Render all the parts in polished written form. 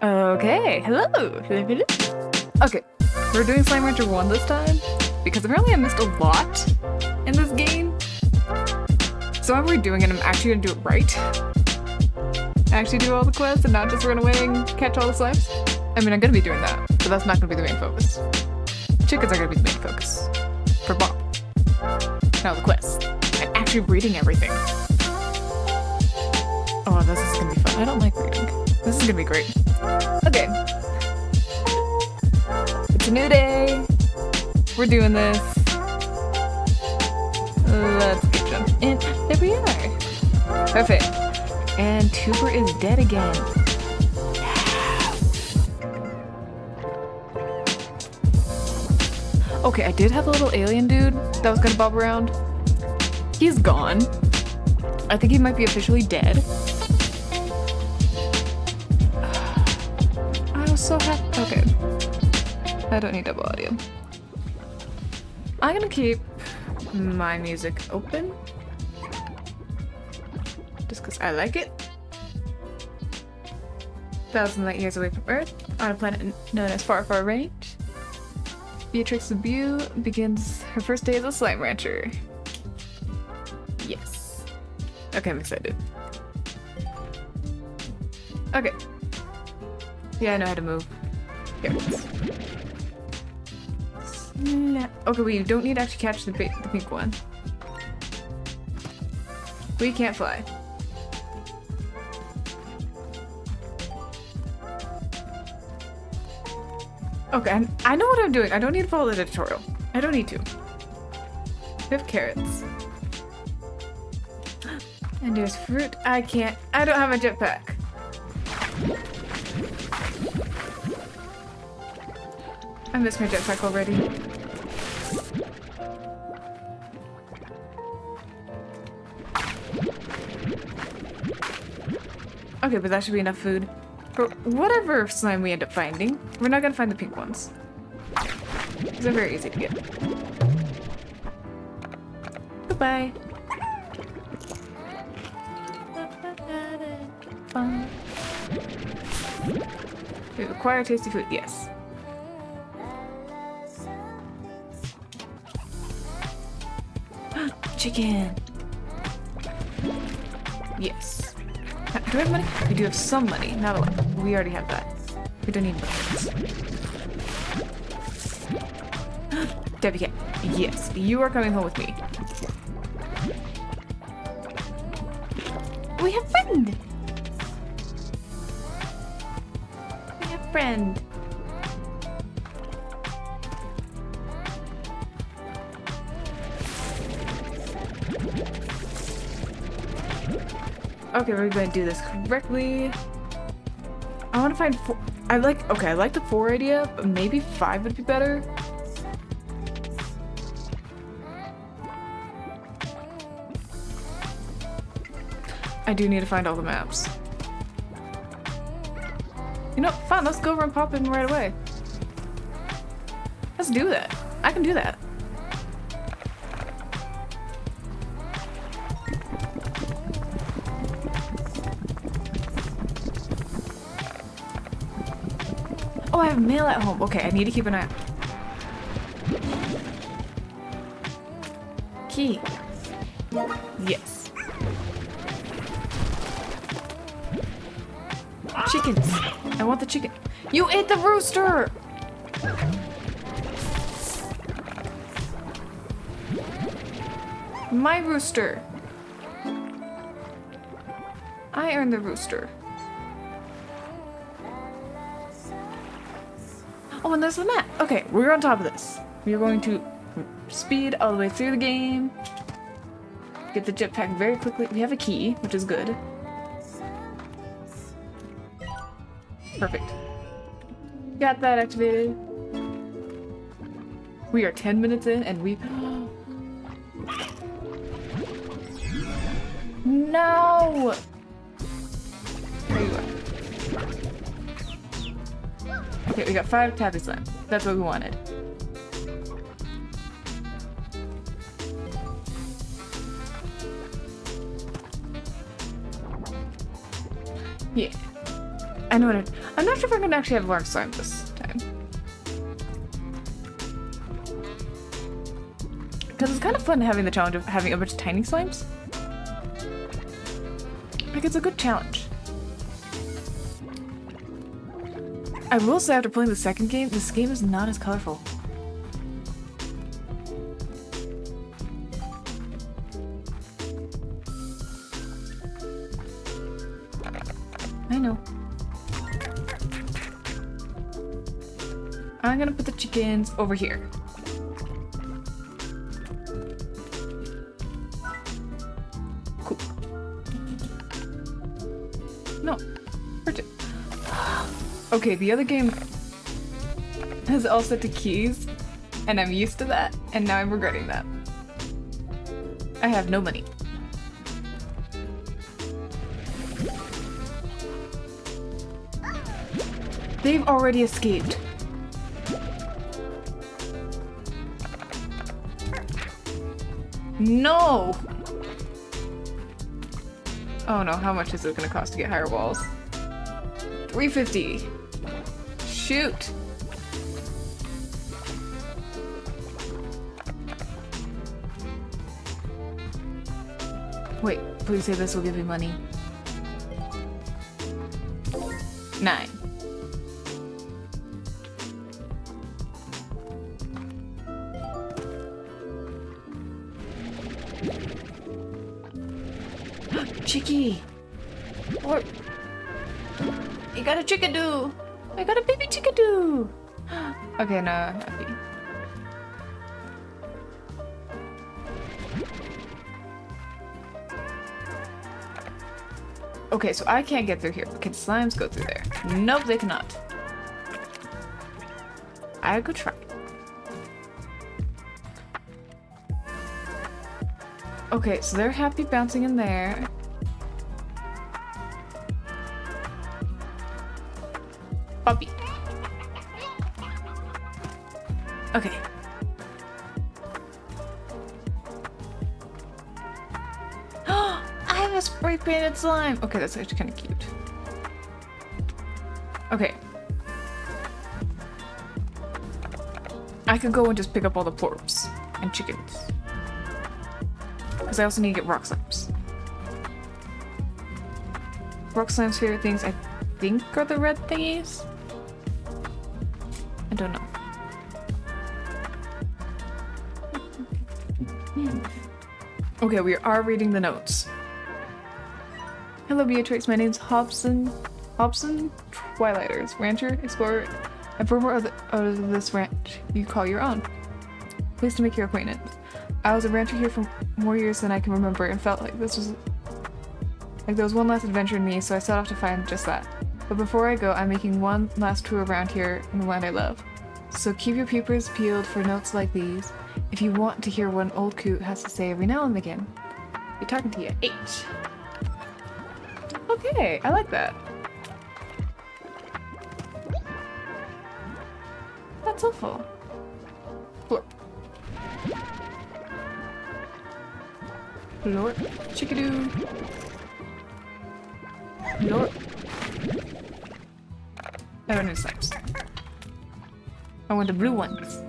Okay, hello. Okay, we're doing Slime Rancher 1 this time, because apparently I missed a lot in this game. So I'm redoing it, I'm actually gonna do it right. Actually do all the quests and not just run away and catch all the slimes. I mean, I'm gonna be doing that, but that's not gonna be the main focus. Chickens are gonna be the main focus. For Bob. No, the quests. And actually reading everything. Oh, this is gonna be fun. I don't like reading. This is gonna be great. Okay. It's a new day. We're doing this. Let's get jumped in. There we are. Perfect. And Tuber is dead again. Okay, I did have a little alien dude that was gonna bob around. He's gone. I think he might be officially dead. I was so happy. Okay. I don't need double audio. I'm gonna keep my music open. Just because I like it. 1,000 light years away from Earth, on a planet known as Far Far Range, Beatrix Dubuque begins her first day as a slime rancher. Yes. Okay, I'm excited. Okay. Yeah, I know how to move. Here it is. Okay, we don't need to actually catch the pink one. We can't fly. Okay, I know what I'm doing. I don't need to follow the tutorial. I don't need to. We have carrots. And there's fruit. I don't have a jetpack. I missed my jetpack already. Okay, but that should be enough food for whatever slime we end up finding. We're not gonna find the pink ones. They're very easy to get. Goodbye. We acquire tasty food, yes. Chicken. Yes. Do we have money? We do have some money, not a lot. We already have that. We don't need buckets. Debbie Cat. Yes, you are coming home with me. We have friend. We have friend. Okay, we're going to do this correctly. I want to find four. I like the 4 idea, but maybe 5 would be better. I do need to find all the maps. You know, fine, let's go over and pop in right away. Let's do that. I can do that. Oh, I have mail at home. Okay, I need to keep an eye out. Key. Yes. Chickens. I want the chicken. You ate the rooster! My rooster. I earned the rooster. Oh, and there's the map. Okay, we're on top of this. We're going to speed all the way through the game. Get the jetpack very quickly. We have a key, which is good. Perfect. Got that activated. We are 10 minutes in and we... No! There you are. Okay, we got 5 tabby slime. That's what we wanted. Yeah. I know what I'm not sure if I'm gonna actually have large slime this time. Because it's kind of fun having the challenge of having a bunch of tiny slimes. Like, it's a good challenge. I will say after playing the second game, this game is not as colorful. I know. I'm gonna put the chickens over here. Cool. No. Bridget. Okay, the other game has all set to keys, and I'm used to that, and now I'm regretting that. I have no money. They've already escaped. No! Oh no, how much is it gonna cost to get higher walls? $3.50. Shoot! Wait, please say this will give me money. 9. Chicky! Or you got a chickadoo! I got a baby chickadoo! Okay, no, I'm happy. Okay, so I can't get through here. Can slimes go through there? Nope, they cannot. I could try. Okay, so they're happy bouncing in there. Puppy. Okay. I have a spray painted slime. Okay, that's actually kind of cute. Okay. I could go and just pick up all the plorps and chickens. Because I also need to get rock slimes. Rock slime's favorite things, I think, are the red thingies. I don't know. Okay, we are reading the notes. Hello, Beatrix. My name's Hobson Twilighters, rancher, explorer, and former of this ranch you call your own. Pleased to make your acquaintance. I was a rancher here for more years than I can remember and felt like there was one last adventure in me, so I set off to find just that. But before I go, I'm making one last tour around here in the land I love. So keep your peepers peeled for notes like these if you want to hear what an old coot has to say every now and again. You're talking to you. H. Okay, I like that. That's helpful. Florp. Florp. Chickadoo. Florp. I don't need slimes. I want the blue ones.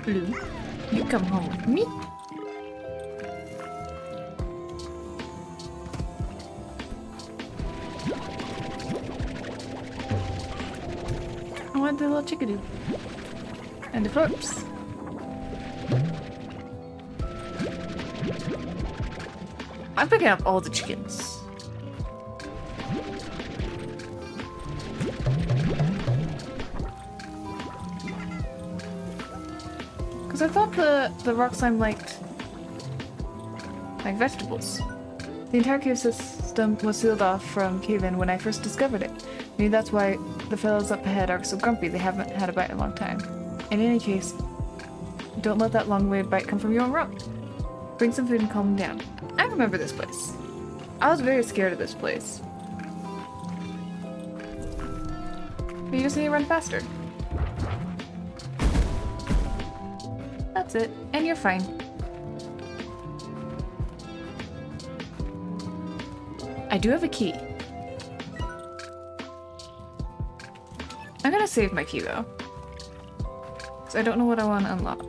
Blue, you come home with me. I want the little chickadoo. And the florps. I'm picking up all the chickens. Because I thought the rock slime liked vegetables. The entire cave system was sealed off from cave-in when I first discovered it. Maybe that's why the fellows up ahead are so grumpy. They haven't had a bite in a long time. In any case, don't let that long-awaited bite come from your own rock. Bring some food and calm them down. I remember this place. I was very scared of this place. But you just need to run faster. That's it. And you're fine. I do have a key. I'm gonna save my key though. So I don't know what I want to unlock.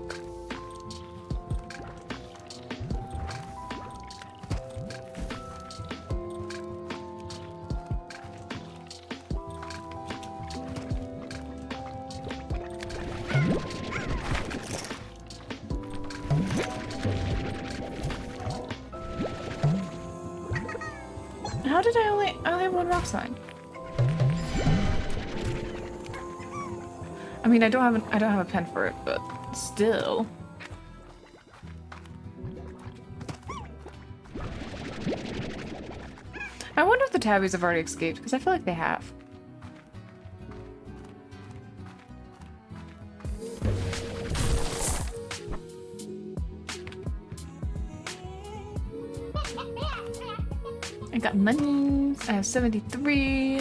How did I only have one rock slime? I mean, I don't have a pen for it, but still. I wonder if the tabbies have already escaped, because I feel like they have. I got money. I have 73.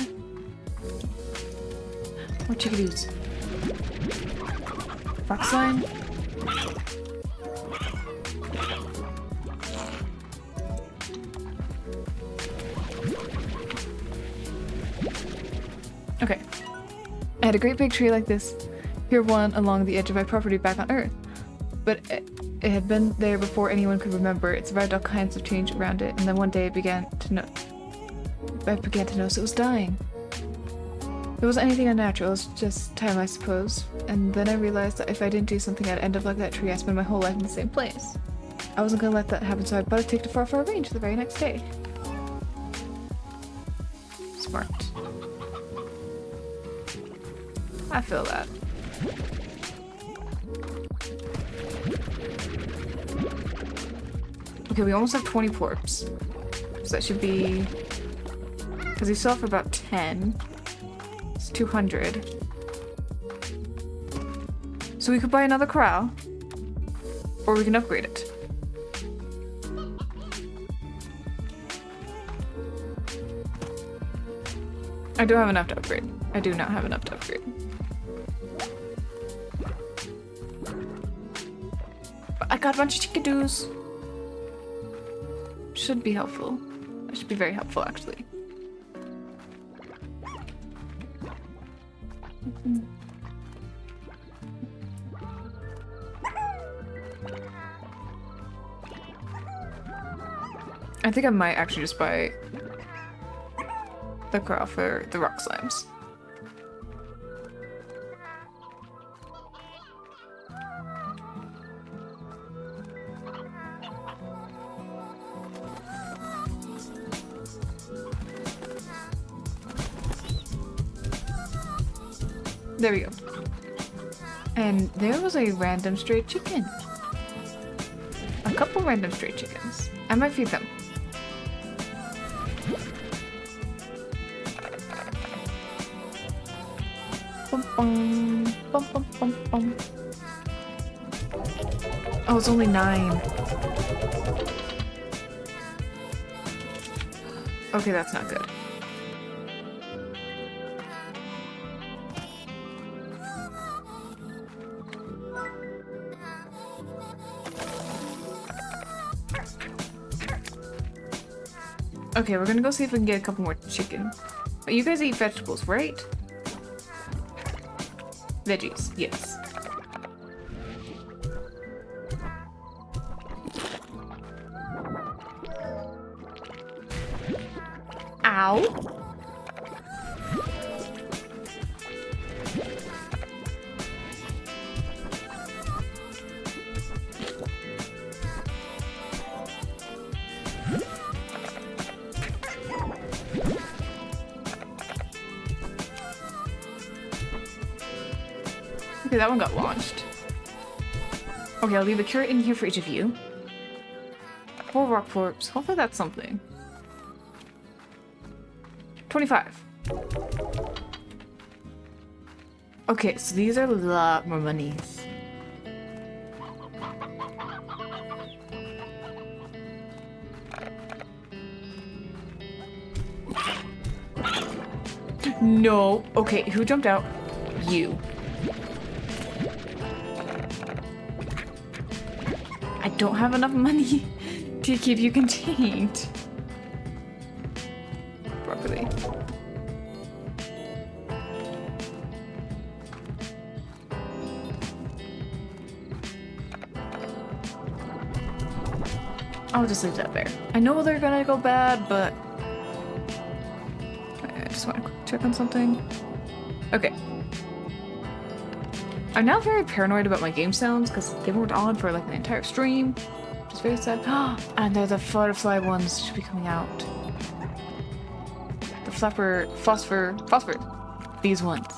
More chickadoos. Rock slime. Okay. I had a great big tree like this. Here one along the edge of my property back on Earth. But it had been there before anyone could remember. It survived all kinds of change around it, and then one day I began to notice it was dying. It wasn't anything unnatural, it was just time, I suppose. And then I realized that if I didn't do something, I'd end up like that tree. I spent my whole life in the same place. I wasn't gonna let that happen, so I bought a ticket to Far Far Range the very next day. Smart. I feel that. Okay, we almost have 20 porps. So that should be... Because we still have about 10. It's 200. So we could buy another corral. Or we can upgrade it. I don't have enough to upgrade. I do not have enough to upgrade. But I got a bunch of chickadoos. Should be helpful. That should be very helpful, actually. I think I might actually just buy the corral for the rock slimes. There we go. And there was a random stray chicken. A couple random stray chickens. I might feed them. Bum, bum, bum, bum, bum, bum. Oh, it's only 9. Okay, that's not good. Okay, we're gonna go see if we can get a couple more chicken. But you guys eat vegetables, right? Veggies, yes. Ow! Okay, that one got launched. Okay, I'll leave a carrot in here for each of you. 4 rock porps. Hopefully that's something. 25. Okay, so these are a lot more monies. No. Okay, who jumped out? You. I don't have enough money to keep you contained. actually. I'll just leave that there. I know they're gonna go bad, but I just want to check on something. Okay. I'm now very paranoid about my game sounds because they weren't on for like an entire stream, which is very sad. And they're the butterfly ones should be coming out. The flapper, phosphor, these ones.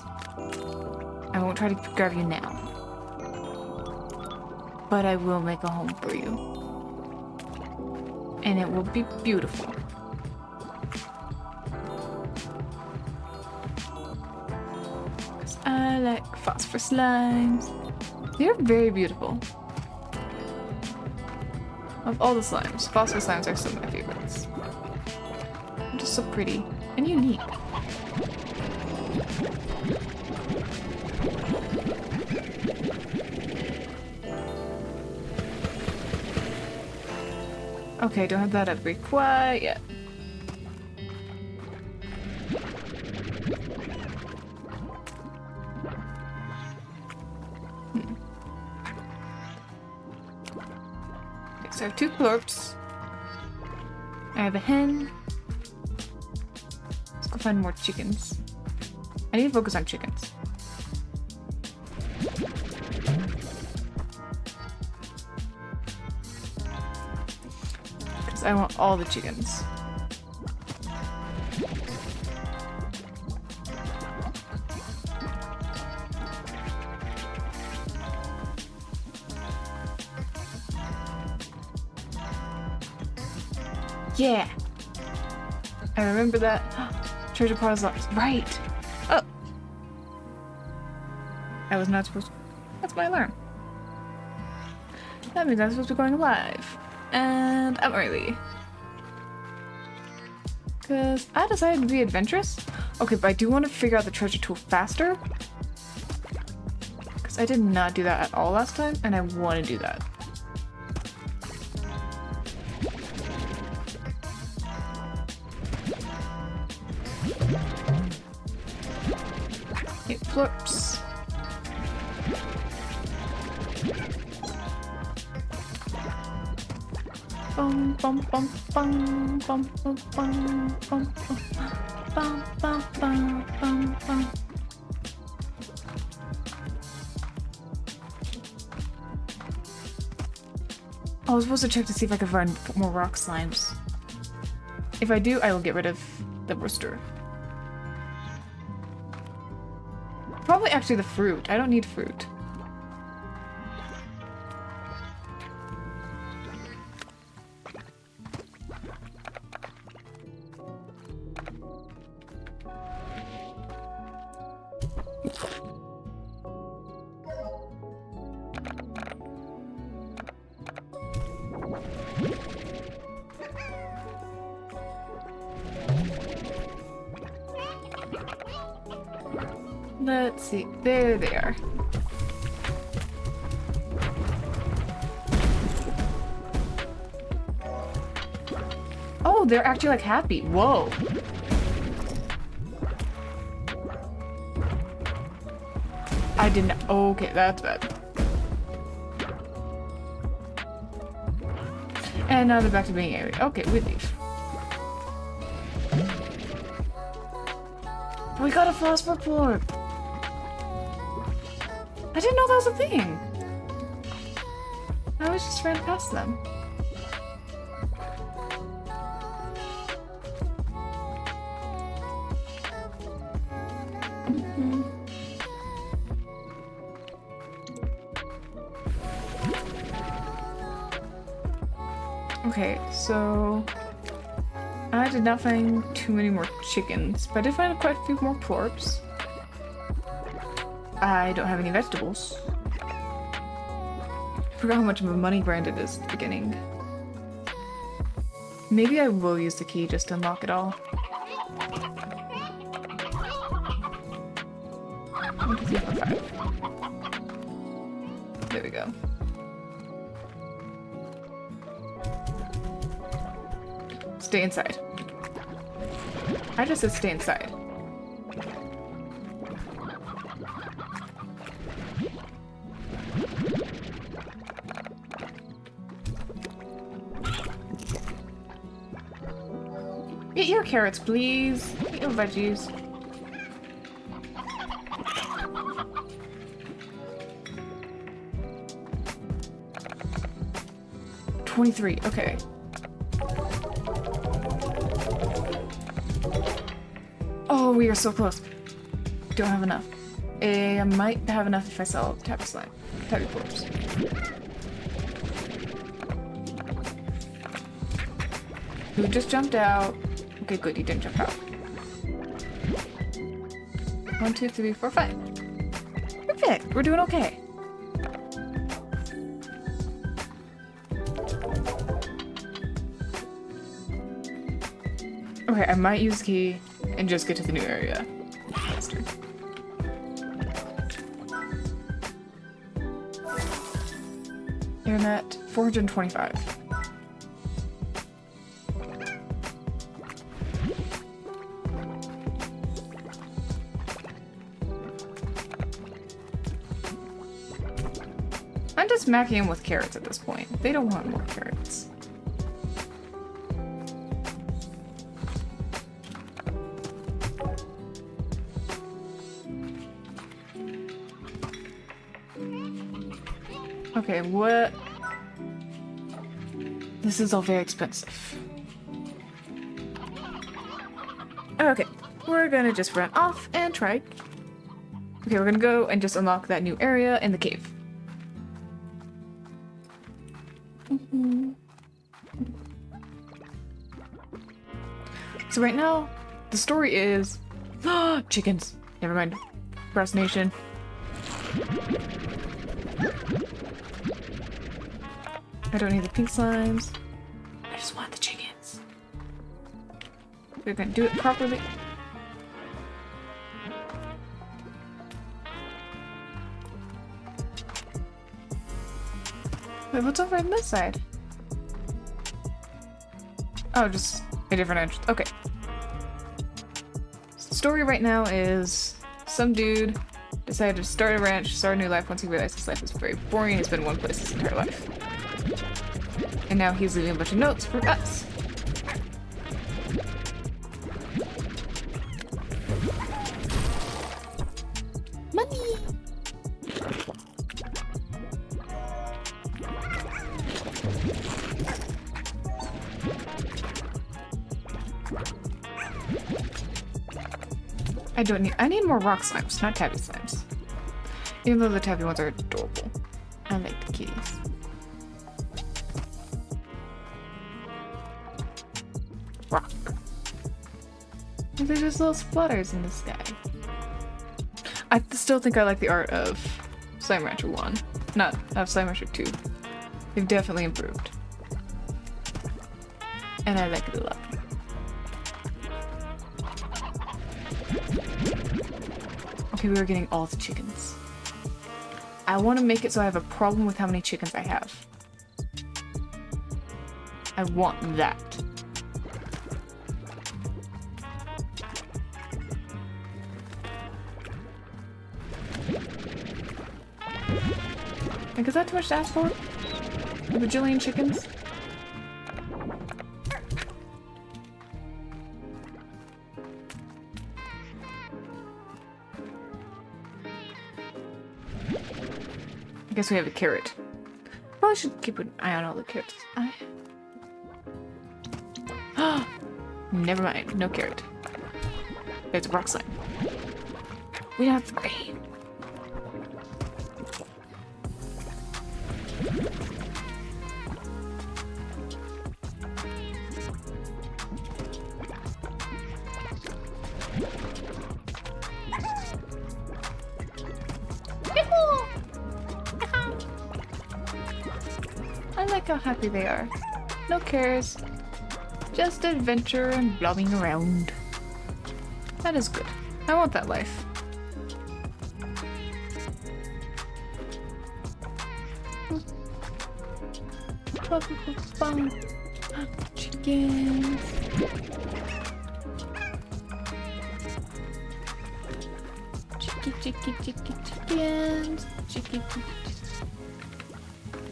I won't try to grab you now, but I will make a home for you. And it will be beautiful. Because I like phosphor slimes. They're very beautiful. Of all the slimes, phosphor slimes are some of my favorites. They're just so pretty and unique. Okay, don't have that upgrade quite yet. Okay, so I have 2 plorps. I have a hen. Let's go find more chickens. I need to focus on chickens. I want all the chickens. Yeah! I remember that. Treasure pot is locked. Right! Oh! I was not supposed to. That's my alarm. That means I'm supposed to be going live. And I'm early. Because I decided to be adventurous. Okay, but I do want to figure out the treasure tool faster. Because I did not do that at all last time, and I want to do that. It flips. Bum bum bum bum bum bum bum bum bum bum bum bum bum. I was supposed to check to see if I could find more rock slimes. If I do, I will get rid of the rooster. Probably actually the fruit. I don't need fruit. Let's see. There they are. Oh, they're actually like happy. Whoa. I didn't. Okay, that's bad. And now they're back to being angry. Okay, we leave. We got a phosphor plorp. I didn't know that was a thing. I was just ran past them. Okay, so I did not find too many more chickens, but I did find quite a few more plorps. I don't have any vegetables. I forgot how much of a money grind it is at the beginning. Maybe I will use the key just to unlock it all. 1, 2, 3, 4, 5. There we go. Stay inside. I just said stay inside. Eat your carrots, please. Eat your veggies. $23, okay. Oh, we are so close. Don't have enough. I might have enough if I sell Tappy Slime. Tappy Corpse. Who just jumped out? Okay, good, he didn't jump out. 1, 2, 3, 4, 5. Perfect, we're doing okay. Okay, I might use the key and just get to the new area faster. Internet, 425. I'm just smacking him with carrots at this point. They don't want more carrots. Okay, what? This is all very expensive. Okay, we're gonna just run off and try. Okay, we're gonna go and just unlock that new area in the cave. So right now, the story is... chickens! Never mind. Procrastination. I don't need the pink slimes. I just want the chickens. We're gonna do it properly. Wait, what's over on this side? Oh, just a different entrance. Okay. So the story right now is some dude decided to start a ranch, start a new life once he realized his life was very boring. He's been in one place his entire life. And now he's leaving a bunch of notes for us. Money! I need more rock slimes, not tabby slimes. Even though the tabby ones are adorable. I like the kitties. Rock. They're just little splutters in the sky. I still think I like the art of Slime Rancher 1, not of Slime Rancher 2. They've definitely improved. And I like it a lot. Okay, we are getting all the chickens. I want to make it so I have a problem with how many chickens I have. I want that. Like, is that too much to ask for? A bajillion chickens? I guess we have a carrot. Probably should keep an eye on all the carrots. Never mind, no carrot. It's a rock slime. We have 3. I like how happy they are. No cares. Just adventure and blobbing around. That is good. I want that life. Chickens. chickens.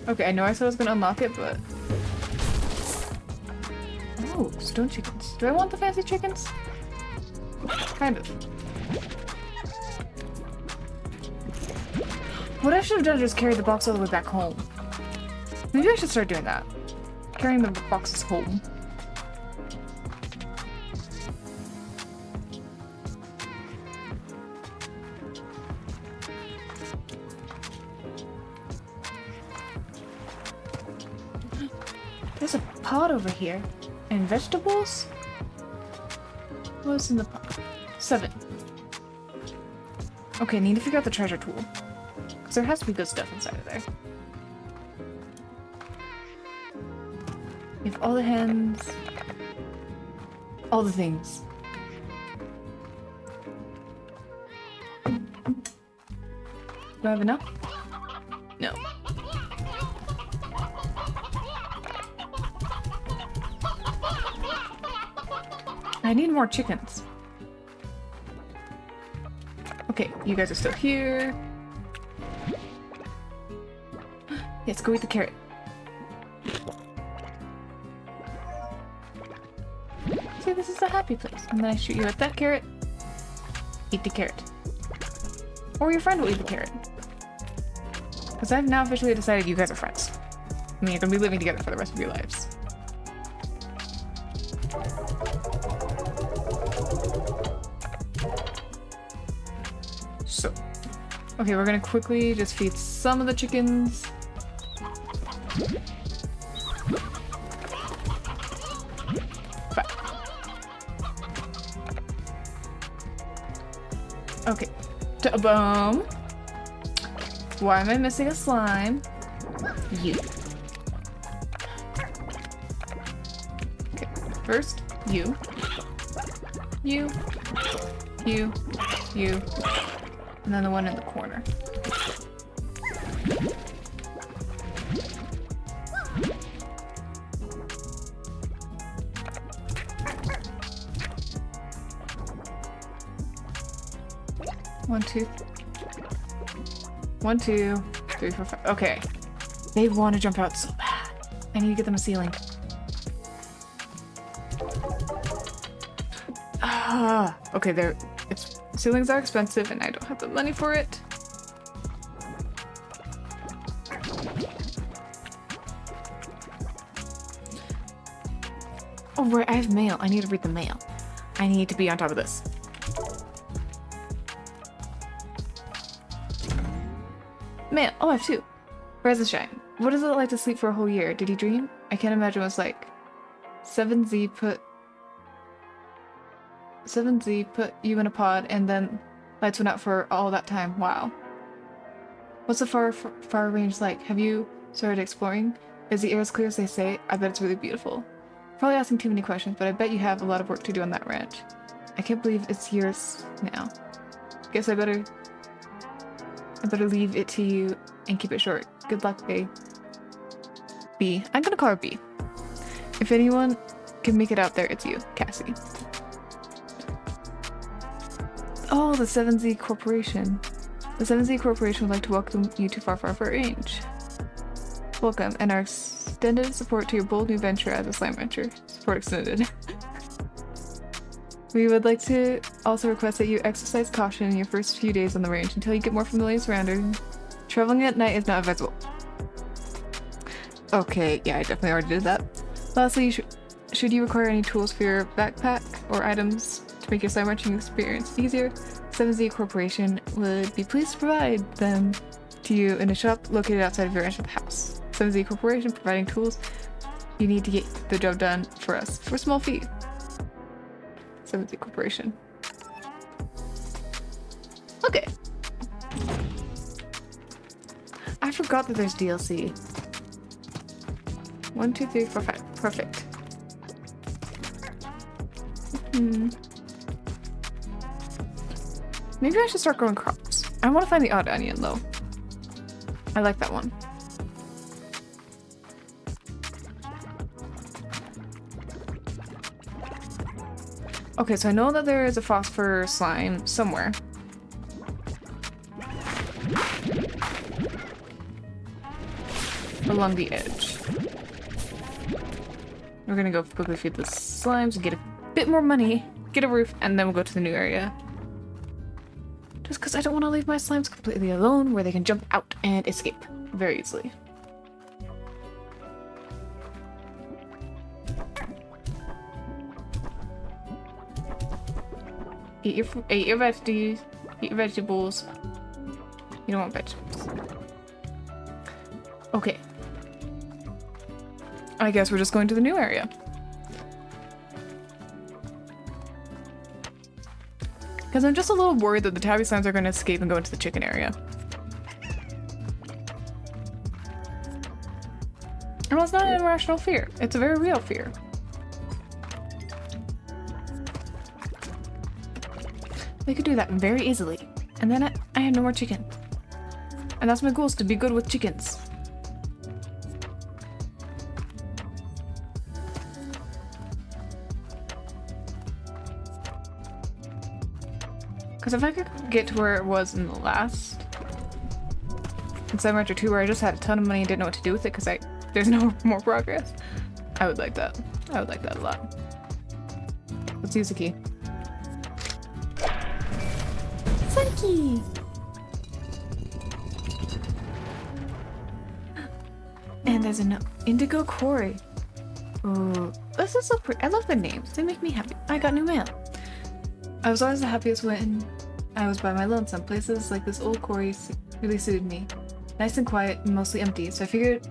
Okay, I know I said I was gonna unlock it, but... Oh, stone chickens. Do I want the fancy chickens? Kind of. What I should have done is just carry the box all the way back home. Maybe I should start doing that. Carrying the boxes home. There's a pot over here. And vegetables? What's in the pot? 7. Okay, need to figure out the treasure tool. Because there has to be good stuff inside of there. We have all the hens. All the things. Do I have enough? No. I need more chickens. Okay, you guys are still here. Yes, go eat the carrot. See, this is a happy place. And then I shoot you at that carrot. Eat the carrot. Or your friend will eat the carrot. Because I've now officially decided you guys are friends. I mean, you're gonna be living together for the rest of your lives. So, okay, we're gonna quickly just feed some of the chickens. Okay, boom. Why am I missing a slime? You. Okay, first, you. You. You. You. And then the one in the corner. One, two. 1, 2, 3, 4, 5. Okay. They want to jump out so bad. I need to get them a ceiling. Ah. Okay, ceilings are expensive and I don't have the money for it. Oh right, I have mail. I need to read the mail. I need to be on top of this. Mail. Oh, I have 2. Rise and shine. What is it like to sleep for a whole year? Did he dream? I can't imagine what it's like. 7Z put you in a pod and then lights went out for all that time. Wow. What's the far range like? Have you started exploring? Is the air as clear as they say? I bet it's really beautiful. Probably asking too many questions, but I bet you have a lot of work to do on that ranch. I can't believe it's yours now. Guess I better leave it to you and keep it short. Good luck, A. B. I'm gonna call her B. If anyone can make it out there, it's you, Cassie. Oh, the 7Z Corporation. The 7Z Corporation would like to welcome you to Far Range. Welcome, and our extended support to your bold new venture as a slime rancher. Support extended. We would like to also request that you exercise caution in your first few days on the range until you get more familiar with surroundings. Traveling at night is not advisable. Okay, yeah, I definitely already did that. Lastly, should you require any tools for your backpack or items to make your slime ranching experience easier, 7Z Corporation would be pleased to provide them to you in a shop located outside of your ranch house. 7Z Corporation providing tools you need to get the job done for us for a small fee. 7Z Corporation. Okay. I forgot that there's DLC. 1, 2, 3, 4, 5. Perfect. Maybe I should start growing crops. I want to find the odd onion though. I like that one. Okay, so I know that there is a phosphor slime somewhere. along the edge. We're gonna go quickly feed the slimes and get a bit more money, get a roof, and then we'll go to the new area. Just because I don't want to leave my slimes completely alone where they can jump out and escape very easily. Eat your veggies. Eat your vegetables. You don't want vegetables. Okay. I guess we're just going to the new area. Because I'm just a little worried that the tabby slimes are going to escape and go into the chicken area. And well, it's not an irrational fear. It's a very real fear. They could do that very easily. And then I had no more chicken. And that's my goal, is to be good with chickens. Because if I could get to where it was in the last in Slime Rancher 2, where I just had a ton of money and didn't know what to do with it because there's no more progress, I would like that. I would like that a lot. Let's use the key. Funky! And there's an Indigo Quarry. Ooh, this is so pretty. I love the names. They make me happy. I got new mail. I was always the happiest when I was by my lonesome. Places like this old quarry really suited me. Nice and quiet and mostly empty, so I figured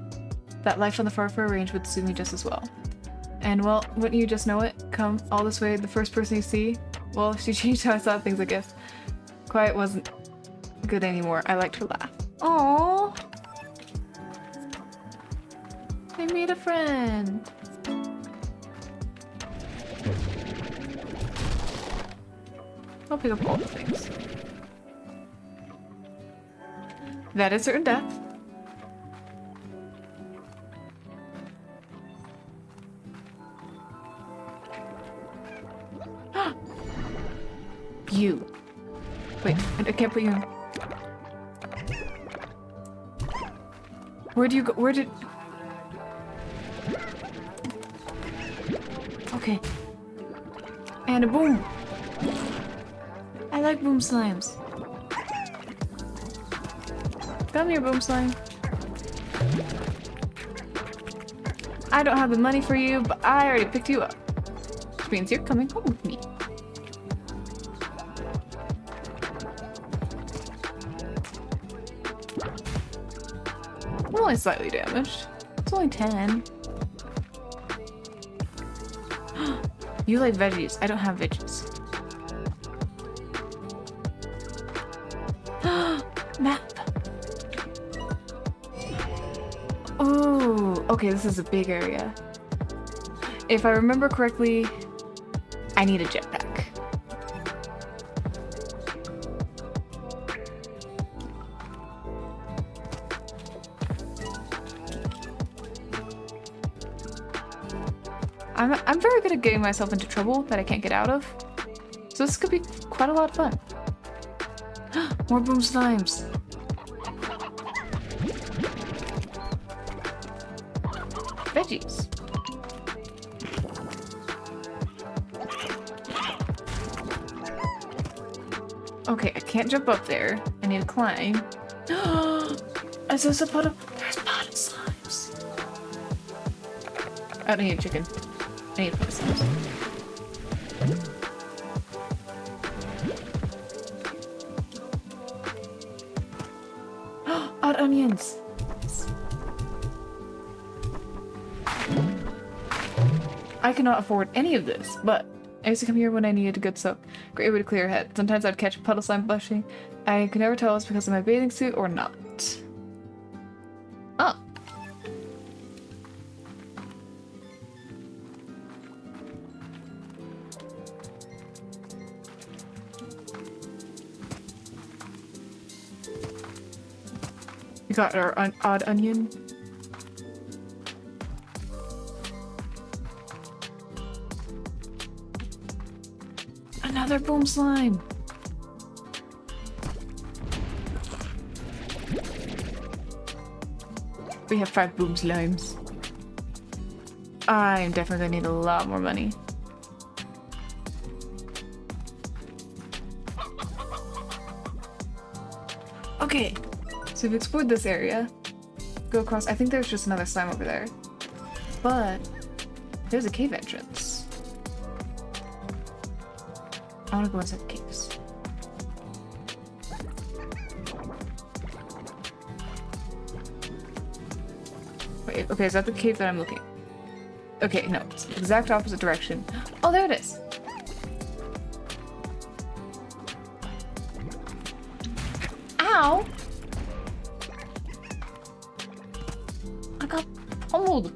that life on the far range would suit me just as well. And well, wouldn't you just know it? Come all this way, the first person you see? Well, she changed how I saw things, I guess. Quiet wasn't good anymore. I liked her laugh. Aww! I made a friend! I'll pick up all the things. That is certain death. You. Wait, I can't put you in. Where do you go? Where did... Okay. And a boom. I like boom slimes. Come here, boom slime. I don't have the money for you, but I already picked you up. Which means you're coming home with me. I'm only slightly damaged. It's only 10. You like veggies. I don't have veggies. Map. Oh, okay, this is a big area. If I remember correctly, I need a jetpack. I'm very good at getting myself into trouble that I can't get out of. So this could be quite a lot of fun. More boom slimes. Veggies. Okay, I can't jump up there. I need to climb. Is this a pot of... There's potted slimes. I don't need a chicken. I need potted slimes. Odd onions. I cannot afford any of this, but I used to come here when I needed a good soak. Great way to clear your head. Sometimes I'd catch a puddle slime blushing. I could never tell if it's because of my bathing suit or not. Oh. We got our odd onion. Another boom slime. We have 5 boom slimes. I'm definitely gonna need a lot more money. Okay, so we've explored this area. Go across. I think there's just another slime over there. But there's a cave entrance. I want to go inside the caves. Wait, okay, is that the cave that I'm looking? Okay, no, it's the exact opposite direction. Oh, there it is. Ow! I got pummeled.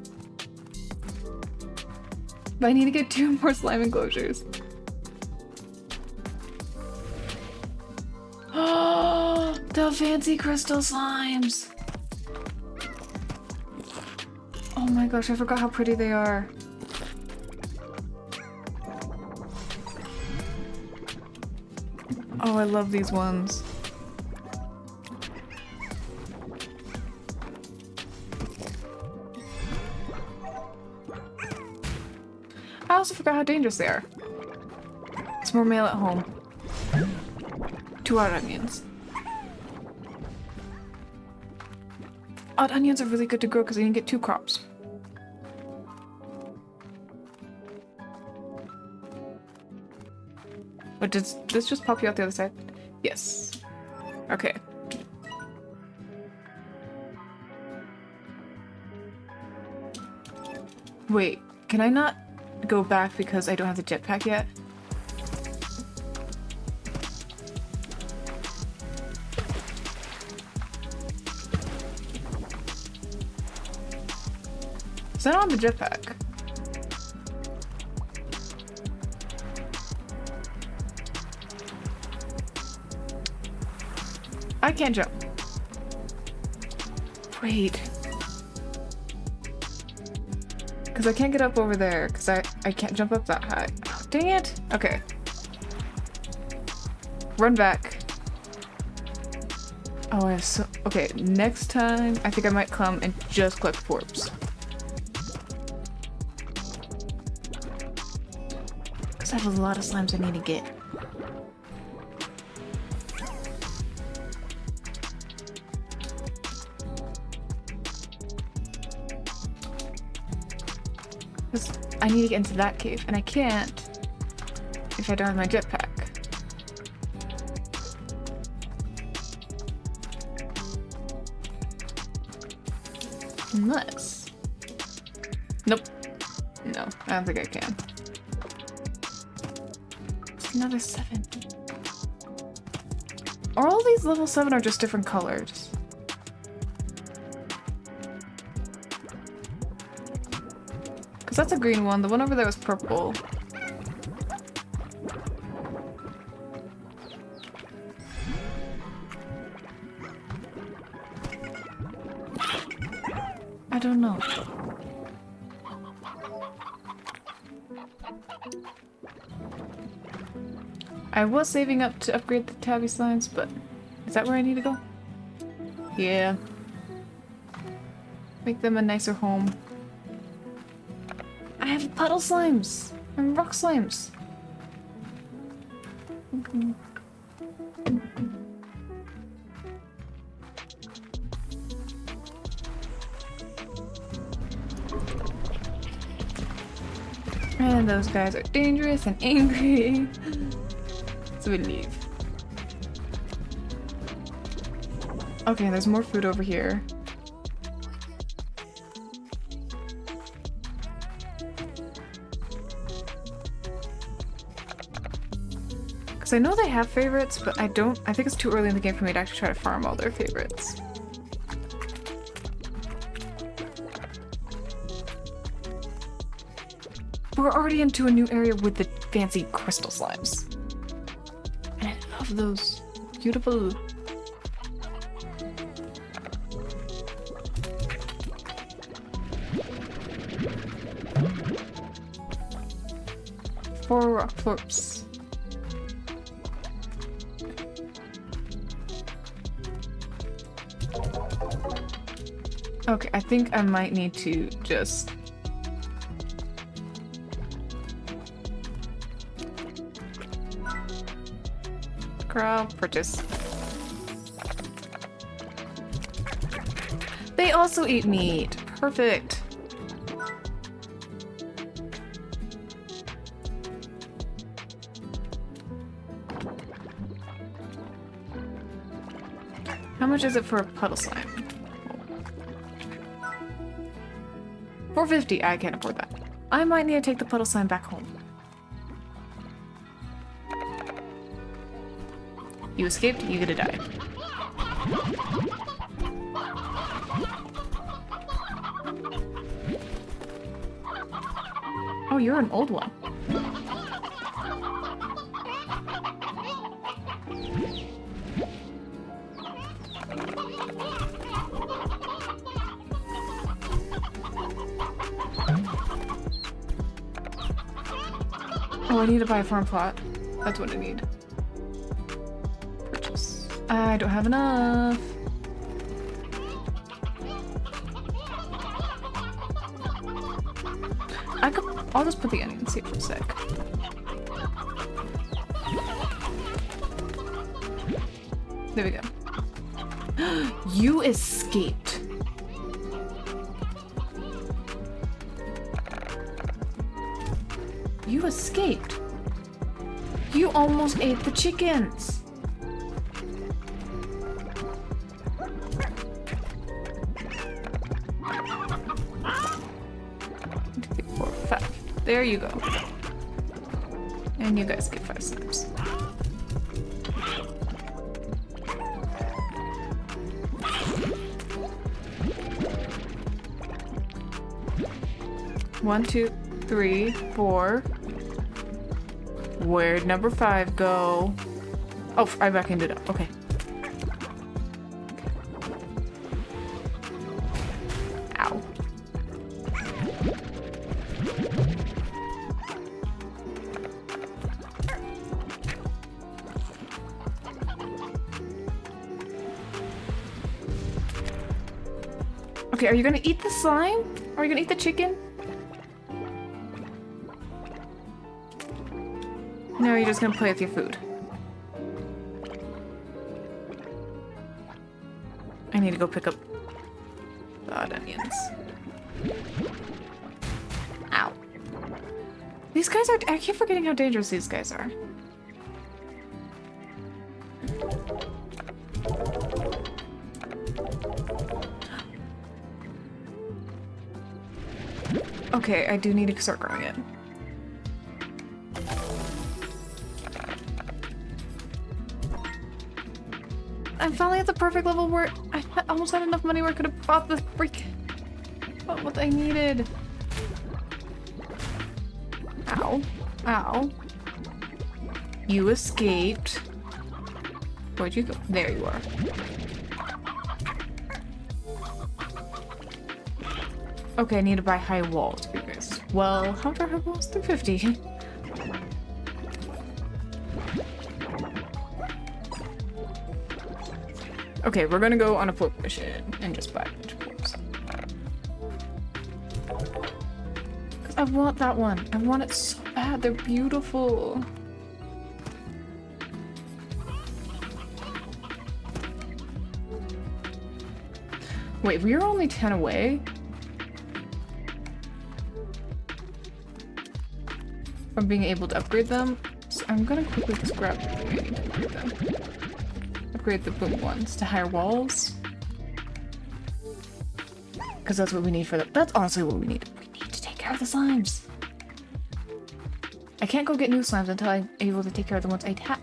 But I need to get 2 more slime enclosures. Oh, the fancy crystal slimes. Oh my gosh, I forgot how pretty they are. Oh, I love these ones. I also forgot how dangerous they are. It's more mail at home. 2 odd onions. Odd onions are really good to grow because you can get 2 crops. But does this just pop you out the other side? Yes. Okay. Wait, can I not go back because I don't have the jetpack yet? I don't have the jetpack. I can't jump. Wait. Because I can't get up over there because I can't jump up that high. Oh, dang it. Okay. Run back. Oh, I have so... Okay, next time I think I might come and just collect orbs. I have a lot of slimes I need to get. I need to get into that cave, and I can't if I don't have my jetpack. Unless... Nope. No, I don't think I can. Another 7. Or all these level 7 are just different colors. Because that's a green one. The one over there was purple. I don't know. I was saving up to upgrade the tabby slimes, but is that where I need to go? Yeah. Make them a nicer home. I have puddle slimes and rock slimes. And those guys are dangerous and angry. So we leave. Okay, there's more food over here. Because I know they have favorites, but I think it's too early in the game for me to actually try to farm all their favorites. We're already into a new area with the fancy crystal slimes. And I love those. Beautiful. Four rock florps. Okay, I think I might need to just... Crowd purchase. They also eat meat. Perfect. How much is it for a puddle slime? $4.50. I can't afford that. I might need to take the puddle slime back home. You escaped, you get to die. Oh, you're an old one. Oh, I need to buy a farm plot. That's what I need. Purchase. I don't have enough. I'll just put the onion seed for a sec. There we go. You escaped. You escaped. You almost ate the chickens. There you go. And you guys get 5 slimes. One, two, three, four. Where'd number 5 go? Oh, I vacuumed it up. Okay. Ow. Okay, are you gonna eat the slime? Are you gonna eat the chicken? No, you're just gonna play with your food. I need to go pick up the odd onions. Ow. These guys are- I keep forgetting how dangerous these guys are. Okay, I do need to start growing it. I'm finally at the perfect level where I almost had enough money where I could have bought the freak. Bought what I needed. Ow. Ow. You escaped. Where'd you go? There you are. Okay, I need to buy high walls for you guys. Well, how much are high walls? $3.50. Okay, we're gonna go on a pork mission and just buy a bunch of porks. Cause I want that one. I want it so bad. They're beautiful. Wait, we are only 10 away? From being able to upgrade them, so I'm gonna quickly just grab everything I need to upgrade them. Upgrade the boom ones to higher walls. Because that's what we need for them. That's honestly what we need. We need to take care of the slimes. I can't go get new slimes until I'm able to take care of the ones I have.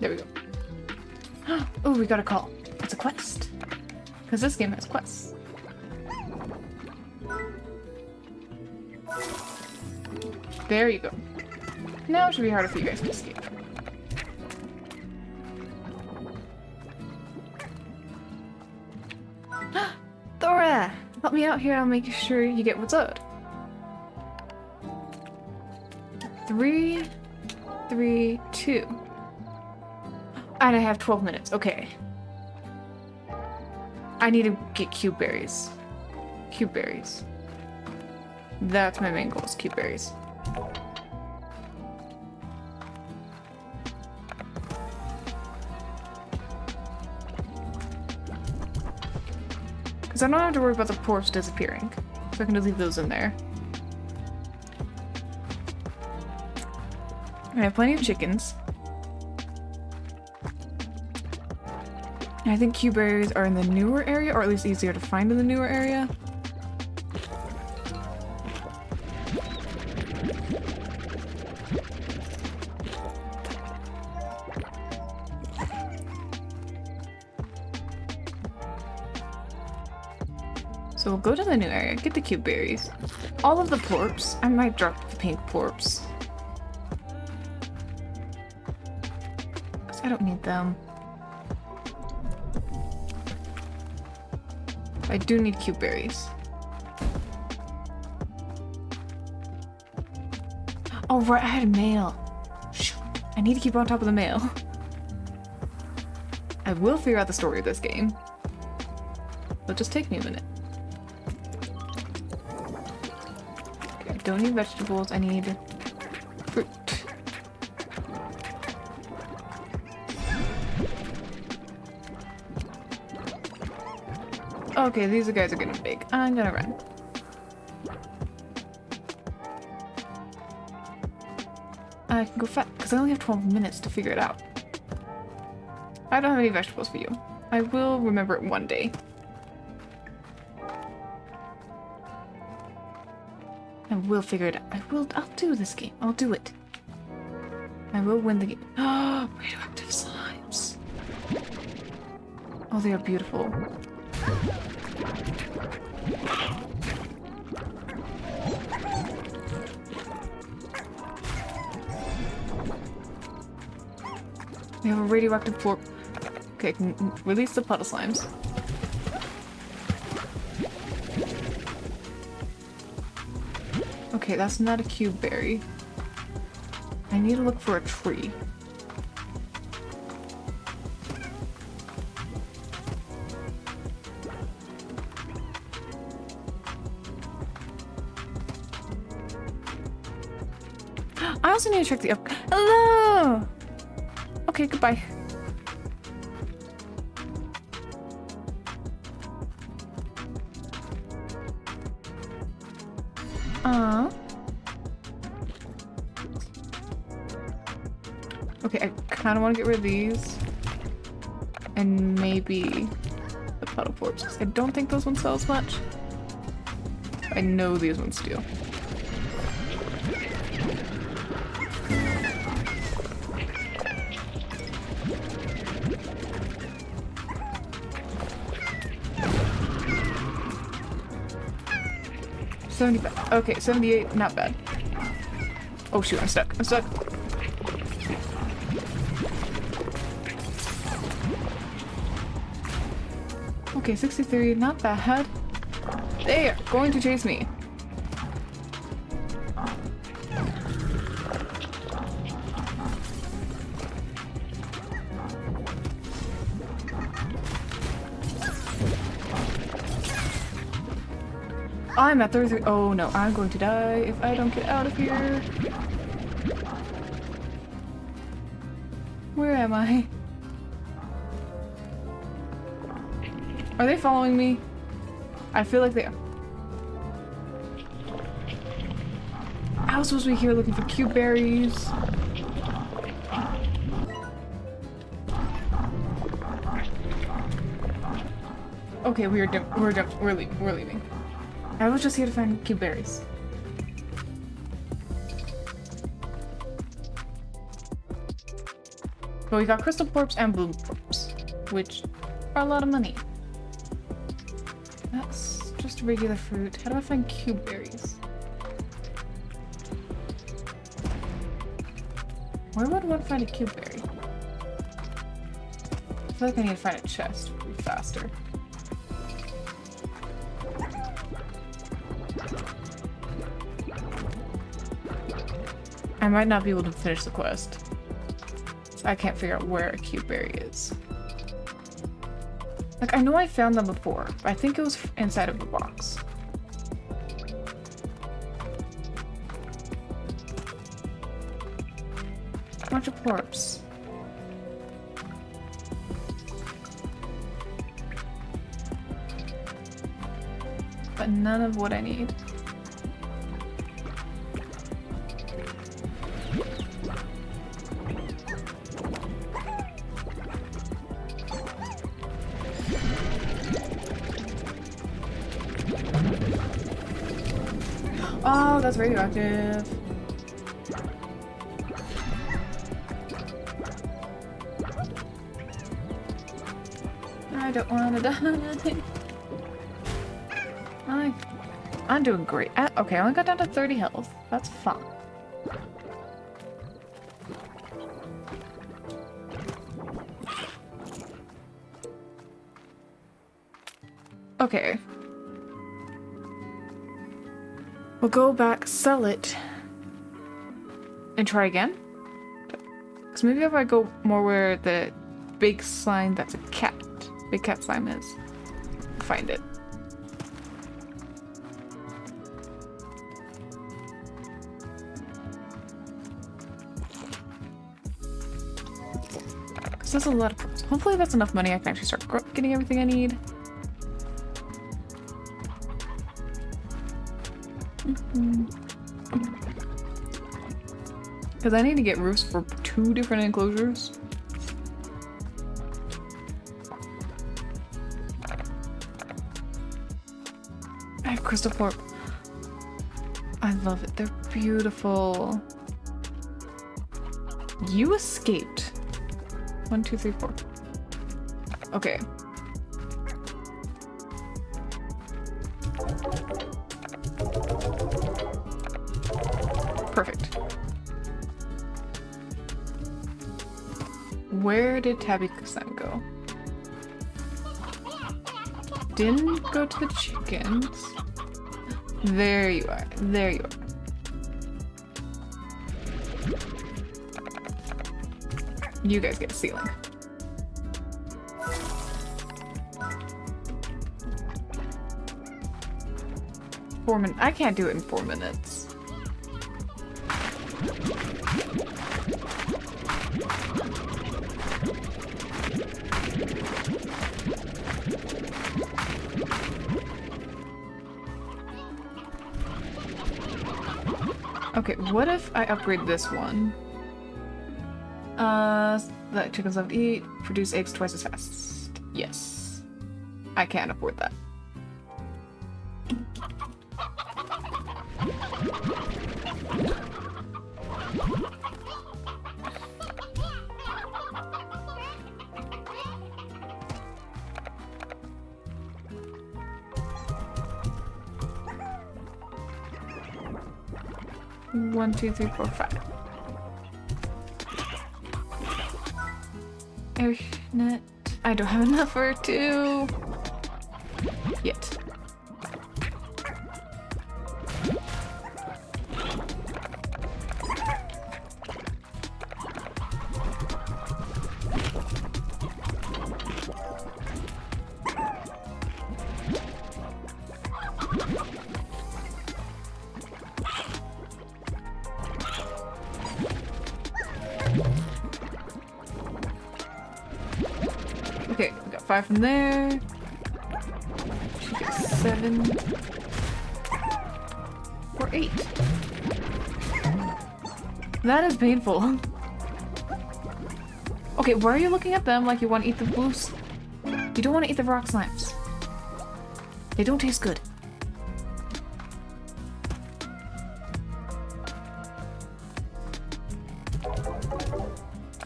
There we go. Oh, we got a call. It's a quest. Because this game has quests. There you go. Now it should be harder for you guys to escape. Thora! Help me out here, I'll make sure you get what's owed. 3 3, 2. And I have 12 minutes. Okay. I need to get cube berries. Cube berries. That's my main goal, is cube berries. Because I don't have to worry about the porps disappearing. So I can just leave those in there. I have plenty of chickens. And I think cube berries are in the newer area, or at least easier to find in the newer area. So we'll go to the new area, get the cube berries. All of the porps. I might drop the pink porps. Because I don't need them. I do need cube berries. Oh right, I had mail. Shoot, I need to keep on top of the mail. I will figure out the story of this game. It'll just take me a minute. Okay, I don't need vegetables, I need fruit. Okay, these guys are getting big. I'm gonna run. I can go fast, because I only have 12 minutes to figure it out. I don't have any vegetables for you. I will remember it one day. I will figure it out. I'll do this game. I'll do it. I will win the game. Oh, radioactive slimes. Oh, they are beautiful. We have a radioactive porp. Okay, I can release the puddle slimes. Okay, that's not a cube berry. I need to look for a tree. I also need to check the up. Hello! Okay, goodbye. Okay, I kind of want to get rid of these. And maybe the puddle porps, because I don't think those ones sell as much. I know these ones do. Okay, 78, not bad. Oh shoot, I'm stuck. I'm stuck. Okay, 63, not bad. They are going to chase me. I'm at 33. Oh no, I'm going to die if I don't get out of here. Where am I? Are they following me? I feel like they are. I was supposed to be here looking for cube berries. Okay, we're leaving. I was just here to find cube berries. But we got crystal porps and blue porps, which are a lot of money. That's just regular fruit. How do I find cube berries? Where would one find a cube berry? I feel like I need to find a chest faster. I might not be able to finish the quest. So I can't figure out where a cube berry is. Like, I know I found them before, but I think it was inside of a box. Bunch of corpse. But none of what I need. Oh, that's radioactive. I don't want to die. I'm doing great. Okay, I only got down to 30 health. That's fine. Okay. We'll go back, sell it, and try again. Because maybe if I go more where the big slime that's a cat, big cat slime is, find it. Because that's a lot of... Hopefully that's enough money I can actually start getting everything I need. Because I need to get roofs for 2 different enclosures. I have crystal pork. I love it. They're beautiful. You escaped. 1, 2, 3, 4. Okay. Perfect. Where did Tabby-san go? Didn't go to the chickens. There you are. There you are. You guys get a ceiling. I can't do it in 4 minutes. Okay, what if I upgrade this one? That chickens love to eat, produce eggs twice as fast. Yes. I can't afford that. One, two, three, four, 5. Airnet. I don't have enough for 2 yet. Okay, we got 5 from there. She gets 7. Or 8. That is painful. Okay, why are you looking at them like you want to eat the blues? You don't want to eat the rock slimes. They don't taste good.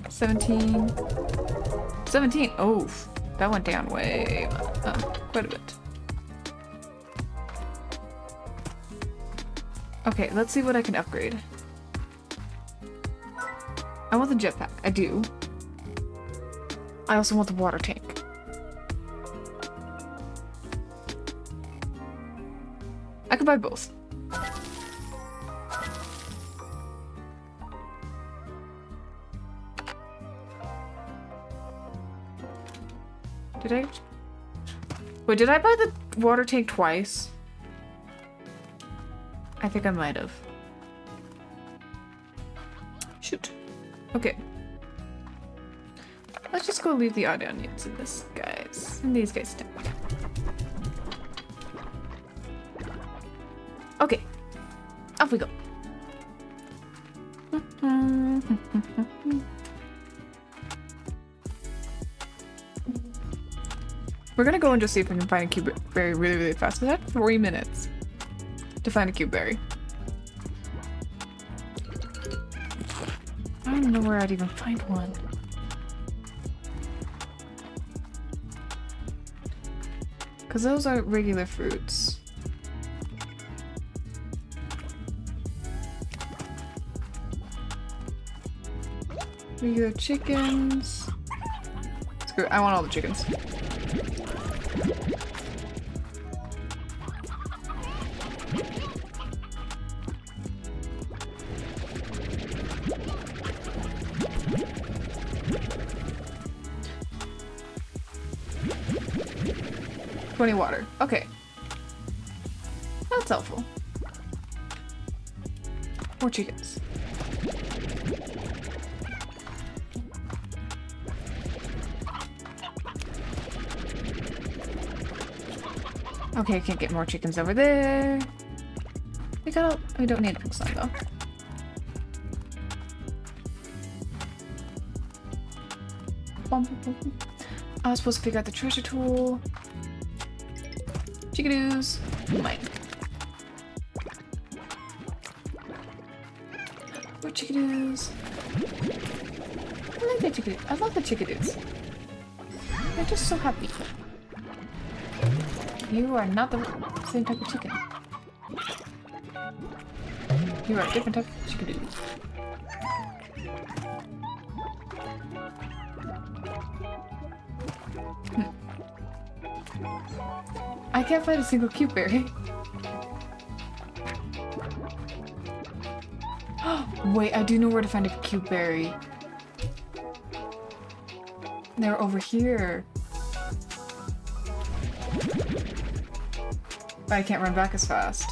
$17. 17. Oh, that went down way, quite a bit. Okay, let's see what I can upgrade. I want the jetpack. I do. I also want the water tank. I could buy both. Did I? Wait, did I buy the water tank twice? I think I might have. Shoot. Okay. Let's just go leave the odd onions in this guys. And these guys down. Okay. Off we go. We're gonna go and just see if we can find a cube berry really, really fast. We had 3 minutes to find a cube berry. I don't know where I'd even find one. Because those are regular fruits. Regular chickens. Screw it, I want all the chickens. Water. Okay. That's helpful. More chickens. Okay, I can't get more chickens over there. We don't need a pink slime though. I was supposed to figure out the treasure tool. Chickadoos. Mine. More chickadoos. I like the chickadoos. I love the chickadoos. They're just so happy. You are not the same type of chicken. You are a different type of chickadoo. I can't find a single cube berry. Wait, I do know where to find a cube berry. They're over here. But I can't run back as fast.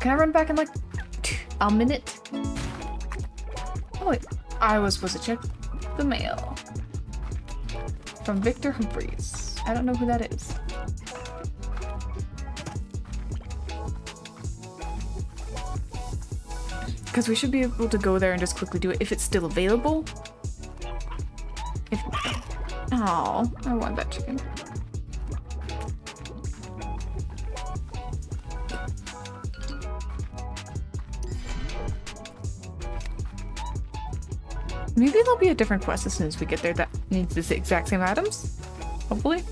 Can I run back in like a minute? Oh wait, I was supposed to check the mail. From Victor Humphreys. I don't know who that is. Because we should be able to go there and just quickly do it if it's still available. Oh, I want that chicken. Maybe there'll be a different quest as soon as we get there that needs the exact same items. Hopefully.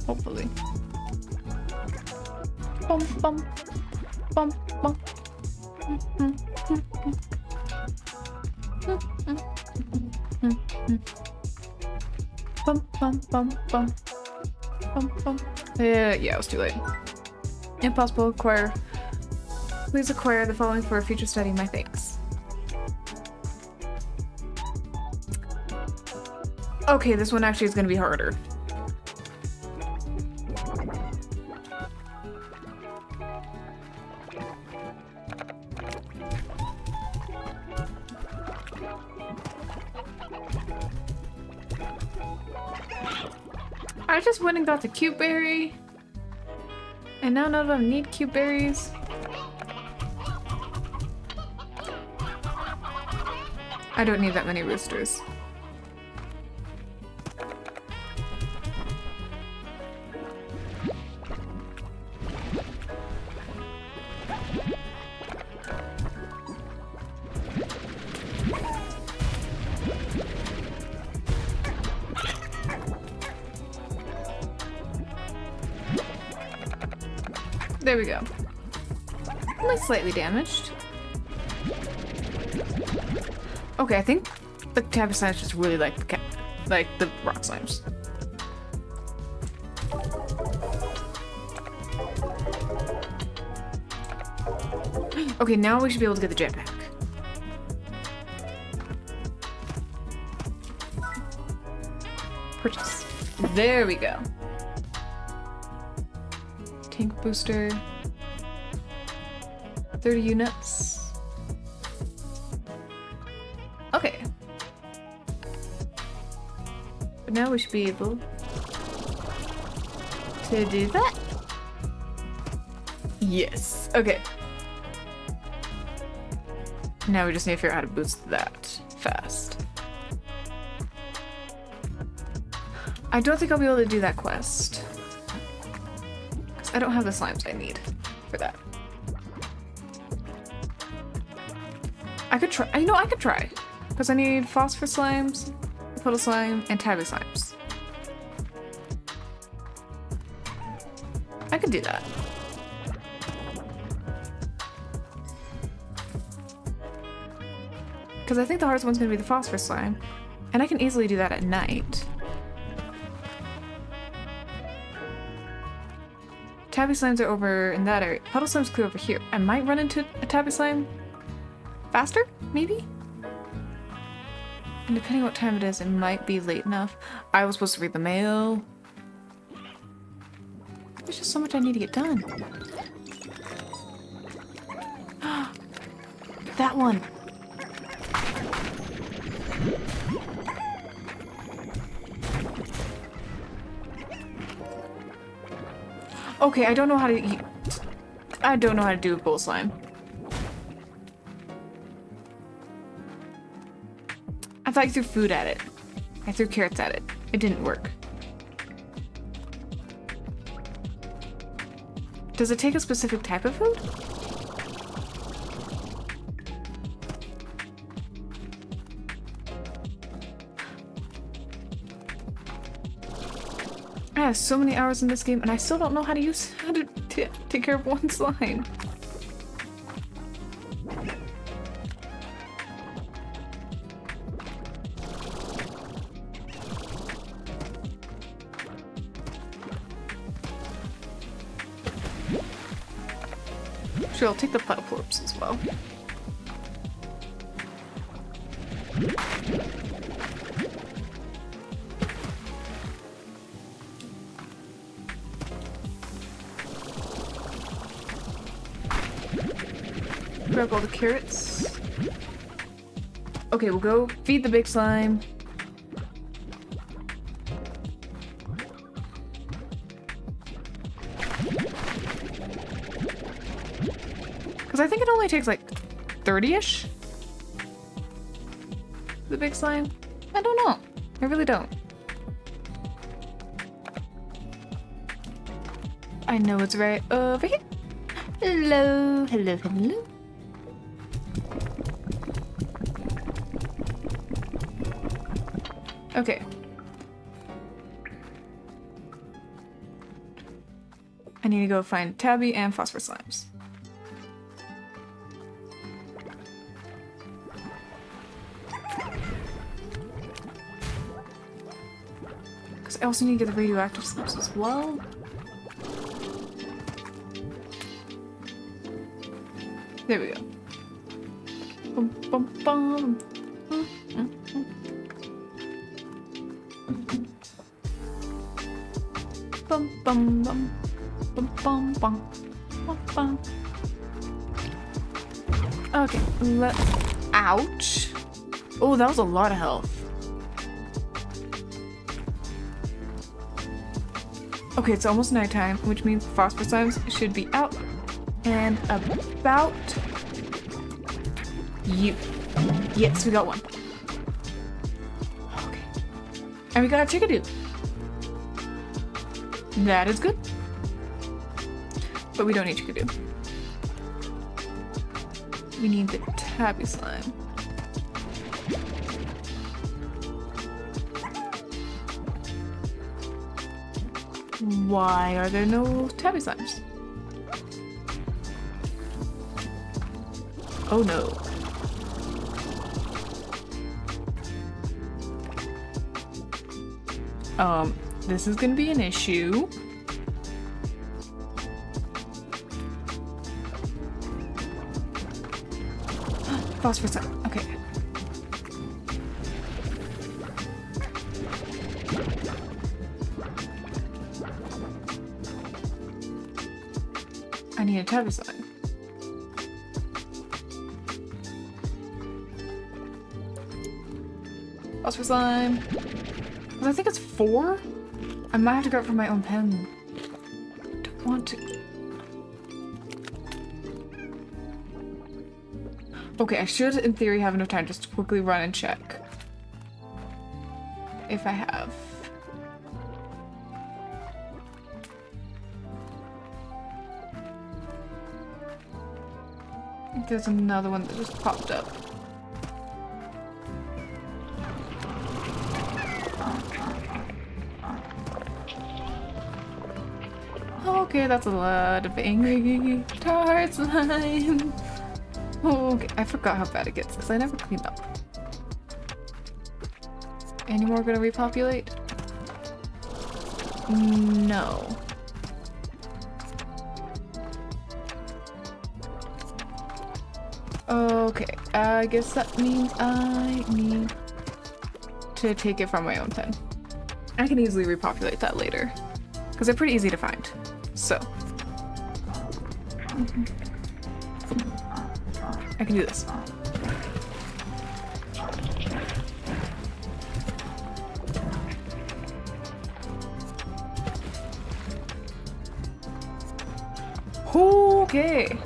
Hopefully. Bum bum bum bum. Bum bum bum bum. Bum bum. Yeah, it was too late. Impossible acquire. Please acquire the following for a future study. My thanks. Okay, this one actually is going to be harder. I just went and got the cube berry. And now none of them need cube berries. I don't need that many roosters. There we go. Only slightly damaged. Okay, I think the cabbage slimes just really like the rock slimes. Okay, now we should be able to get the jetpack. Purchase. There we go. Tank booster. 30 units. Okay. But now we should be able to do that. Yes. Okay. Now we just need to figure out how to boost that fast. I don't think I'll be able to do that quest. Because I don't have the slimes I need for that. I could try. You know, I could try. Because I need phosphor slimes, puddle slime, and tabby slimes. I could do that. Because I think the hardest one's going to be the phosphor slime. And I can easily do that at night. Tabby slimes are over in that area. Puddle slime's clear over here. I might run into a tabby slime faster, maybe? And depending on what time it is, it might be late enough. I was supposed to read the mail. There's just so much I need to get done. That one. Okay, I don't know how to eat. I don't know how to do a bull slime. I thought you threw food at it. I threw carrots at it. It didn't work. Does it take a specific type of food? I have so many hours in this game and I still don't know how to take care of one slime. Sure, I'll take the puddle corpse as well. Grab all the carrots. Okay, we'll go feed the big slime. Because I think it only takes like 30-ish. The big slime. I don't know. I really don't. I know it's right over here. Hello, hello, hello. Okay. I need to go find tabby and phosphor slimes. Because I also need to get the radioactive slimes as well. There we go. Bum, bum, bum. Bum, bum, bum. Bum, bum, bum. Bum, bum. Okay, ouch. Oh, that was a lot of health. Okay, it's almost nighttime, which means phosphor slimes should be out and about you. Yes, we got one. Okay. And we got a chickadee. That is good. But we don't need chickadee. We need the tabby slime. Why are there no tabby slimes? Oh no. This is gonna be an issue. Phosphor slime. Okay. need a tabby slime. Phosphor slime. I think it's 4? I might have to grab it from my own pen. Don't want to. Okay, I should, in theory, have enough time just to quickly run and check. If I have. I think there's another one that just popped up. Okay, that's a lot of angry tar slime. Oh, okay, I forgot how bad it gets because I never cleaned up. Any more gonna repopulate? No. Okay, I guess that means I need to take it from my own pen. I can easily repopulate that later because they're pretty easy to find. So. I can do this. Okay.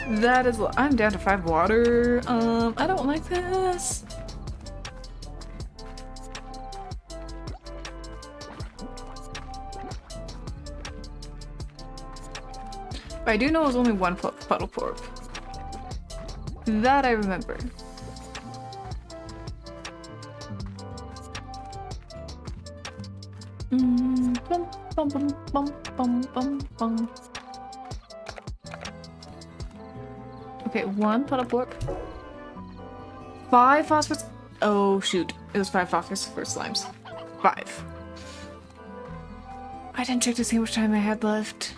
That is. I'm down to 5 water. I don't like this. But I do know it was only 1 puddle porp. That I remember. Bum, bum, bum, bum, bum, bum, bum. Okay, 1 puddle porp. 5 phosphorus. Oh shoot, it was 5 phosphorus slimes. 5. I didn't check to see how much time I had left.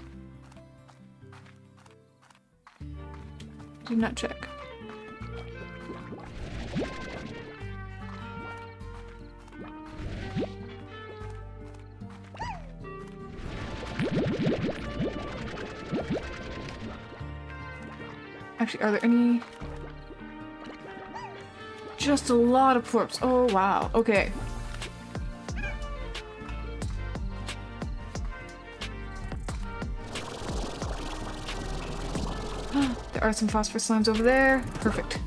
Did not check. Actually, are there any? Just a lot of plorps. Oh wow. Okay. There are some phosphorus slimes over there. Perfect.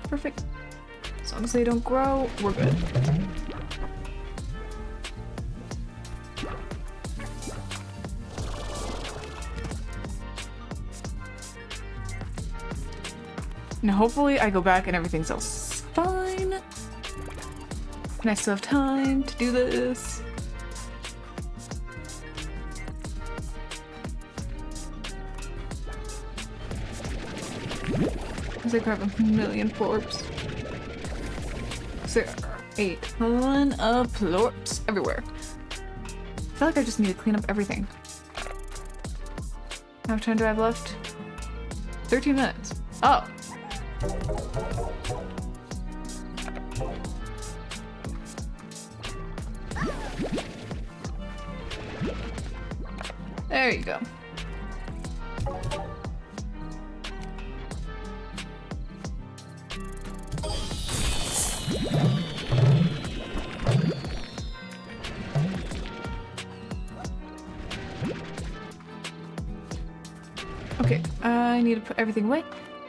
Perfect. As long as they don't grow, we're good. Now hopefully I go back and everything's else fine. And I still have time to do this. As I grab a million plorps. There are a ton of plorps everywhere. I feel like I just need to clean up everything. How much time do I have left? 13 minutes. Oh. There you go. Okay, I need to put everything away.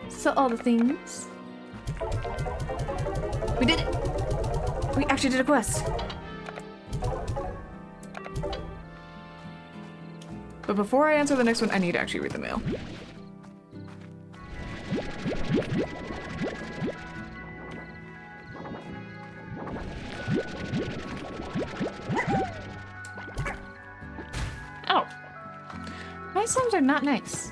So all the things. We did it! We actually did a quest. But before I answer the next one, I need to actually read the mail. Ow! My slimes are not nice.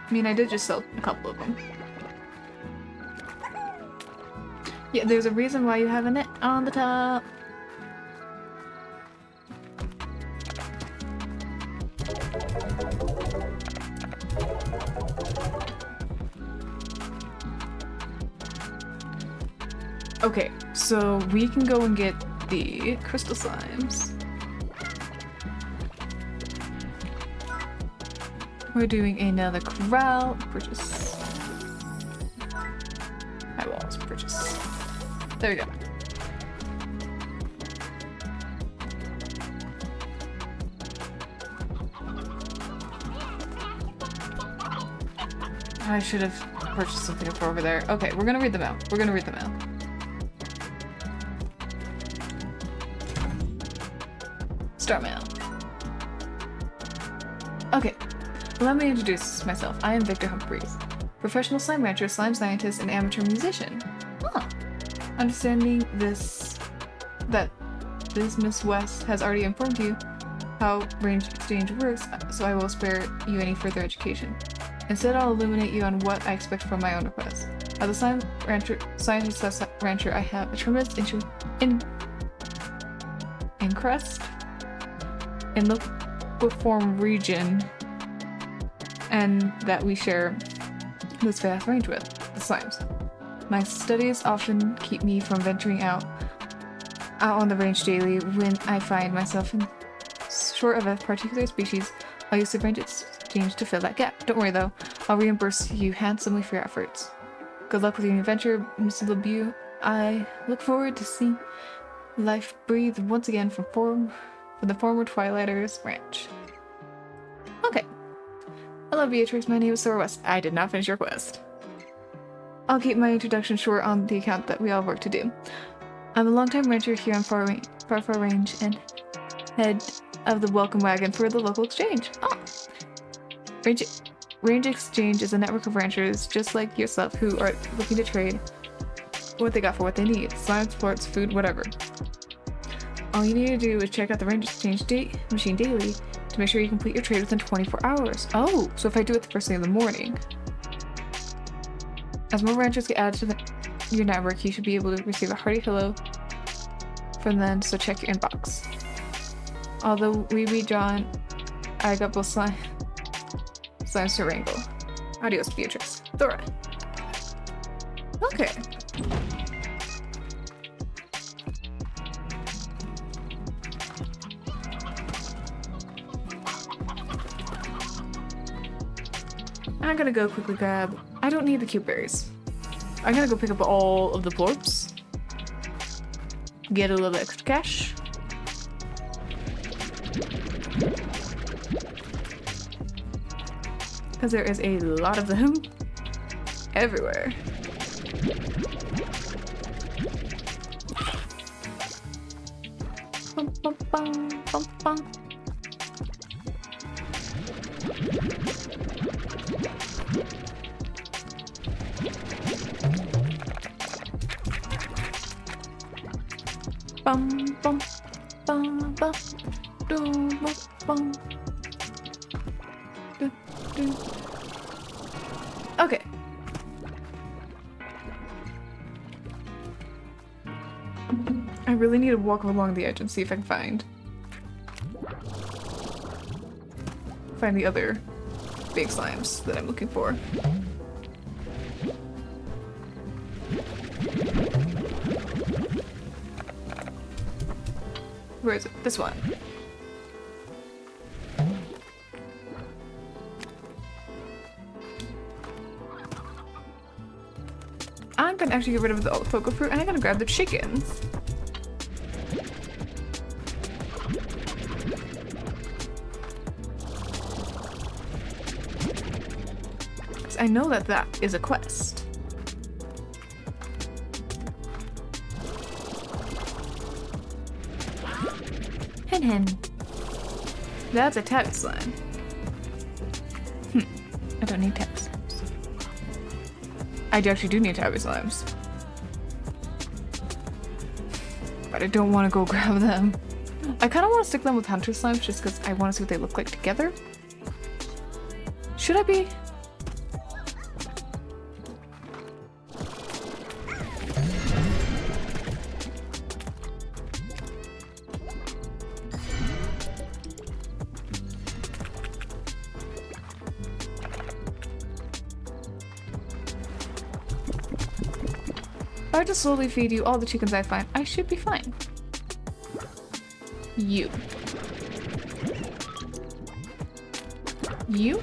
I mean, I did just sell a couple of them. Yeah, there's a reason why you have a net on the top. Okay, so we can go and get the crystal slimes. We're doing another corral. Purchase. Eyeballs. Purchase. There we go. I should have purchased something for over there. Okay, we're gonna read them out. We're gonna read them out. Start mail. Okay, let me introduce myself. I am Victor Humphreys, professional slime rancher, slime scientist, and amateur musician. Huh. Understanding that this Miss West has already informed you how range exchange works, so I will spare you any further education. Instead, I'll illuminate you on what I expect from my own request. As a slime rancher, scientist rancher, I have a tremendous interest in the Liqueform region, and that we share this vast range with, the slimes. My studies often keep me from venturing out on the range daily. When I find myself short of a particular species, I'll use the range exchange to fill that gap. Don't worry though, I'll reimburse you handsomely for your efforts. Good luck with your new venture, Mr. LeBeau. I look forward to seeing life breathe once again from the former Twilighters Ranch. Okay. Hello Beatrix, my name is Sora West. I did not finish your quest. I'll keep my introduction short on the account that we all have work to do. I'm a longtime rancher here on Far Range and head of the welcome wagon for the local exchange. Oh. Range Exchange is a network of ranchers just like yourself who are looking to trade what they got for what they need. Slime, sports, food, whatever. All you need to do is check out the Range Exchange machine daily to make sure you complete your trade within 24 hours. Oh, so if I do it the first thing in the morning. As more ranchers get added to your network, you should be able to receive a hearty hello from them, so check your inbox. Although we be John, I got both slimes to wrangle. Adios, Beatrix. Thora. Okay. I'm gonna go quickly grab... I don't need the cube berries. I'm gonna go pick up all of the plorps. Get a little extra cash. Because there is a lot of them everywhere. Bum, bum, bum, bum, bum. Bum, bum, bum, bum, do, bum, bum. Do, do. Okay. I really need to walk along the edge and see if I can find the other big slimes that I'm looking for. Where is it? This one. I'm gonna actually get rid of the Poco fruit and I'm gonna grab the chickens. I know that that is a quest. Hen hen. That's a tabby slime. I don't need tabby slimes. I actually do need tabby slimes. But I don't want to go grab them. I kind of want to stick them with hunter slimes just because I want to see what they look like together. Should I be? I just slowly feed you all the chickens I find, I should be fine. You. You?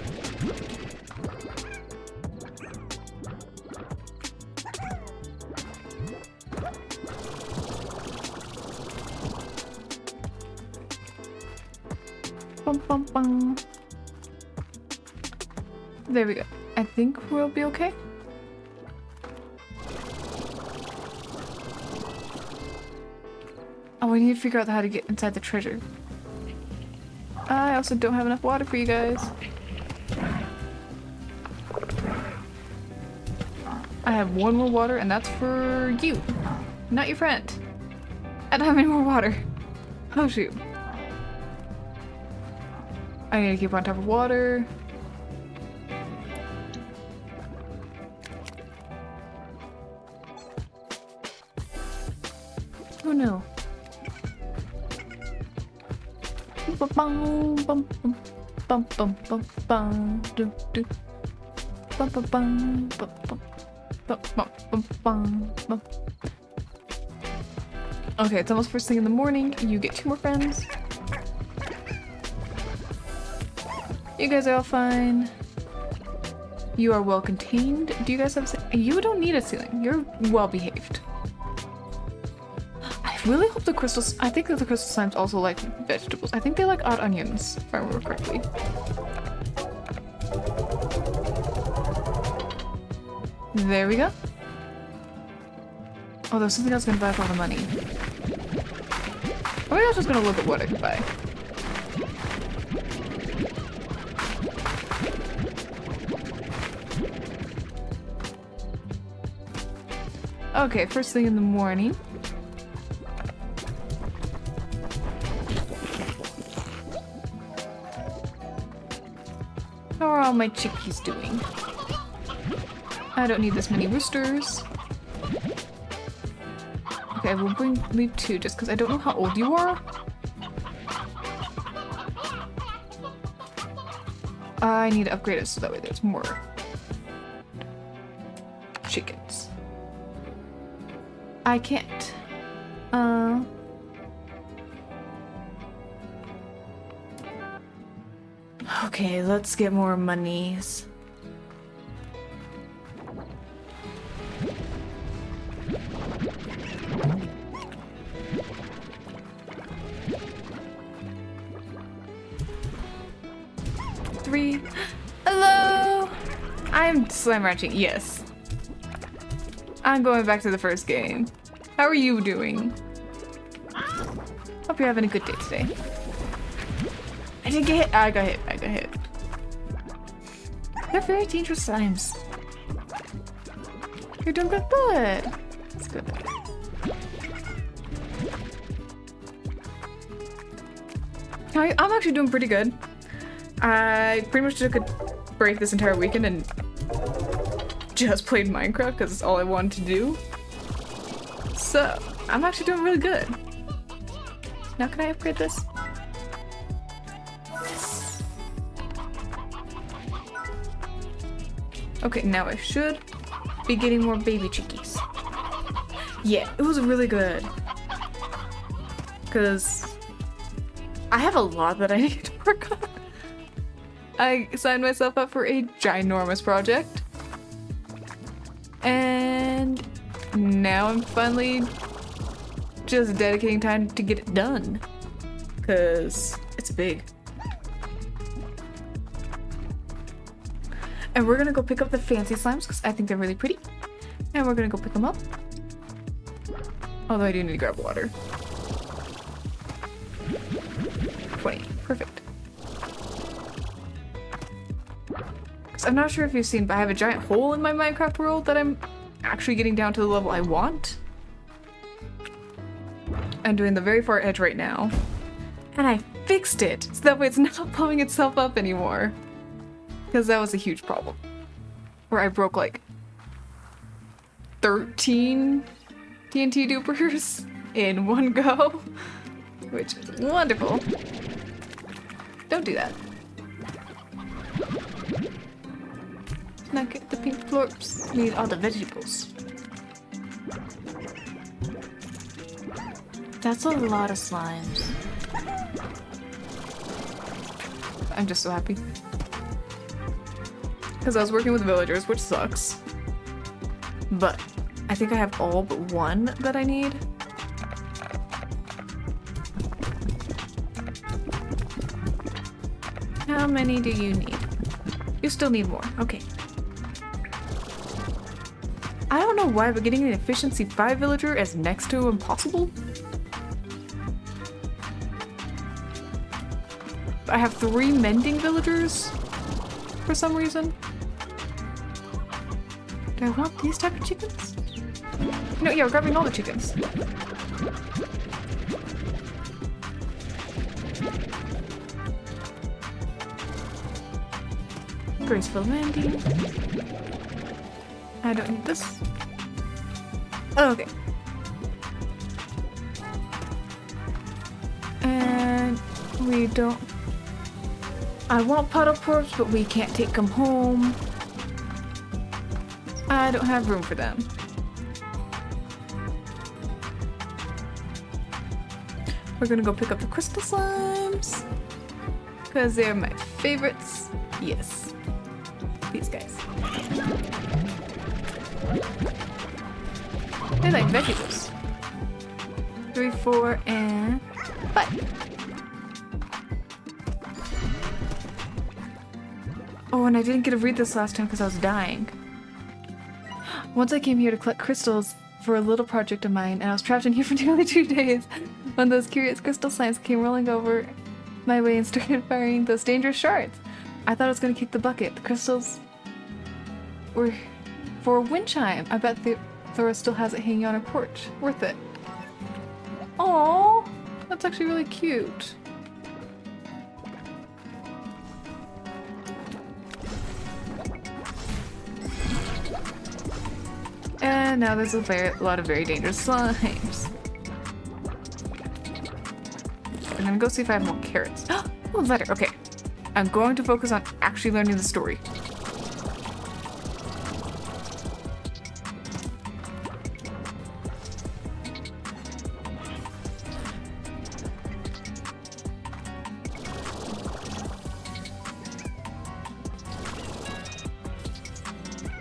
Bum, bum, bum. There we go. I think we'll be okay. Oh, we need to figure out how to get inside the treasure. I also don't have enough water for you guys. I have one more water, and that's for you, not your friend. I don't have any more water. Oh shoot. I need to keep on top of water. Oh no. Bum bum bum bum bum bum bum do do bum bum bum bum bum bum bum bum bum. Okay, it's almost first thing in the morning. You get 2 more friends. You guys are all fine. You are well contained. Do you guys have you don't need a ceiling. You're well behaved. I really hope the crystals. I think that the crystal slimes also like vegetables. I think they like odd onions, if I remember correctly. There we go. Oh, there's something else gonna buy for all the money. Or maybe I was just gonna look at what I could buy. Okay, first thing in the morning. How are all my chickies doing? I don't need this many roosters. Okay, we'll leave 2 just because I don't know how old you are. I need to upgrade it so that way there's more chickens. I can't. Okay, let's get more monies. Three. Hello! I'm slime ranching, yes. I'm going back to the first game. How are you doing? Hope you're having a good day today. I didn't get hit. I got hit. I got hit. They're very dangerous slimes. You're doing good. That's good. I'm actually doing pretty good. I pretty much took a break this entire weekend and just played Minecraft because it's all I wanted to do. So, I'm actually doing really good. Now can I upgrade this? Yes. Okay, now I should be getting more baby chickies. Yeah, it was really good. Because I have a lot that I need to work on. I signed myself up for a ginormous project. And now I'm finally just dedicating time to get it done. Because it's big. And we're gonna go pick up the fancy slimes because I think they're really pretty. And we're gonna go pick them up. Although I do need to grab water. 20. Perfect. So I'm not sure if you've seen, but I have a giant hole in my Minecraft world that I'm actually getting down to the level I want. I'm doing the very far edge right now. And I fixed it, so that way it's not blowing itself up anymore. Because that was a huge problem. Where I broke like 13 TNT dupers in one go. Which is wonderful. Don't do that. Now get the pink florps. Need all the vegetables. That's a lot of slimes. I'm just so happy. Because I was working with villagers, which sucks. But I think I have all but one that I need. How many do you need? You still need more. Okay. I don't know why, but getting an efficiency 5 villager is next to impossible. I have 3 mending villagers for some reason. Do I want these type of chickens? No, yeah, we're grabbing all the chickens. Graceful landing. I don't need this. Oh, okay. And we don't... I want puddle porks, but we can't take them home. I don't have room for them. We're gonna go pick up the crystal slimes. Because they're my favorites. Yes. These guys. They like vegetables. 3, 4, and 5. Oh, and I didn't get to read this last time because I was dying. Once I came here to collect crystals for a little project of mine, and I was trapped in here for nearly 2 days when those curious crystal slimes came rolling over my way and started firing those dangerous shards. I thought I was going to kick the bucket. The crystals were for a wind chime. I bet Thora still has it hanging on her porch. Worth it. Aww, that's actually really cute. And now there's a lot of very dangerous slimes. I'm gonna go see if I have more carrots. Oh, letter. Okay. I'm going to focus on actually learning the story.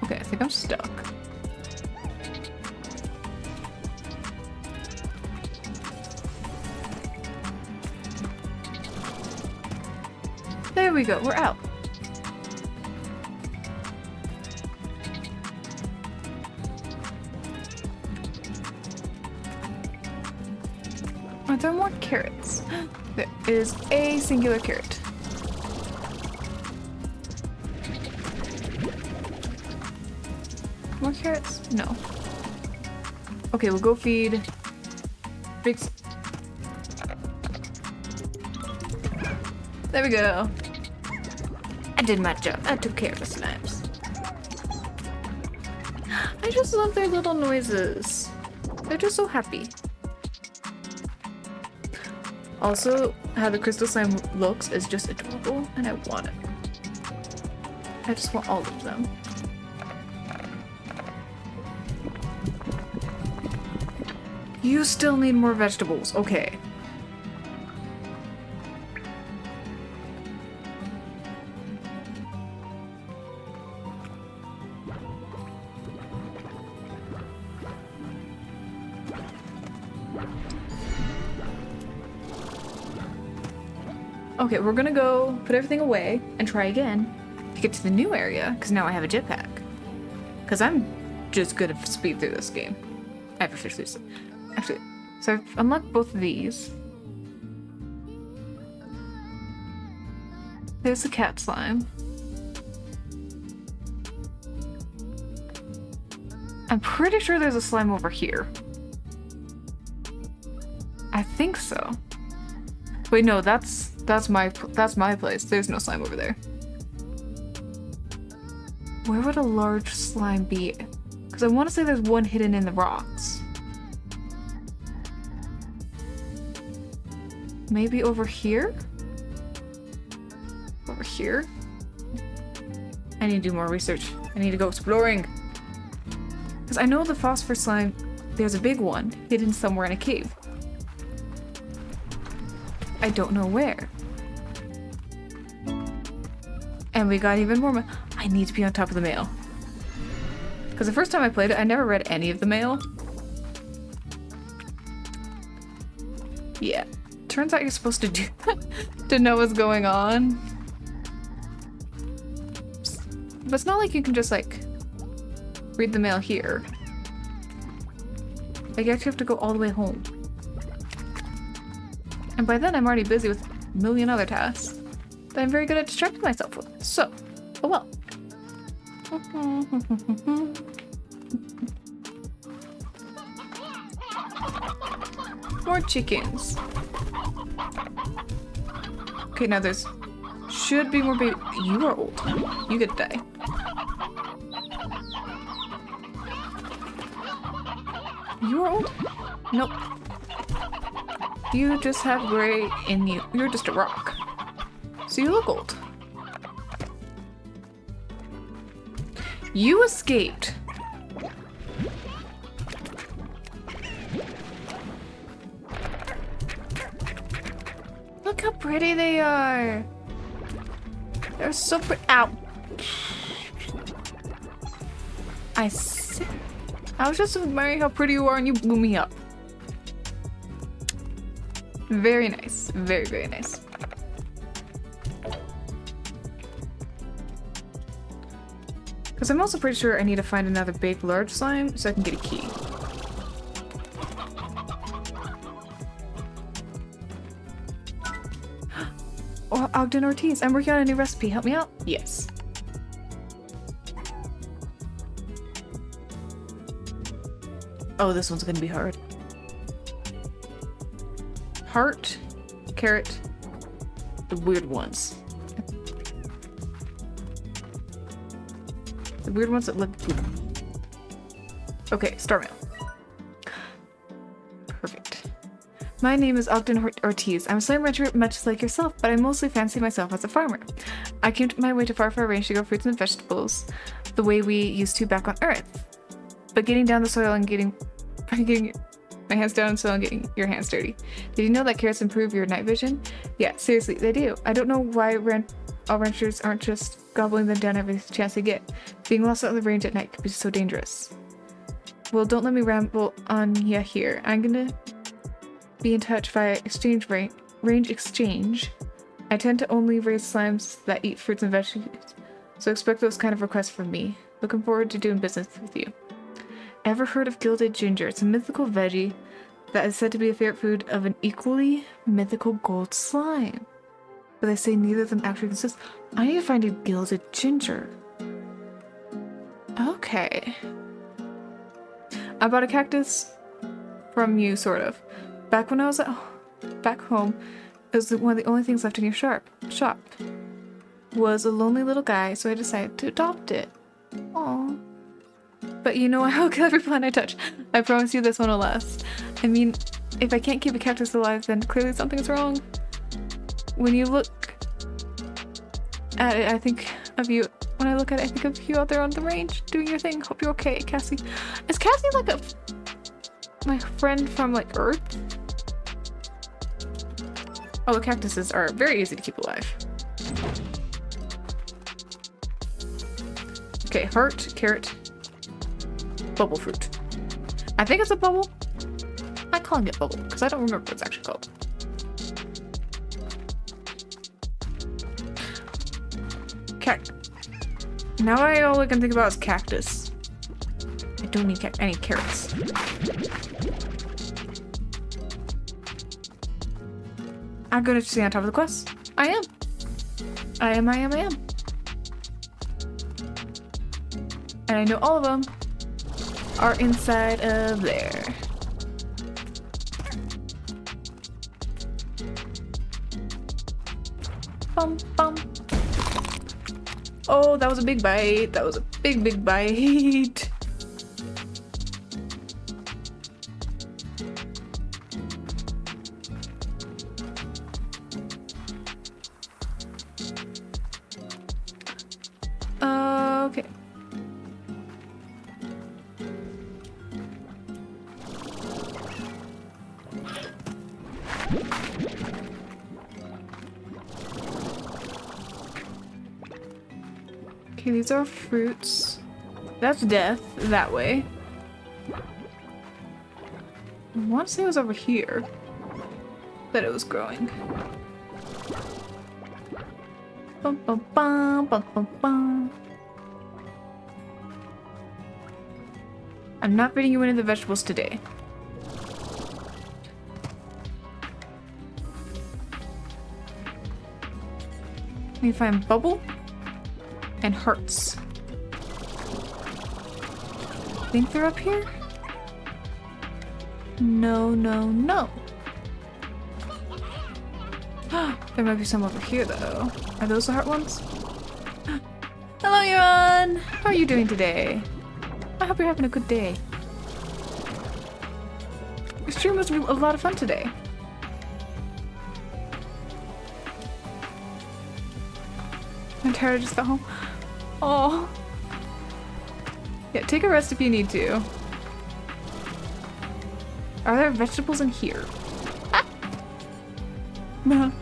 Okay, I think I'm stuck. There we go, we're out. Are there more carrots? There is a singular carrot. More carrots? No. Okay, we'll go feed big. There we go. I did my job. I took care of the slimes. I just love their little noises. They're just so happy. Also, how the crystal slime looks is just adorable, and I want it. I just want all of them. You still need more vegetables. Okay. Okay, we're gonna go put everything away and try again to get to the new area, because now I have a jetpack. Because I'm just good at speed through this game. I have officially said. Actually, so I've unlocked both of these. There's the cat slime. I'm pretty sure there's a slime over here. I think so. Wait, no, that's my place. There's no slime over there. Where would a large slime be? Because I want to say there's one hidden in the rocks. Maybe over here? Over here? I need to do more research. I need to go exploring. Because I know the phosphor slime, there's a big one hidden somewhere in a cave. I don't know where. And we got even more. I need to be on top of the mail. Because the first time I played it, I never read any of the mail. Yeah. Turns out you're supposed to do to know what's going on. But it's not like you can just like read the mail here. Like you actually have to go all the way home. And by then I'm already busy with a million other tasks that I'm very good at distracting myself with. So, oh well. More chickens. Okay, now there's should be more baby. You are old. You get to die. You are old? Nope. You just have gray in you. You're just a rock. So you look old. You escaped. Look how pretty they are. They're so pretty. Ow. I was just admiring how pretty you are and you blew me up. Very nice. Very, very nice. Because I'm also pretty sure I need to find another big large slime so I can get a key. Oh, Ogden Ortiz, I'm working on a new recipe. Help me out? Yes. Oh, this one's gonna be hard. Heart, carrot, the weird ones. The weird ones that look good. Okay, star mail. Perfect. My name is Ogden Ortiz. I'm a slime rancher much like yourself, but I mostly fancy myself as a farmer. I came my way to far range to grow fruits and vegetables the way we used to back on Earth. But getting down the soil and getting my hands down in soil and getting your hands dirty. Did you know that carrots improve your night vision? Yeah, seriously, they do. I don't know why all ranchers aren't just gobbling them down every chance they get. Being lost out on the range at night could be so dangerous. Well, don't let me ramble on ya here. I'm gonna be in touch via range exchange. I tend to only raise slimes that eat fruits and vegetables, so expect those kind of requests from me. Looking forward to doing business with you. Ever heard of gilded ginger? It's a mythical veggie that is said to be a favorite food of an equally mythical gold slime. But they say neither of them actually exist. I need to find a gilded ginger. Okay. I bought a cactus from you, sort of. Back when I was back home, it was one of the only things left in your shop. Was a lonely little guy, so I decided to adopt it. Aww. But you know, I will kill every plant I touch. I promise you this one will last. I mean, if I can't keep a cactus alive, then clearly something's wrong. When you look at it, I think of you. When I look at it, I think of you out there on the range, doing your thing. Hope you're okay, Cassie. Is Cassie like my friend from like Earth? Oh, the cactuses are very easy to keep alive. Okay, heart, carrot, bubble fruit. I think it's a bubble. I'm calling it bubble because I don't remember what it's actually called. Now all I can think about is cactus. I don't need any carrots. I'm gonna stay on top of the quest. I am. And I know all of them are inside of there. Bum bum. Oh, that was a big bite. That was a big bite. Okay. Okay, these are fruits. That's death, that way. I want to say it was over here that it was growing. Bum, bum, bum, bum, bum, bum. I'm not feeding you any of the vegetables today. Let me find bubble and hearts. Think they're up here? No, no, no. There might be some over here though. Are those the heart ones? Hello, Yuan! How are you doing today? I hope you're having a good day. Your stream must be a lot of fun today. I'm tired, I just got home. Oh. Yeah, take a rest if you need to. Are there vegetables in here? Ah. No.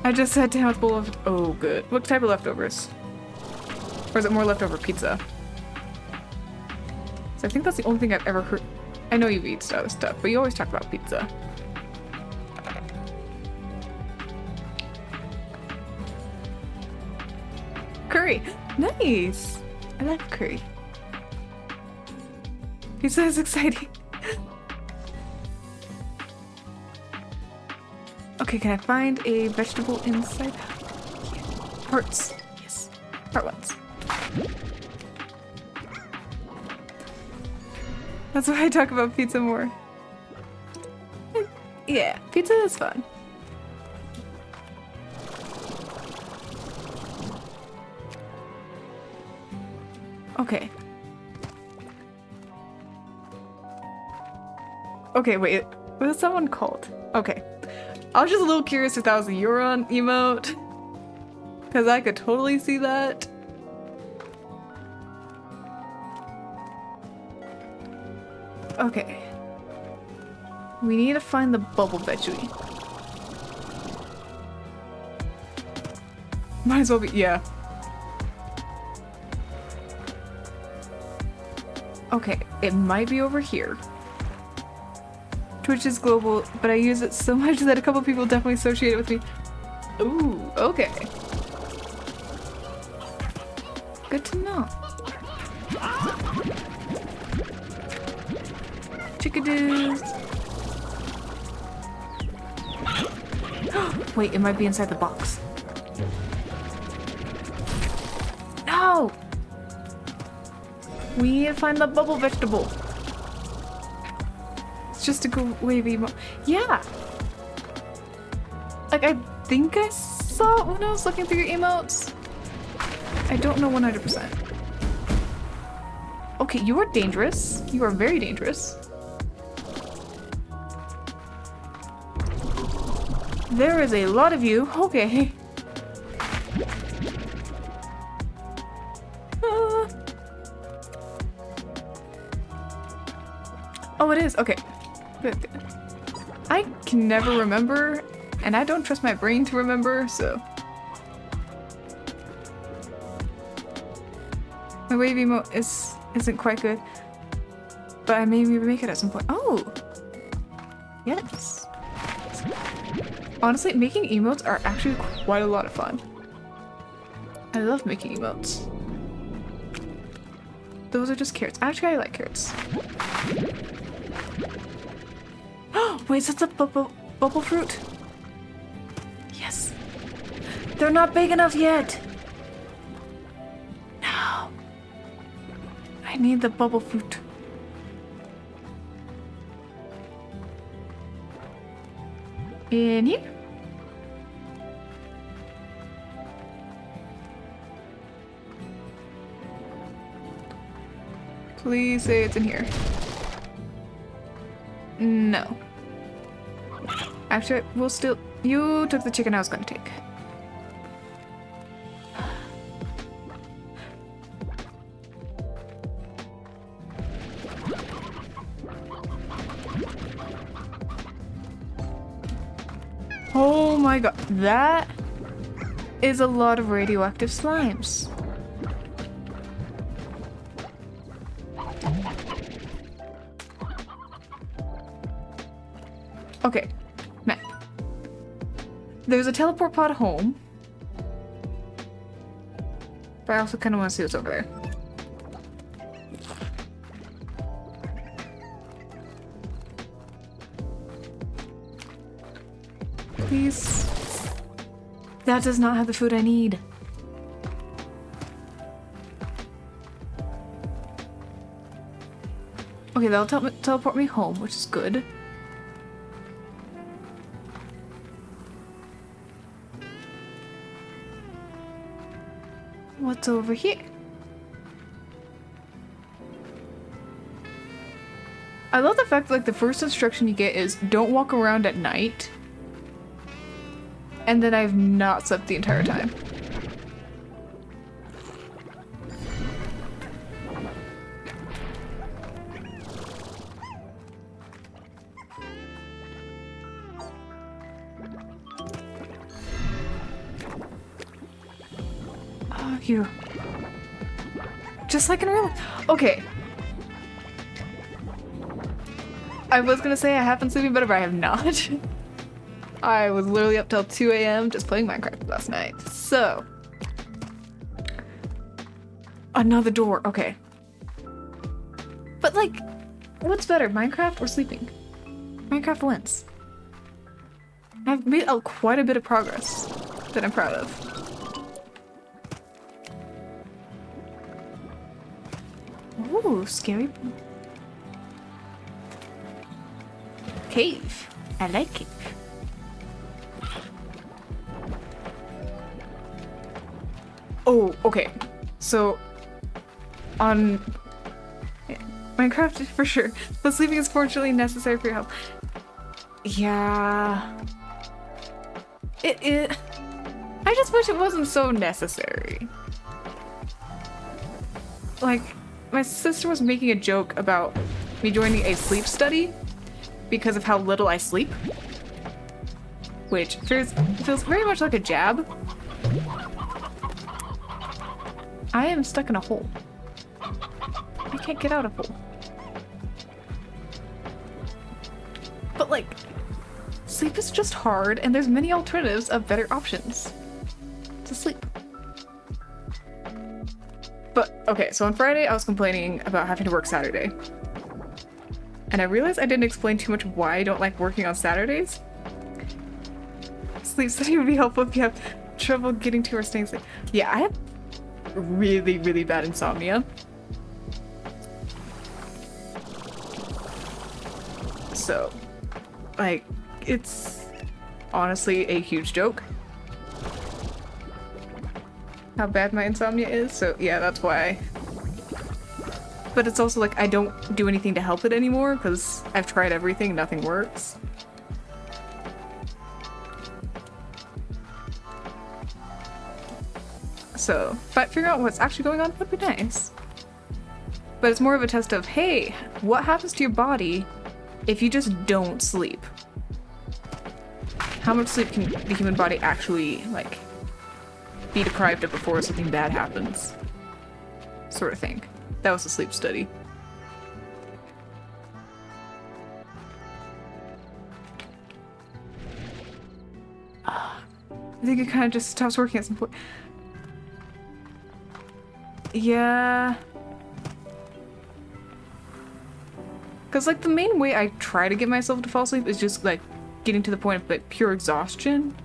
I just sat down with a bowl of... Oh, good. What type of leftovers? Or is it more leftover pizza? So I think that's the only thing I've ever heard. I know you've eaten other stuff, but you always talk about pizza. Curry! Nice! I like curry. Pizza is exciting. Okay, can I find a vegetable inside? Hearts. Yes. Heart ones. That's why I talk about pizza more. Yeah, pizza is fun. Okay. Okay, wait. What is someone called? Okay. I was just a little curious if that was a Euron emote. Because I could totally see that. Okay. We need to find the bubble veggie. Might as well be, yeah. Okay, it might be over here. Twitch is global, but I use it so much that a couple people definitely associate it with me. Ooh, okay. Good to know. Chickadoos. Wait, it might be inside the box. No! We need to find the bubble vegetable. It's just a go wavy yeah! Like, I think I saw it when I was looking through your emotes. I don't know 100%. Okay, you are dangerous. You are very dangerous. There is a lot of you. Okay. Oh, it is? Okay. Good, good. I can never remember, and I don't trust my brain to remember, so... My wave emote isn't quite good, but I may remake it at some point. Oh! Yes. Honestly, making emotes are actually quite a lot of fun. I love making emotes. Those are just carrots. Actually, I like carrots. Wait, is that the bubble fruit? Yes. They're not big enough yet. No. I need the bubble fruit. In here? Please say it's in here. No. Actually, we'll still... You took the chicken I was gonna take. Oh my god, that is a lot of radioactive slimes. Okay, map. There's a teleport pod home. But I also kind of want to see what's over there. Please. That does not have the food I need. Okay, that'll teleport me home, which is good. What's over here? I love the fact that, like, the first instruction you get is don't walk around at night. And then I've not slept the entire time. Oh, you. Just like in real life. Okay. I was gonna say I have been sleeping better, but I have not. I was literally up till 2 a.m. just playing Minecraft last night. So. Another door. Okay. But, like, what's better, Minecraft or sleeping? Minecraft wins. I've made quite a bit of progress that I'm proud of. Ooh, scary. Cave. I like cave. Oh, okay. So, on Minecraft, for sure, but sleeping is fortunately necessary for your health. Yeah. I just wish it wasn't so necessary. Like, my sister was making a joke about me joining a sleep study because of how little I sleep. Which feels very much like a jab. I am stuck in a hole. I can't get out of hole. But like, sleep is just hard and there's many alternatives of better options to sleep. But okay, so on Friday I was complaining about having to work Saturday. And I realized I didn't explain too much why I don't like working on Saturdays. Sleep study would be helpful if you have trouble getting to or staying asleep. Yeah, I have really, really bad insomnia. So, like, it's honestly a huge joke how bad my insomnia is. So yeah, that's why. But it's also like I don't do anything to help it anymore because I've tried everything, nothing works. So, but figuring out what's actually going on would be nice. But it's more of a test of, hey, what happens to your body if you just don't sleep? How much sleep can the human body actually, like, be deprived of before something bad happens? Sort of thing. That was a sleep study. I think it kind of just stops working at some point. Yeah. Because, like, the main way I try to get myself to fall asleep is just, like, getting to the point of, like, pure exhaustion.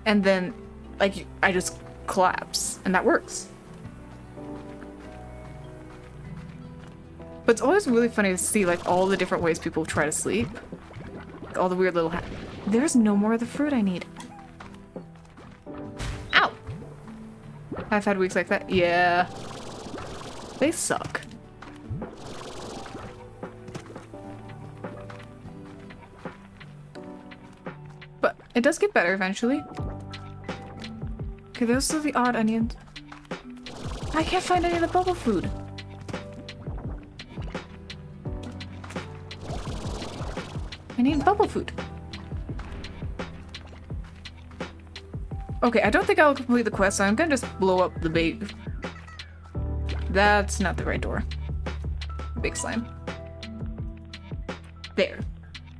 And then, like, I just collapse. And that works. But it's always really funny to see, like, all the different ways people try to sleep. Like, all the weird little There's no more of the fruit I need. Ow! I've had weeks like that. Yeah. They suck. But it does get better eventually. Okay, those are the odd onions. I can't find any of the bubble food. I need bubble food. Okay, I don't think I'll complete the quest, so I'm gonna just blow up the bait. That's not the right door. Big slime. There.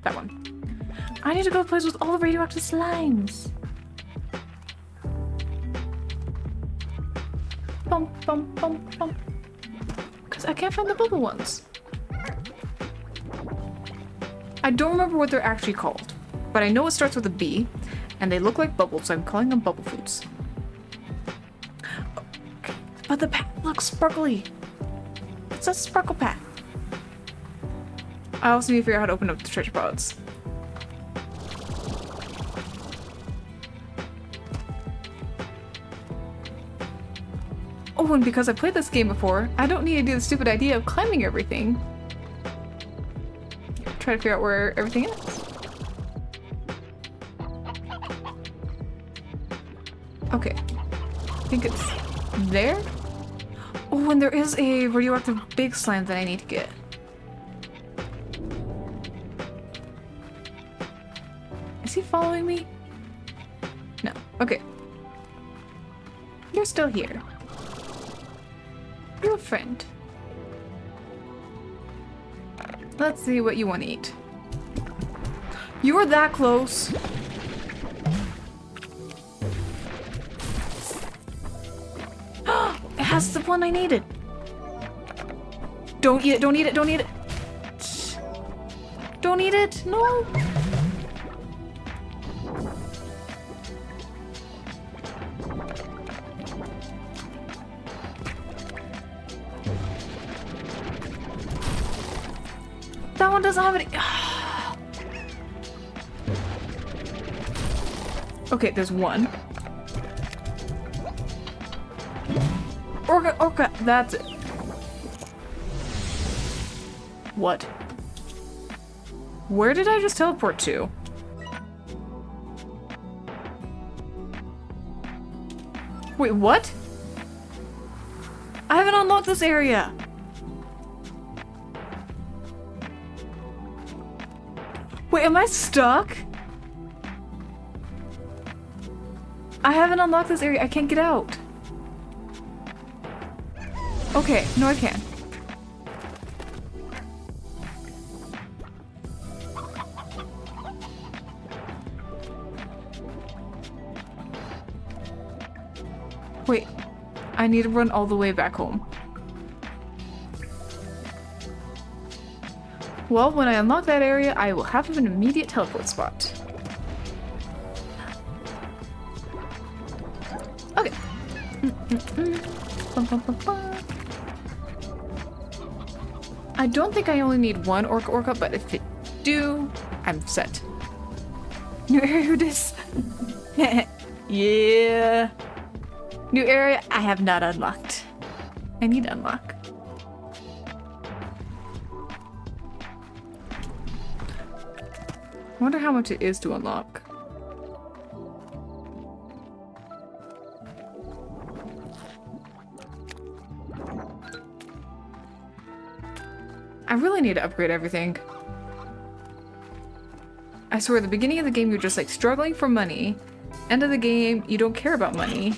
That one. I need to go to a place with all the radioactive slimes. Bum, bum, bum, bum. Because I can't find the bubble ones. I don't remember what they're actually called, but I know it starts with a B, and they look like bubbles, so I'm calling them bubble foods. Okay. But the path looks sparkly. It's a sparkle path. I also need to figure out how to open up the treasure pods. Oh, and because I played this game before, I don't need to do the stupid idea of climbing everything. Try to figure out where everything is. Okay. I think it's there. Oh, and there is a radioactive big slime that I need to get. Is he following me? No. Okay. You're still here. You're a friend. Let's see what you want to eat. You were that close. It has the one I needed. Don't eat it, don't eat it, don't eat it. Don't eat it, no. That one doesn't have any. Okay, there's one. Orca, orca, that's it. What? Where did I just teleport to? Wait, what? I haven't unlocked this area. Wait, am I stuck? I haven't unlocked this area. I can't get out. Okay, no, I can. Wait, I need to run all the way back home. Well, when I unlock that area, I will have an immediate teleport spot. Okay. Bum, bum, bum, bum. I don't think I only need one orca, but if I do, I'm set. New area, who dis? Yeah. New area, I have not unlocked. I need to unlock. I wonder how much it is to unlock. I really need to upgrade everything. I swear, at the beginning of the game, you're just like struggling for money. End of the game, you don't care about money.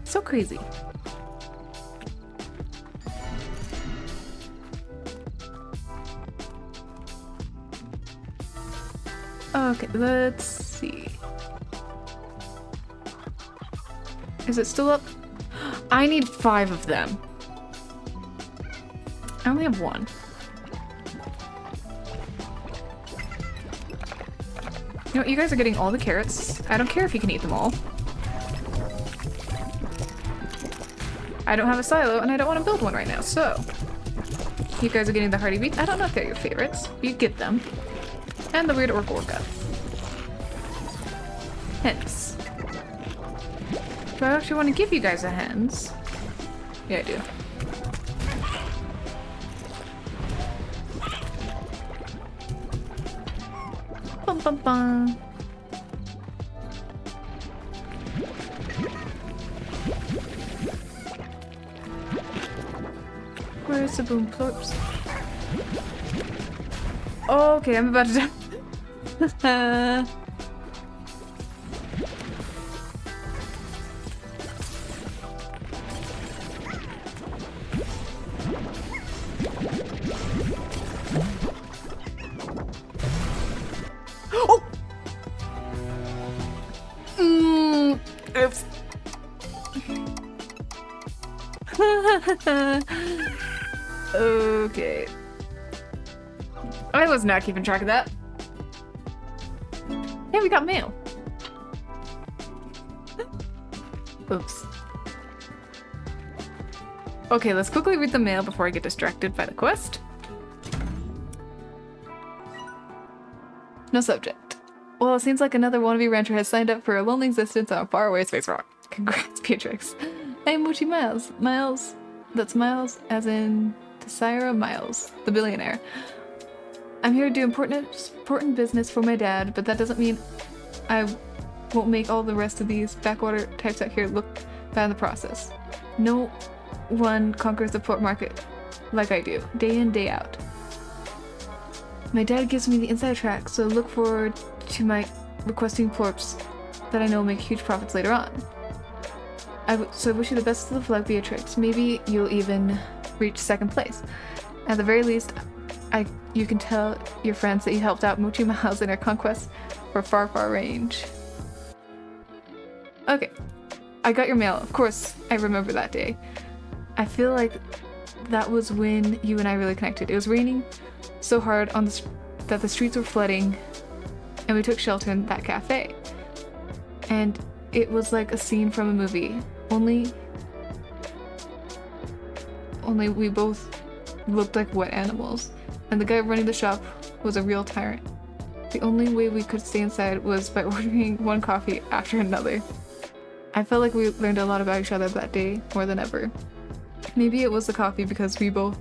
So crazy. Okay, let's see. Is it still up? I need 5 of them. I only have 1. You know what, you guys are getting all the carrots. I don't care if you can eat them all. I don't have a silo and I don't want to build one right now, so you guys are getting the hearty beets. I don't know if they're your favorites. You get them. And the weird orca. Hens. Do I actually want to give you guys a hens? Yeah, I do. Bum bum bum. Where's the boom plorps? Okay, I'm about to die. Oh! Oops. Okay. I was not keeping track of that. Hey, we got mail. Oops. Okay, let's quickly read the mail before I get distracted by the quest. No subject. Well, it seems like another wannabe rancher has signed up for a lonely existence on a faraway space rock. Congrats, Beatrix. I am Mochi Miles. Miles. That's Miles, as in Desira Miles, the billionaire. I'm here to do important business for my dad, but that doesn't mean I won't make all the rest of these backwater types out here look bad in the process. No one conquers the port market like I do, day in, day out. My dad gives me the inside track, so look forward to my requesting plorps that I know make huge profits later on. So I wish you the best of luck, Beatrix. Maybe you'll even reach second place. At the very least, you can tell your friends that you helped out Mochi Miles in her conquest for far, far range. Okay, I got your mail. Of course, I remember that day. I feel like that was when you and I really connected. It was raining so hard that the streets were flooding, and we took shelter in that cafe. And it was like a scene from a movie. Only we both looked like wet animals, and the guy running the shop was a real tyrant. The only way we could stay inside was by ordering one coffee after another. I felt like we learned a lot about each other that day, more than ever. Maybe it was the coffee because we both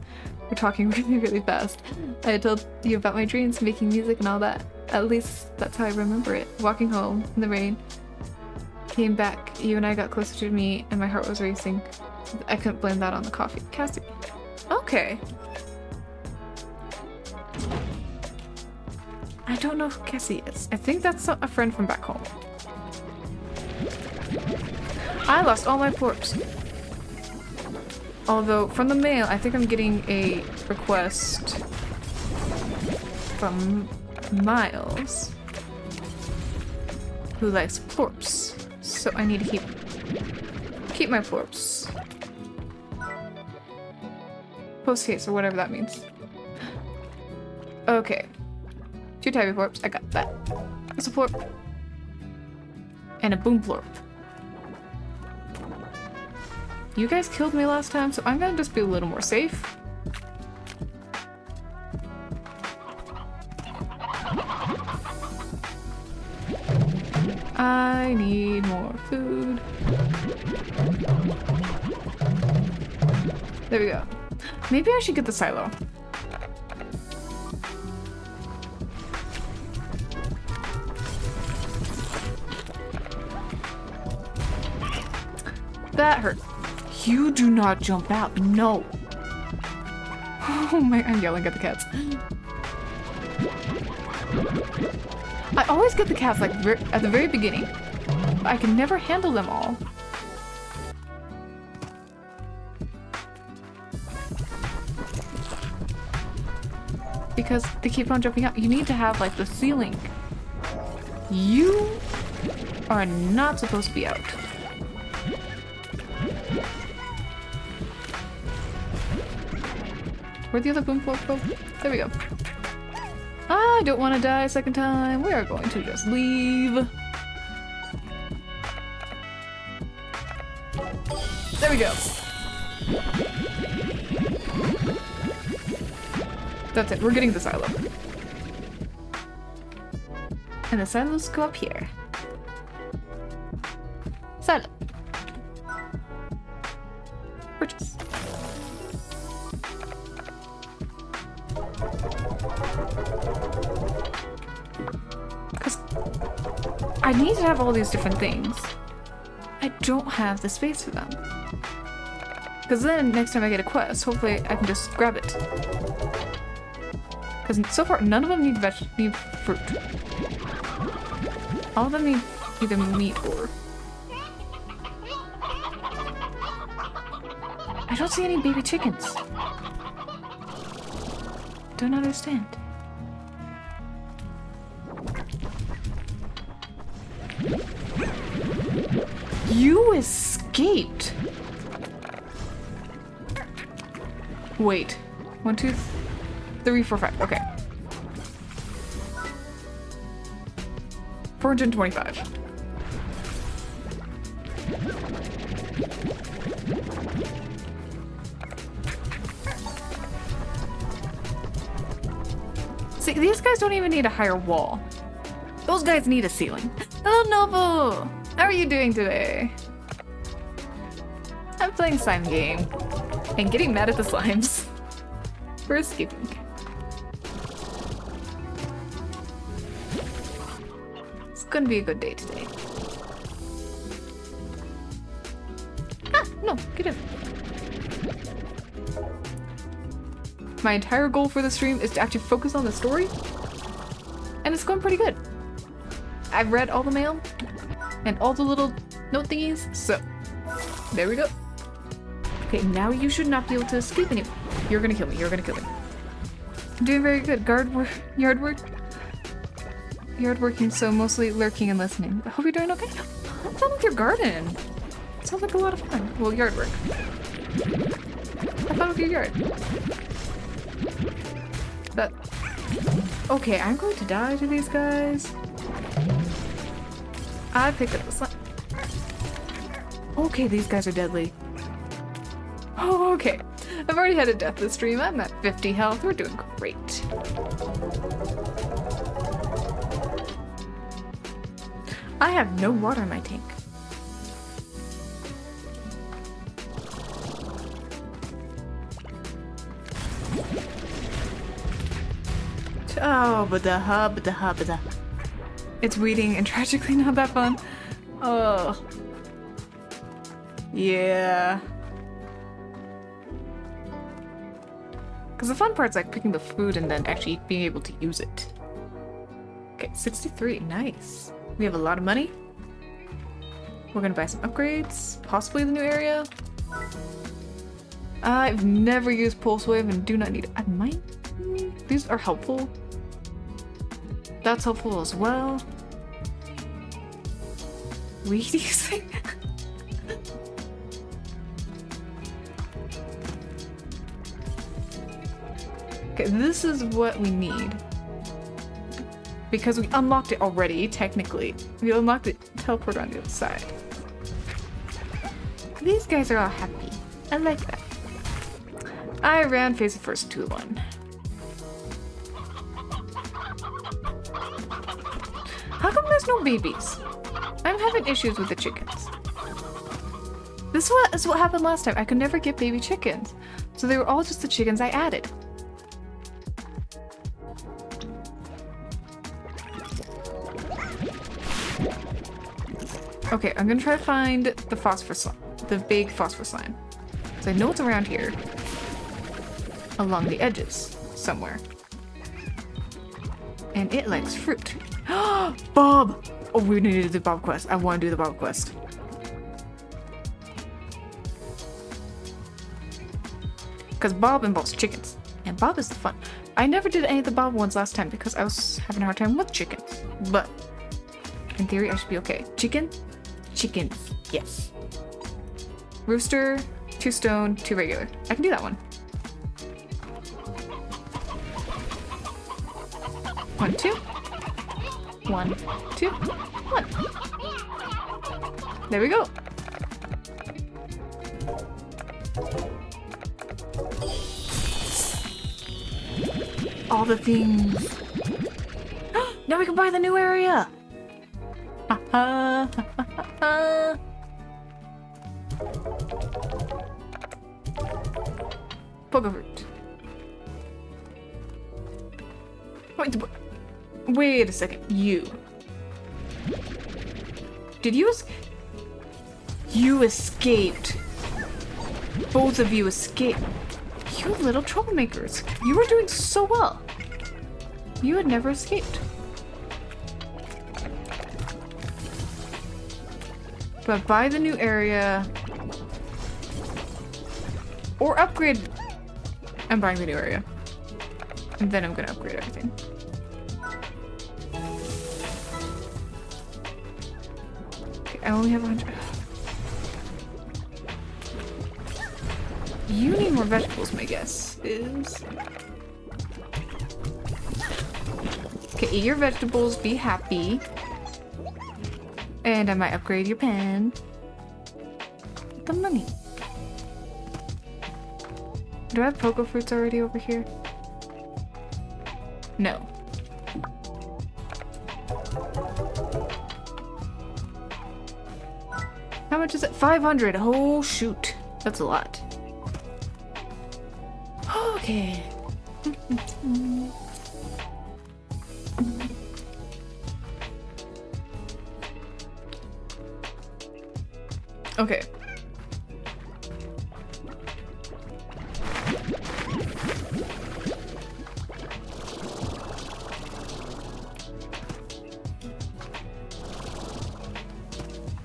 were talking really, really fast. I had told you about my dreams, making music and all that. At least that's how I remember it. Walking home in the rain, came back, you and I got closer to me, and my heart was racing. I couldn't blame that on the coffee. Cassie. Okay. I don't know who Cassie is. I think that's a friend from back home. I lost all my plorps. Although, from the mail, I think I'm getting a request from Miles, who likes plorps. So I need to keep my plorps. Post haste, or whatever that means. Okay. 2 tabby plorps, I got that. That's a plorp. And a boom plorp. You guys killed me last time, so I'm gonna just be a little more safe. I need more food. There we go. Maybe I should get the silo. That hurt. You do not jump out. No. Oh my, I'm yelling at the cats. I always get the cats like at the very beginning, but I can never handle them all. Because they keep on jumping out. You need to have like the ceiling. You are not supposed to be out. Where'd the other boom plorp go? There we go. I don't want to die a second time. We are going to just leave. There we go. That's it. We're getting the silo. And the silos go up here. Silo. Purchase. I need to have all these different things. I don't have the space for them. Because then next time I get a quest, hopefully I can just grab it. Because so far, none of them need fruit. All of them need either meat or... I don't see any baby chickens. Don't understand. You escaped. Wait. 1, 2, 3, 4, 5. Okay. 425. See, these guys don't even need a higher wall. Those guys need a ceiling. Hello, Noble! How are you doing today? I'm playing slime game and getting mad at the slimes for escaping. It's gonna be a good day today. Ah, no, get in. My entire goal for the stream is to actually focus on the story, and it's going pretty good. I've read all the mail and all the little note thingies, so there we go. Okay, now you should not be able to escape anymore. You're gonna kill me, you're gonna kill me. I'm doing very good. Yard working, so mostly lurking and listening. I hope you're doing okay. Have fun with your garden. Sounds like a lot of fun. Well, yard work. Have fun with your yard. But okay, I'm going to die to these guys. I picked up the slime. Okay, these guys are deadly. Oh, okay. I've already had a death this stream. I'm at 50 health. We're doing great. I have no water in my tank. Oh, but the. It's weeding and tragically not that fun. Oh. Yeah. Because the fun part's like picking the food and then actually being able to use it. Okay, 63. Nice. We have a lot of money. We're gonna buy some upgrades. Possibly the new area. I've never used Pulse Wave and do not need it. I might. These are helpful. That's helpful as well. Weed using? Okay, this is what we need. Because we unlocked it already, technically. We unlocked it, teleport on the other side. These guys are all happy. I like that. I ran phase the first 2-1. How come there's no babies? I'm having issues with the chickens. This is what happened last time. I could never get baby chickens. So they were all just the chickens I added. Okay, I'm gonna try to find the phosphorus slime, the big phosphorus slime. So I know it's around here. Along the edges, somewhere. And it likes fruit. Bob! Oh, we need to do the Bob quest. I want to do the Bob quest. Because Bob involves chickens. And Bob is the fun. I never did any of the Bob ones last time because I was having a hard time with chickens. But in theory, I should be okay. Chicken? Chickens. Yes. Rooster, 2 stone, 2 regular. I can do that one. 1, 2. 1, 2, 1. There we go. All the things. Now we can buy the new area. Pogo fruit. Wait a second. You. Did you You escaped. Both of you escaped. You little troublemakers. You were doing so well. You had never escaped. But buy the new area. Or upgrade. I'm buying the new area. And then I'm gonna upgrade everything. I only have 100. You need more vegetables, my guess is. Okay, eat your vegetables, be happy. And I might upgrade your pen. The money. Do I have pogo fruits already over here? No. How much is it? 500. Oh, shoot. That's a lot. Okay. Okay.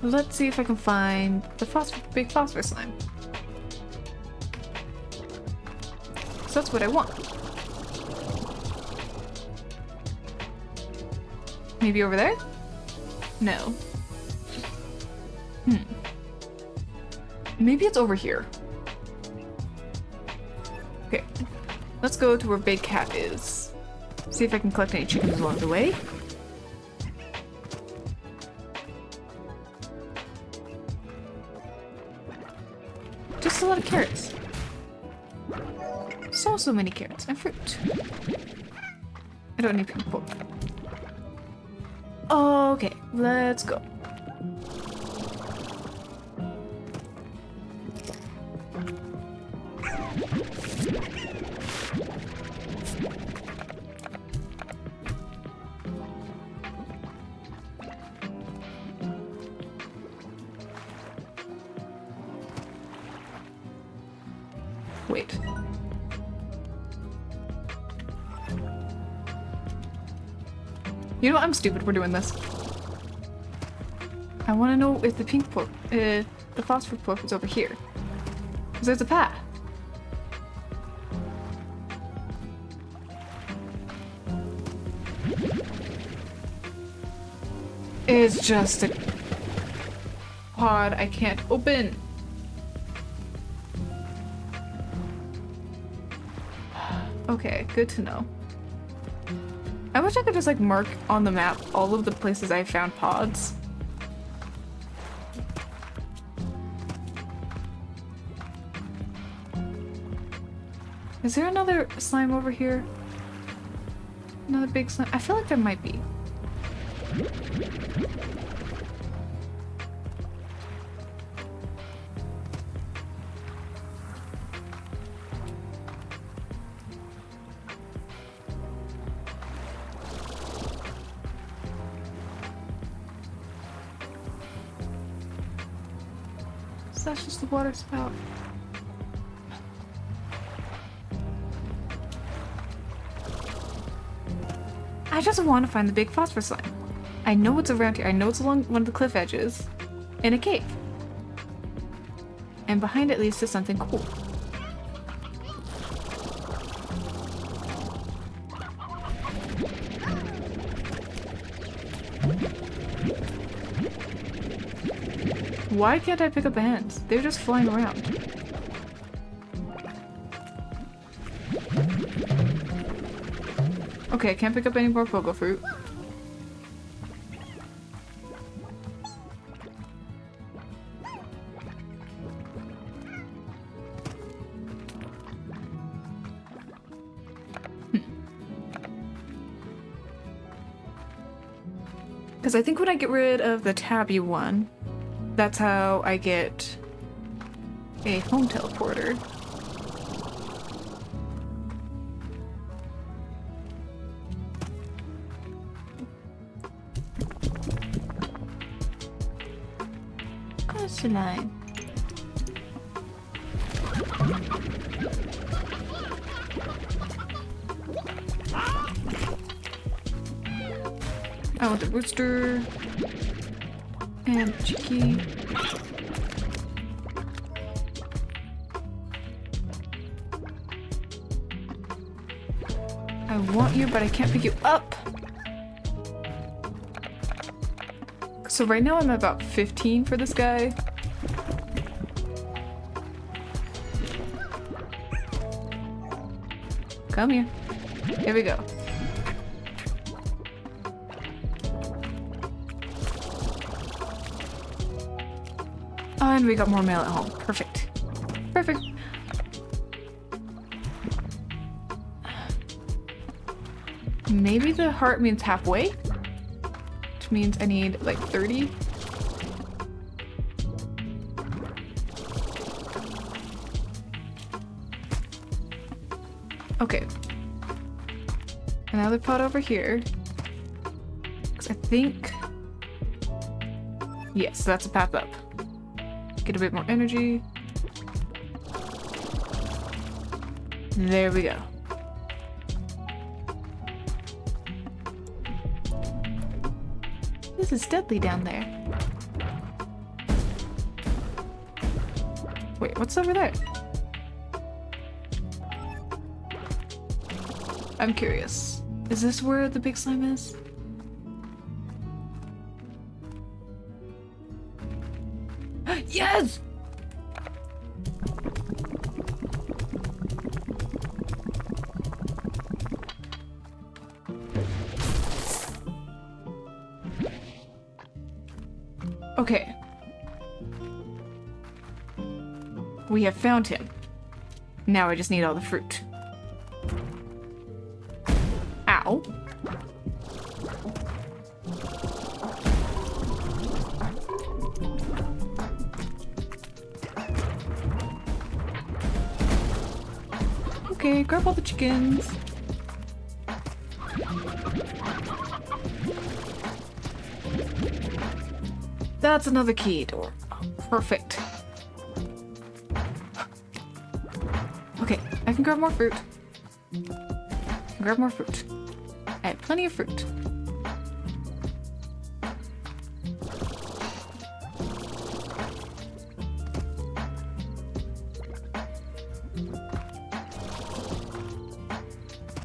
Let's see if I can find the big phosphorus slime. So that's what I want. Maybe over there? No. Maybe it's over here. Okay. Let's go to where Big Cat is. See if I can collect any chickens along the way. Just a lot of carrots. So many carrots and fruit. I don't need people. Okay, let's go. Wait. You know what? I'm stupid. We're doing this. I want to know if the pink pork, the phosphor pork is over here. Because there's a path. It's just a pod I can't open. Okay, good to know. I wish I could just like mark on the map all of the places I found pods. Is there another slime over here? Another big slime? I feel like there might be. So that's just the water spout. I just want to find the big phosphorus slime. I know it's around here. I know it's along one of the cliff edges in a cave. And behind it leads to something cool. Why can't I pick up the hens? They're just flying around. Okay, I can't pick up any more pogo fruit. Because I think when I get rid of the tabby one, that's how I get a home teleporter. Slime. I want the rooster and the chickie. I want you, but I can't pick you up. So right now I'm at about 15 for this guy. Come here. Here we go. Oh, and we got more mail at home. Perfect. Perfect. Maybe the heart means halfway? Which means I need like 30. Okay. Another pot over here. 'Cause I think... Yes, that's a path up. Get a bit more energy. There we go. This is deadly down there. Wait, what's over there? I'm curious. Is this where the big slime is? Yes! Okay. We have found him. Now I just need all the fruit. Ow. Okay, grab all the chickens. That's another key door. Oh, perfect. Okay, I can grab more fruit. Grab more fruit. I have plenty of fruit.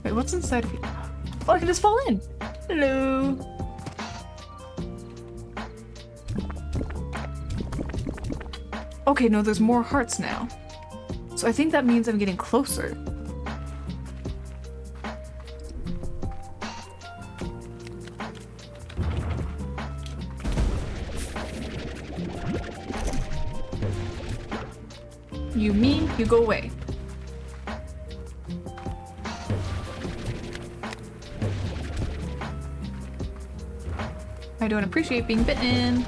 Wait, what's inside of you? Oh, I can just fall in! Hello! Okay, no, there's more hearts now. So I think that means I'm getting closer. You mean you go away. I don't appreciate being bitten.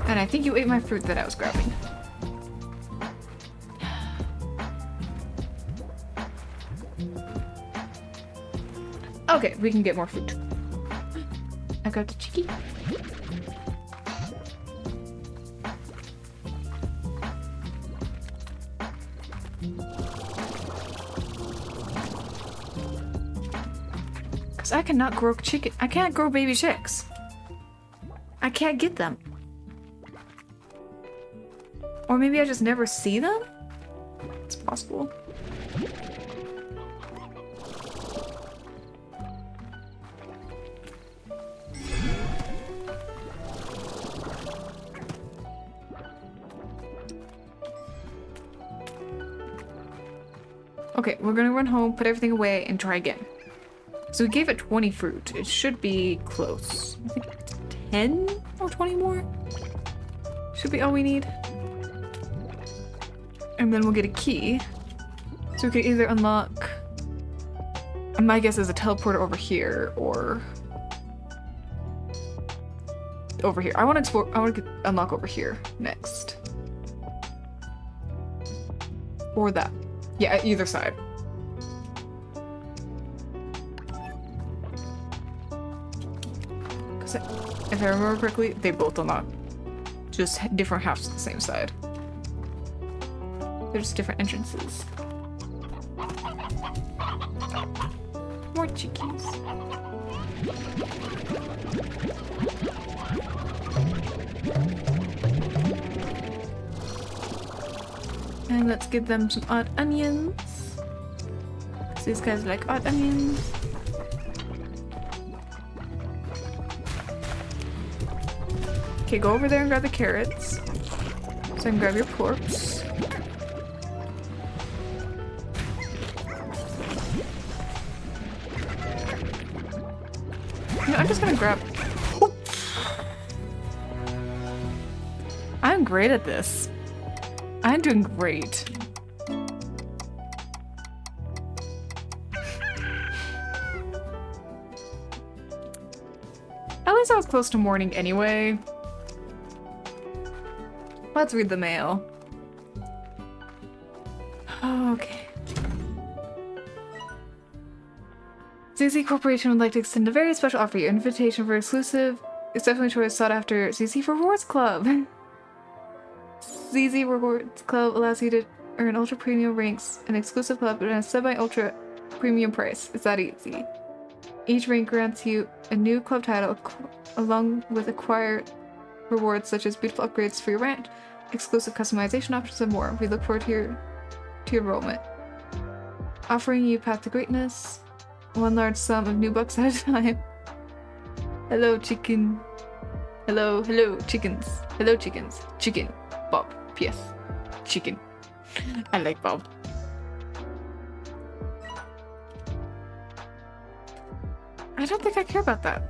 And I think you ate my fruit that I was grabbing. Okay, we can get more fruit. I got the cheeky. Because I cannot grow chicken. I can't grow baby chicks. I can't get them. Or maybe I just never see them? It's possible. Okay, we're gonna run home, put everything away, and try again. So we gave it 20 fruit. It should be close. I think 10 or 20 more? Should be all we need. And then we'll get a key. So we could either unlock... My guess is a teleporter over here, or... over here. I want to explore... I want to unlock over here next. Or that. Yeah, either side. Because if I remember correctly, they both unlock. Just different halves of the same side. They're just different entrances. More chickies. And let's give them some odd onions. These guys like odd onions. Okay, go over there and grab the carrots. So I can grab your corpse. You know, I'm just gonna grab... I'm great at this. I'm doing great. At least I was close to morning anyway. Let's read the mail. Okay. ZZ Corporation would like to extend a very special offer. Your invitation for exclusive, exceptionally choice sought after ZZ Rewards Club. ZZ Rewards Club allows you to earn ultra premium ranks, an exclusive club at a semi-ultra premium price. It's that easy. Each rank grants you a new club title along with acquired rewards such as beautiful upgrades for your rank, exclusive customization options, and more. We look forward to your enrollment. Offering you path to greatness, one large sum of new bucks at a time. Hello, chicken. Hello, chickens. Hello, chickens. Chicken. Bob. P.S. Chicken. I like Bob. I don't think I care about that.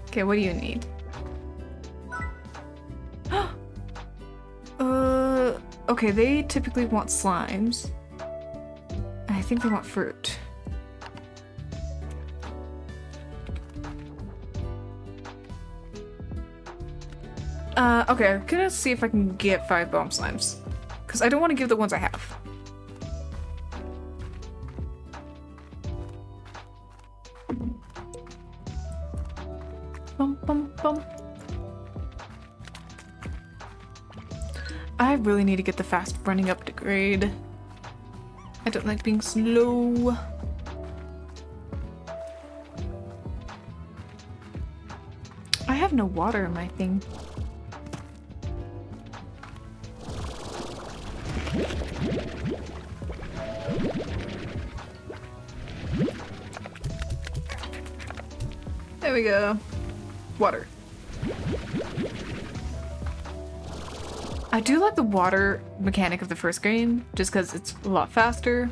Okay, what do you need? Okay, they typically want slimes. I think they want fruit. Okay, I'm gonna see if I can get 5 bomb slimes. Because I don't want to give the ones I have. Bum, bum, bum. I really need to get the fast running upgrade. I don't like being slow. I have no water in my thing. There we go. Water. I do like the water mechanic of the first game, just because it's a lot faster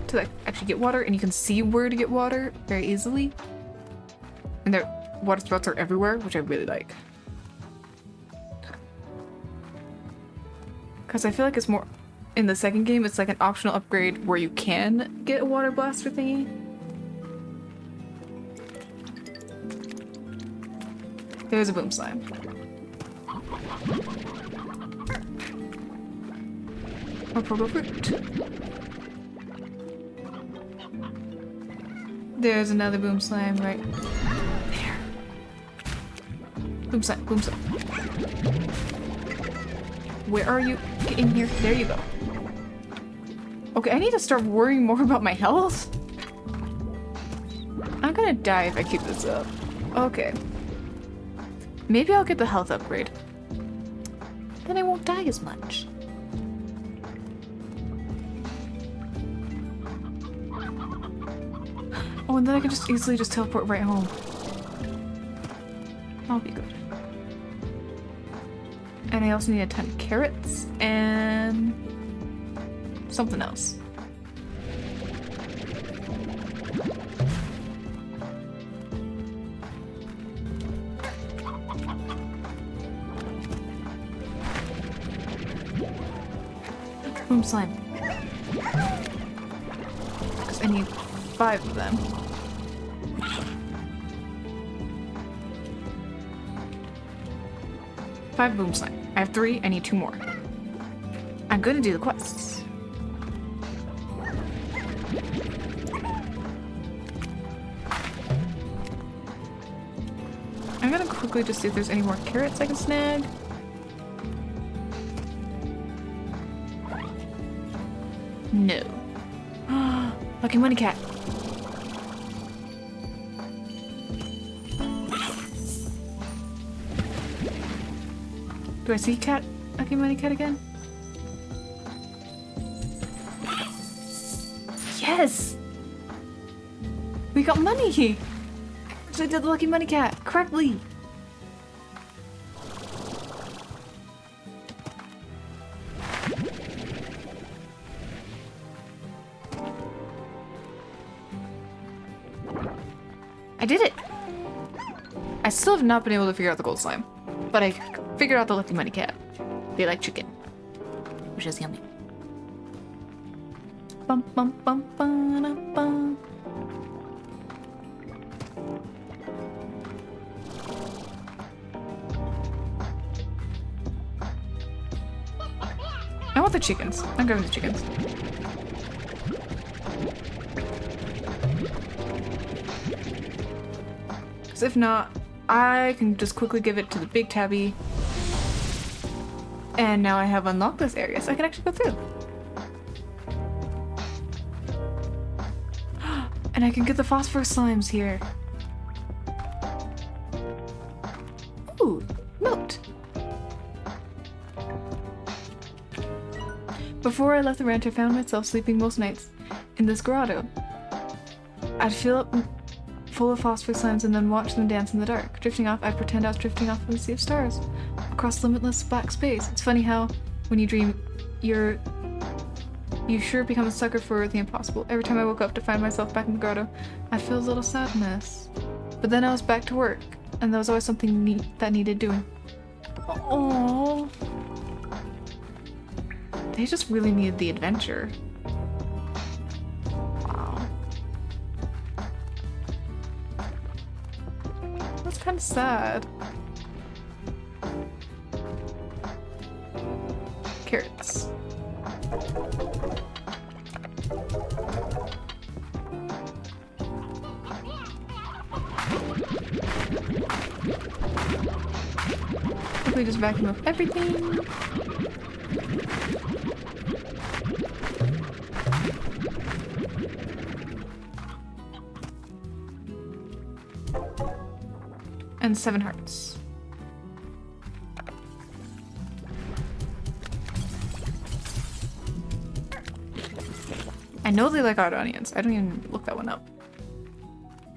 to like actually get water, and you can see where to get water very easily. And their water sprouts are everywhere, which I really like. Because I feel like it's more... In the second game, it's like an optional upgrade where you can get a water blaster thingy. There's a boom slime. Or purple fruit. There's another boom slime right there. Boom slime, boom slime. Where are you? Get in here. There you go. Okay, I need to start worrying more about my health. I'm gonna die if I keep this up. Okay. Maybe I'll get the health upgrade. Then I won't die as much. Oh, and then I can just easily just teleport right home. That'll be good. And I also need a ton of carrots and something else. Boom slime. Because I need 5 of them. Five boom slime. I have 3, I need 2 more. I'm gonna do the quests. I'm gonna quickly just see if there's any more carrots I can snag. No. Lucky money cat. Do I see cat? Lucky money cat again? Yes! We got money! So I did the lucky money cat correctly! I did it! I still have not been able to figure out the gold slime, but I figured out the lucky money cat. They like chicken, which is yummy. Bum bum bum bum bum. I want the chickens. I'm grabbing the chickens. Because if not, I can just quickly give it to the big tabby. And now I have unlocked this area, so I can actually go through. And I can get the phosphorus slimes here. Ooh, note. Before I left the ranch, I found myself sleeping most nights in this grotto. I'd fill up full of phosphorus slimes and then watch them dance in the dark. Drifting off, I'd pretend I was drifting off in the sea of stars, across limitless black space. It's funny how, when you dream, you sure become a sucker for the impossible. Every time I woke up to find myself back in the grotto, I'd feel a little sadness. But then I was back to work, and there was always something that needed doing. Oh, they just really needed the adventure. Wow. That's kind of sad. Carrots. Quickly just vacuum up everything. And 7 hearts. I know they like hot onions. I don't even look that one up.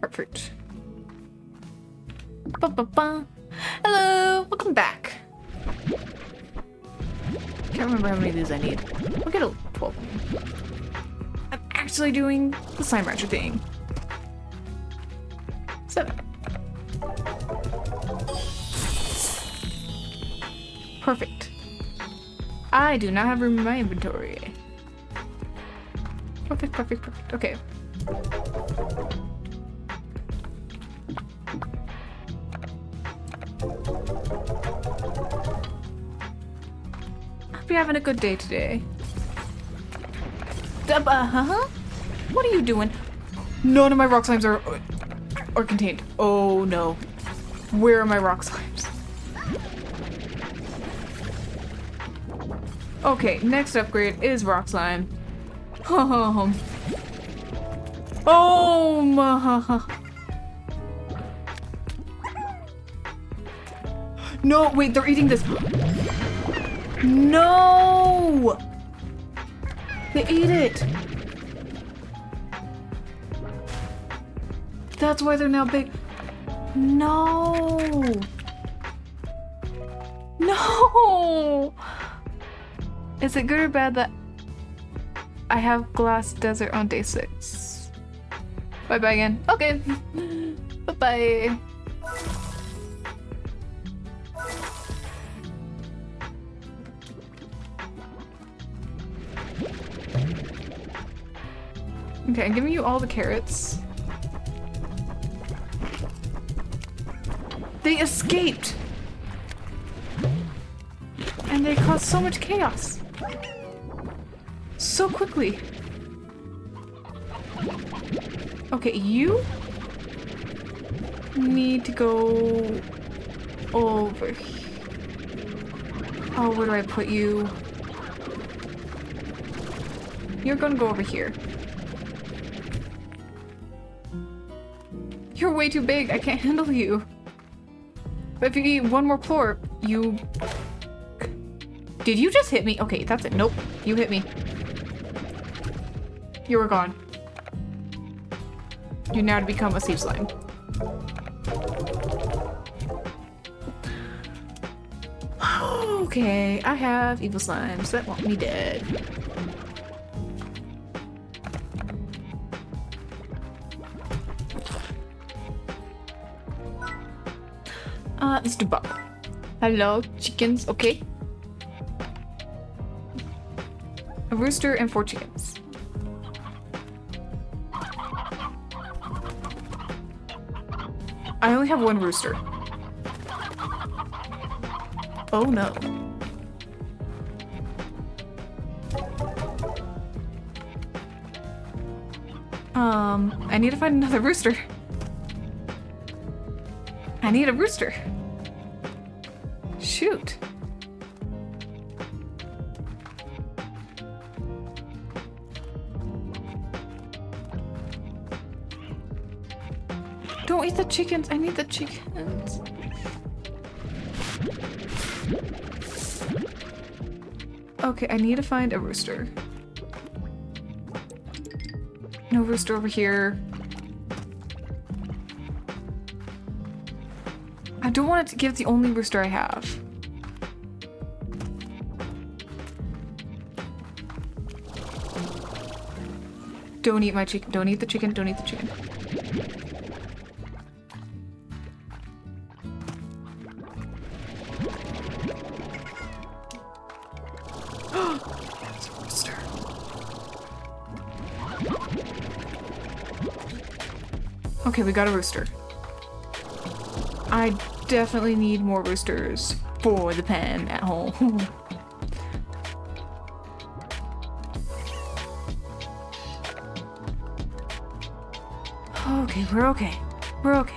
Heart fruit. Ba-ba-ba. Hello! Welcome back. Can't remember how many of these I need. We'll get a 12. I'm actually doing the slime rancher thing. 7. Perfect. I do not have room in my inventory. Perfect, perfect, perfect. Okay. Hope you're having a good day today. Huh? What are you doing? None of my rock slimes are contained. Oh no. Where are my rock slimes? Okay, next upgrade is rock slime. Oh my. No, wait, they're eating this. No! They ate it. That's why they're now big. No! No! Is it good or bad that I have glass desert on day 6? Bye-bye again. Okay. Bye-bye. Okay, I'm giving you all the carrots. They escaped! And they caused so much chaos. So quickly. Okay, you need to go over here. Oh, where do I put you? You're gonna go over here. You're way too big. I can't handle you. But if you eat one more plorp, you... Did you just hit me? Okay, that's it. Nope. You hit me. You were gone. you now to become a sea slime. Okay, I have evil slimes that want me dead. Let's do Bob. Hello, chickens, okay? A rooster and 4 chickens. I only have 1 rooster. Oh no. I need to find another rooster. I need a rooster. Shoot. Don't eat the chickens. I need the chickens. Okay, I need to find a rooster. No rooster over here. I don't want it to give the only rooster I have. Don't eat my chicken. Don't eat the chicken. Don't eat the chicken. It's a rooster. Okay, we got a rooster. I definitely need more roosters for the pen at home. Okay, we're okay. We're okay.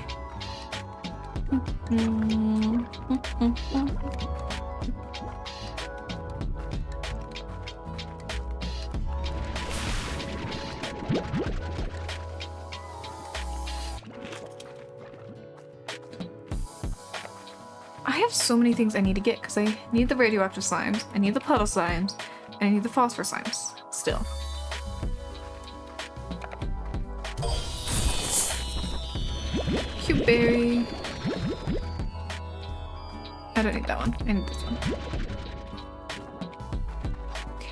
I have so many things I need to get because I need the radioactive slimes, I need the puddle slimes, and I need the phosphor slimes still. Cute berry. I don't need that one. I need this one. Okay.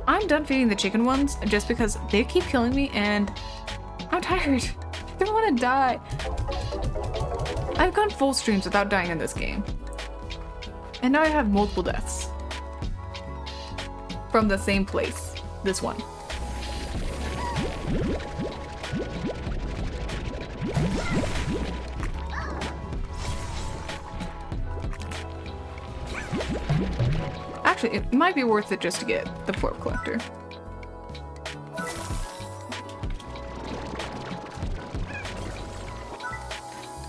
I'm done feeding the chicken ones just because they keep killing me and I'm tired. I don't want to die. I've gone full streams without dying in this game. And now I have multiple deaths. From the same place. This one. Actually, it might be worth it just to get the pork collector.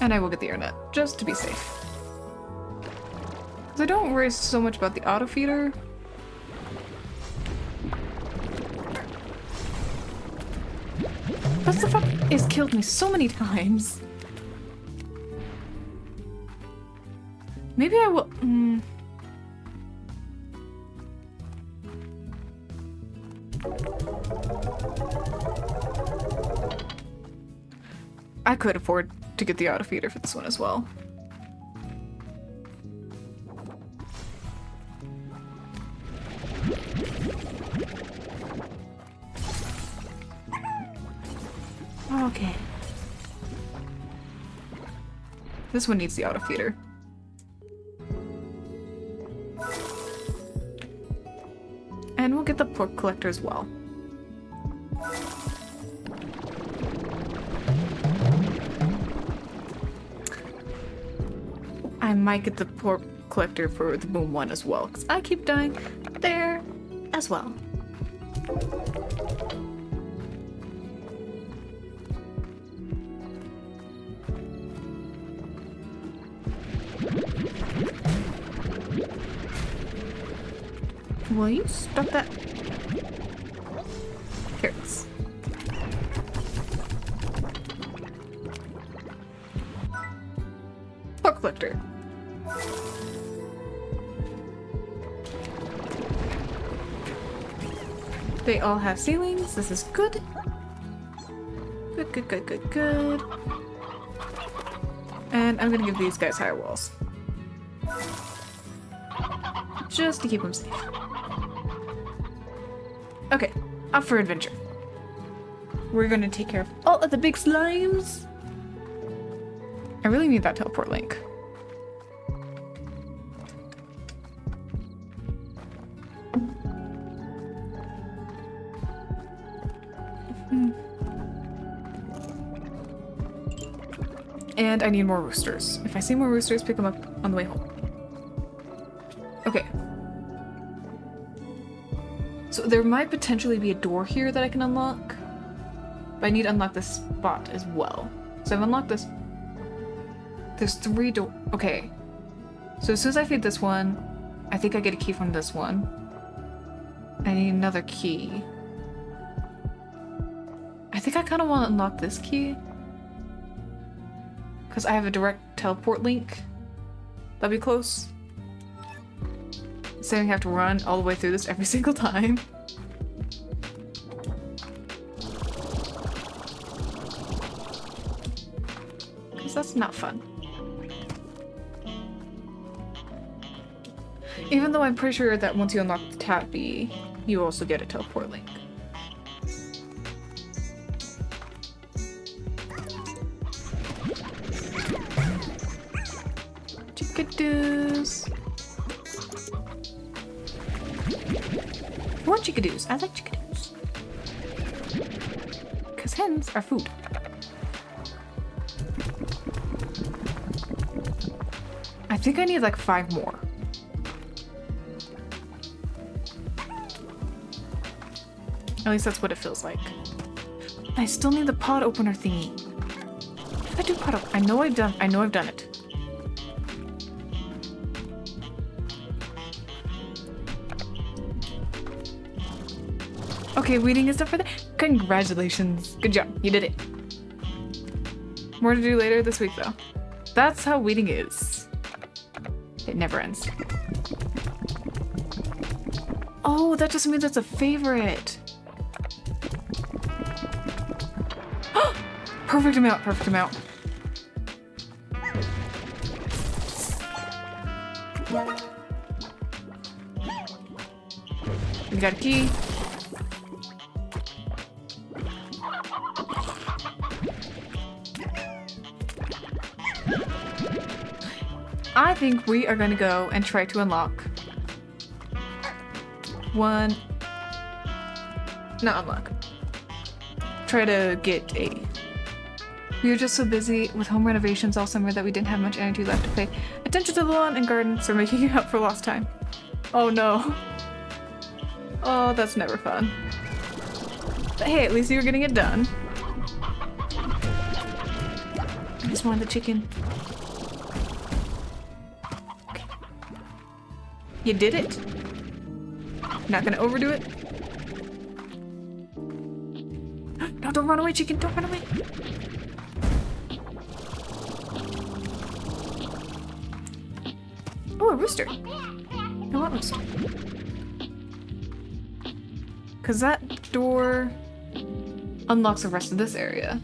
And I will get the air net, just to be safe. Because I don't worry so much about the auto feeder. What the fuck? It's killed me so many times. Maybe I will. I could afford to get the auto feeder for this one as well. Okay. This one needs the auto feeder. And we'll get the pork collector as well. I might get the pork collector for the boom one as well, because I keep dying there as well. Will you stop that? They all have ceilings. This is good. Good, good, good, good, good. And I'm gonna give these guys higher walls. Just to keep them safe. Okay, up for adventure. We're gonna take care of all of the big slimes. I really need that teleport link. And I need more roosters. If I see more roosters, pick them up on the way home. Okay. So there might potentially be a door here that I can unlock. But I need to unlock this spot as well. So I've unlocked this. There's 3 doors. Okay. So as soon as I feed this one, I think I get a key from this one. I need another key. I think I kind of want to unlock this key. Because I have a direct teleport link. That'd be close. So I have to run all the way through this every single time. Because that's not fun. Even though I'm pretty sure that once you unlock the Tabby, you also get a teleport link. Chickadoos. I want chickadoos. I like chickadoos. Because hens are food. I think I need like 5 more. At least that's what it feels like. I still need the pod opener thingy. If I do pod opener, I know I've done it. Okay, weeding is done for that. Congratulations. Good job. You did it. More to do later this week, though. That's how weeding is. It never ends. Oh, that just means it's a favorite. Perfect amount, perfect amount. We got a key. I think we are going to go and try to unlock one. Not unlock. Try to get a. We were just so busy with home renovations all summer that we didn't have much energy left to pay attention to the lawn and garden, so we're making it up for lost time. Oh no. Oh, that's never fun. But hey, at least you were getting it done. I just wanted the chicken. Okay. You did it. Not gonna overdo it. No, don't run away, chicken. Don't run away. Oh, a rooster. I want a rooster. Because that door unlocks the rest of this area.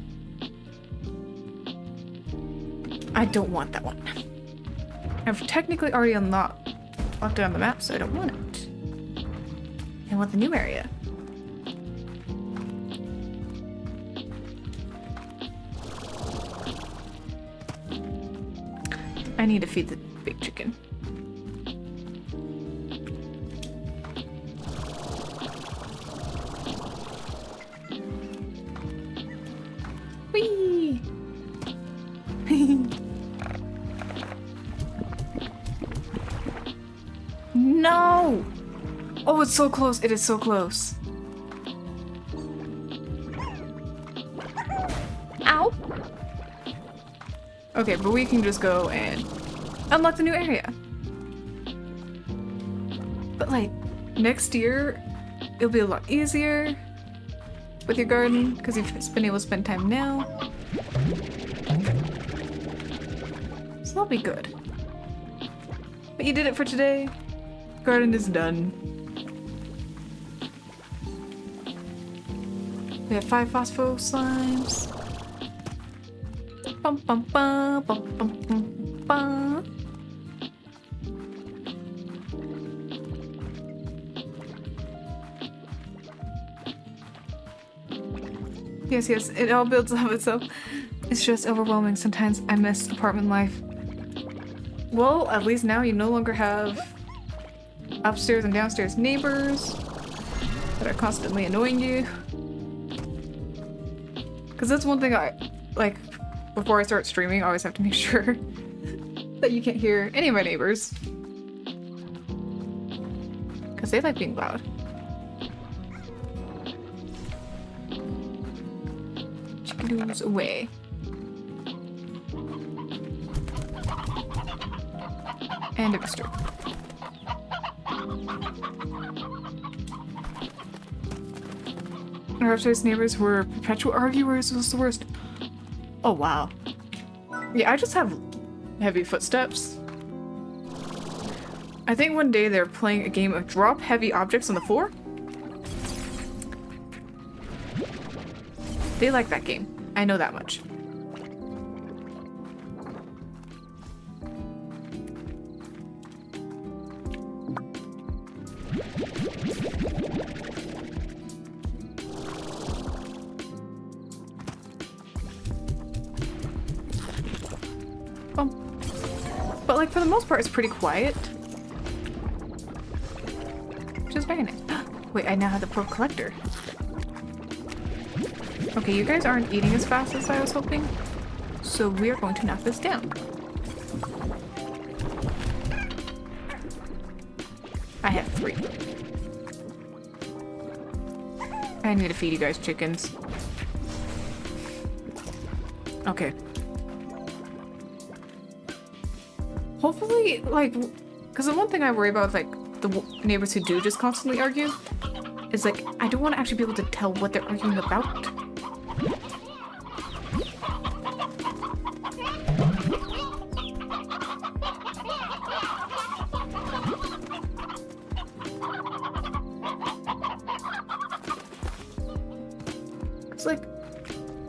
I don't want that one. I've technically already locked it on the map, so I don't want it. I want the new area. I need to feed the big chicken. Whee! No! Oh, it's so close. It is so close. Ow! Okay, but we can just go and unlock the new area. But like, next year, it'll be a lot easier with your garden, because you've been able to spend time now. So that'll be good. But you did it for today. Garden is done. We have 5 phospho slimes. Bum bum bum bum bum bum bum. Yes, yes, it all builds up itself. It's just overwhelming. Sometimes I miss apartment life. Well, at least now you no longer have upstairs and downstairs neighbors that are constantly annoying you. Because that's one thing I, like, before I start streaming, I always have to make sure that you can't hear any of my neighbors. Because they like being loud. Chickadoos away. And a rooster. Our upstairs neighbors were perpetual arguers. It was the worst. Oh, wow. Yeah, I just have heavy footsteps. I think one day they're playing a game of drop heavy objects on the floor. They like that game. I know that much. But like for the most part, it's pretty quiet. Which is very nice. Wait, I now have the Pro Collector. Okay, you guys aren't eating as fast as I was hoping. So we are going to knock this down. I have 3. I need to feed you guys chickens. Okay. Hopefully, like, because the one thing I worry about with, like, the neighbors who do just constantly argue is, like, I don't want to actually be able to tell what they're arguing about. It's like,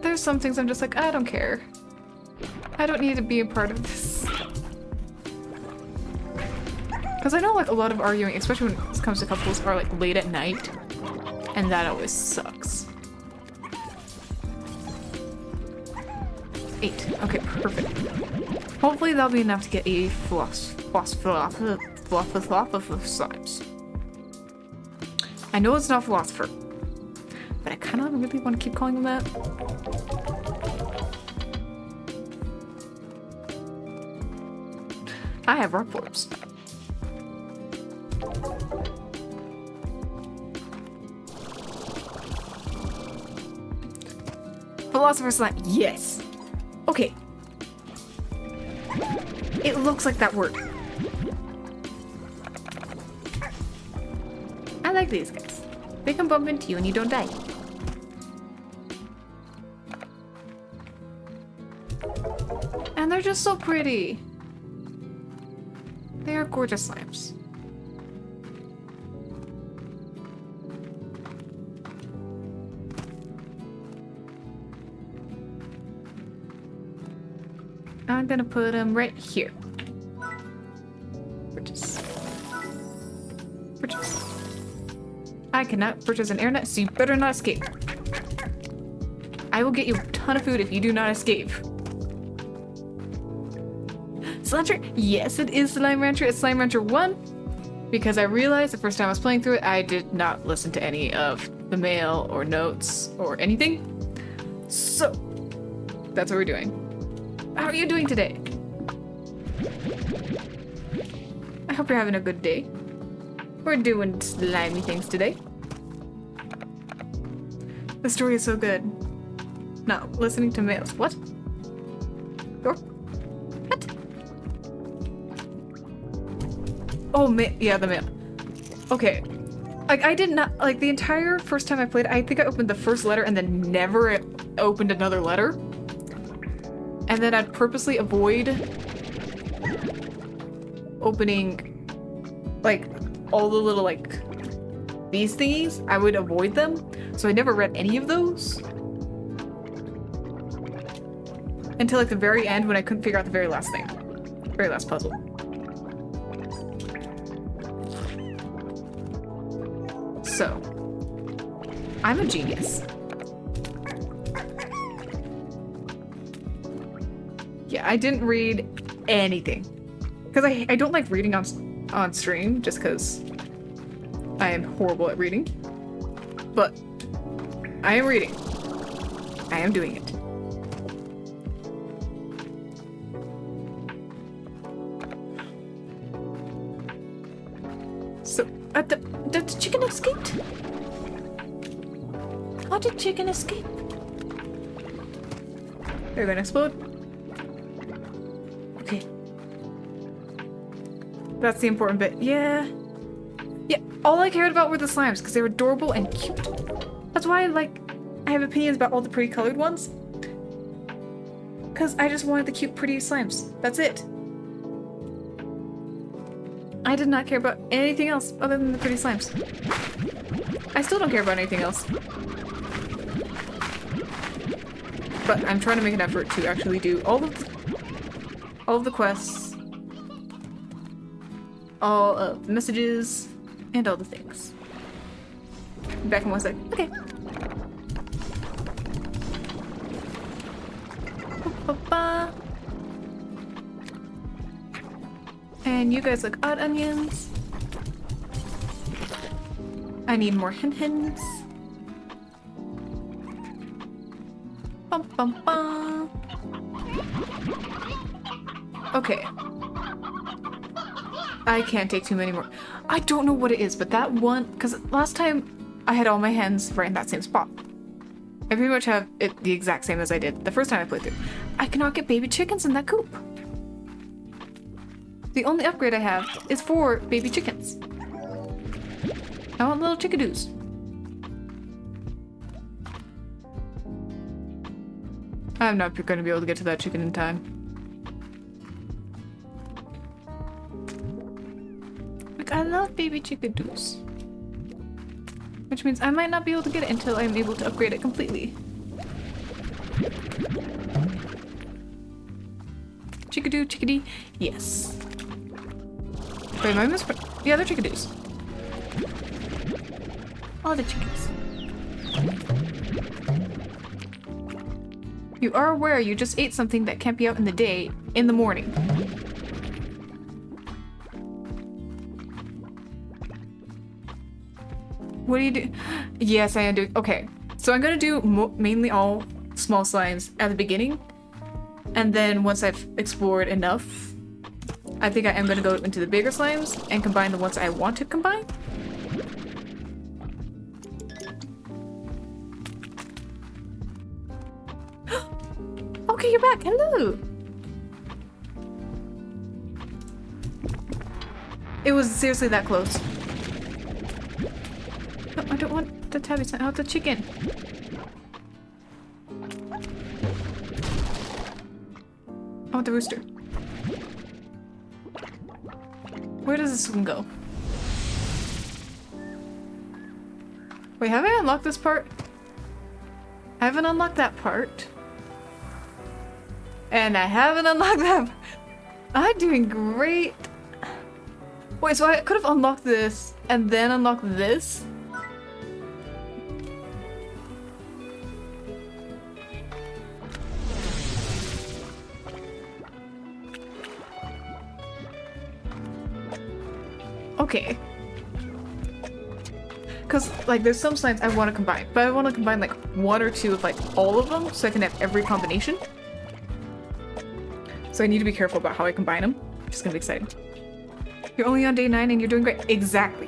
there's some things I'm just like, I don't care. I don't need to be a part of this. Because I know like a lot of arguing, especially when it comes to couples, are like late at night. And that always sucks. 8. Okay, perfect. Hopefully that'll be enough to get a slimes. I know it's not philosopher. But I kind of really want to keep calling them that. I have rock orbs. Philosopher slime. Yes. Okay. It looks like that worked. I like these guys. They can bump into you and you don't die. And they're just so pretty. They are gorgeous slimes. I'm gonna put them right here. Purchase. Purchase. I cannot purchase an airnet, so you better not escape. I will get you a ton of food if you do not escape. Slime Rancher? Yes, it is Slime Rancher. It's Slime Rancher 1. Because I realized the first time I was playing through it, I did not listen to any of the mail or notes or anything. So, that's what we're doing. How are you doing today? I hope you're having a good day. We're doing slimy things today. The story is so good. Not listening to mails. What? What? Oh, yeah, the mail. Okay. Like, I did not, like, the entire first time I played, I think I opened the first letter and then never opened another letter. And then I'd purposely avoid opening like all the little like these thingies, I would avoid them. So I never read any of those until like the very end when I couldn't figure out the very last thing. Very last puzzle. So, I'm a genius. Yeah, I didn't read anything. Because I don't like reading on stream, just because I am horrible at reading. But I am reading. I am doing it. So, the chicken escaped? How did chicken escape? They're gonna explode. Okay. That's the important bit. Yeah. Yeah, all I cared about were the slimes, because they were adorable and cute. That's why, I have opinions about all the pretty colored ones. Because I just wanted the cute, pretty slimes. That's it. I did not care about anything else other than the pretty slimes. I still don't care about anything else. But I'm trying to make an effort to actually do all of the quests, all of the messages, and all the things. Back in 1 sec. Okay. Ba-ba-ba. And you guys look odd onions. I need more hen-hens. Bum bum bum. Okay. I can't take too many more. I don't know what it is, but that one, because last time I had all my hens right in that same spot. I pretty much have it the exact same as I did the first time I played through. I cannot get baby chickens in that coop. The only upgrade I have is for baby chickens. I want little chickadoos. I'm not going to be able to get to that chicken in time. Like, I love baby chickadoos. Which means I might not be able to get it until I'm able to upgrade it completely. Chickadoo, chickadee, yes. Wait, am I the other chickadoos? All the chickens. You are aware you just ate something that can't be out in the day, in the morning. What do you do? Yes, I am doing. Okay, so I'm gonna do mainly all small slimes at the beginning, and then once I've explored enough, I think I am gonna go into the bigger slimes and combine the ones I want to combine. Okay, you're back. Hello. It was seriously that close. No, I don't want the tabby sign. I want the chicken. I want the rooster. Where does this one go? Wait, have I unlocked this part? I haven't unlocked that part. And I haven't unlocked that. I'm doing great. Wait, so I could have unlocked this and then unlocked this? Okay. Because, there's some slimes I want to combine, but I want to combine, one or two of, all of them so I can have every combination. So I need to be careful about how I combine them, which is going to be exciting. You're only on day 9 and you're doing great. Exactly.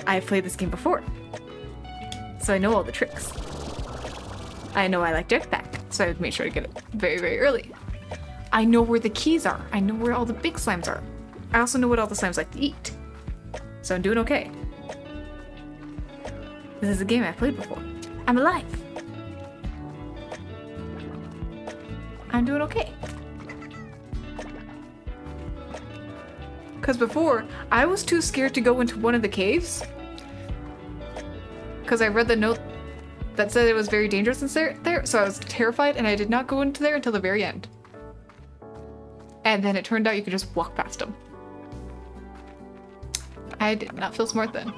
I've played this game before. So I know all the tricks. I know I like jetpack, so I would make sure to get it very, very early. I know where the keys are. I know where all the big slimes are. I also know what all the slimes like to eat. So I'm doing okay. This is a game I've played before. I'm alive. I'm doing okay. Because before, I was too scared to go into one of the caves. Because I read the note that said it was very dangerous in there, so I was terrified and I did not go into there until the very end. And then it turned out you could just walk past them. I did not feel smart then.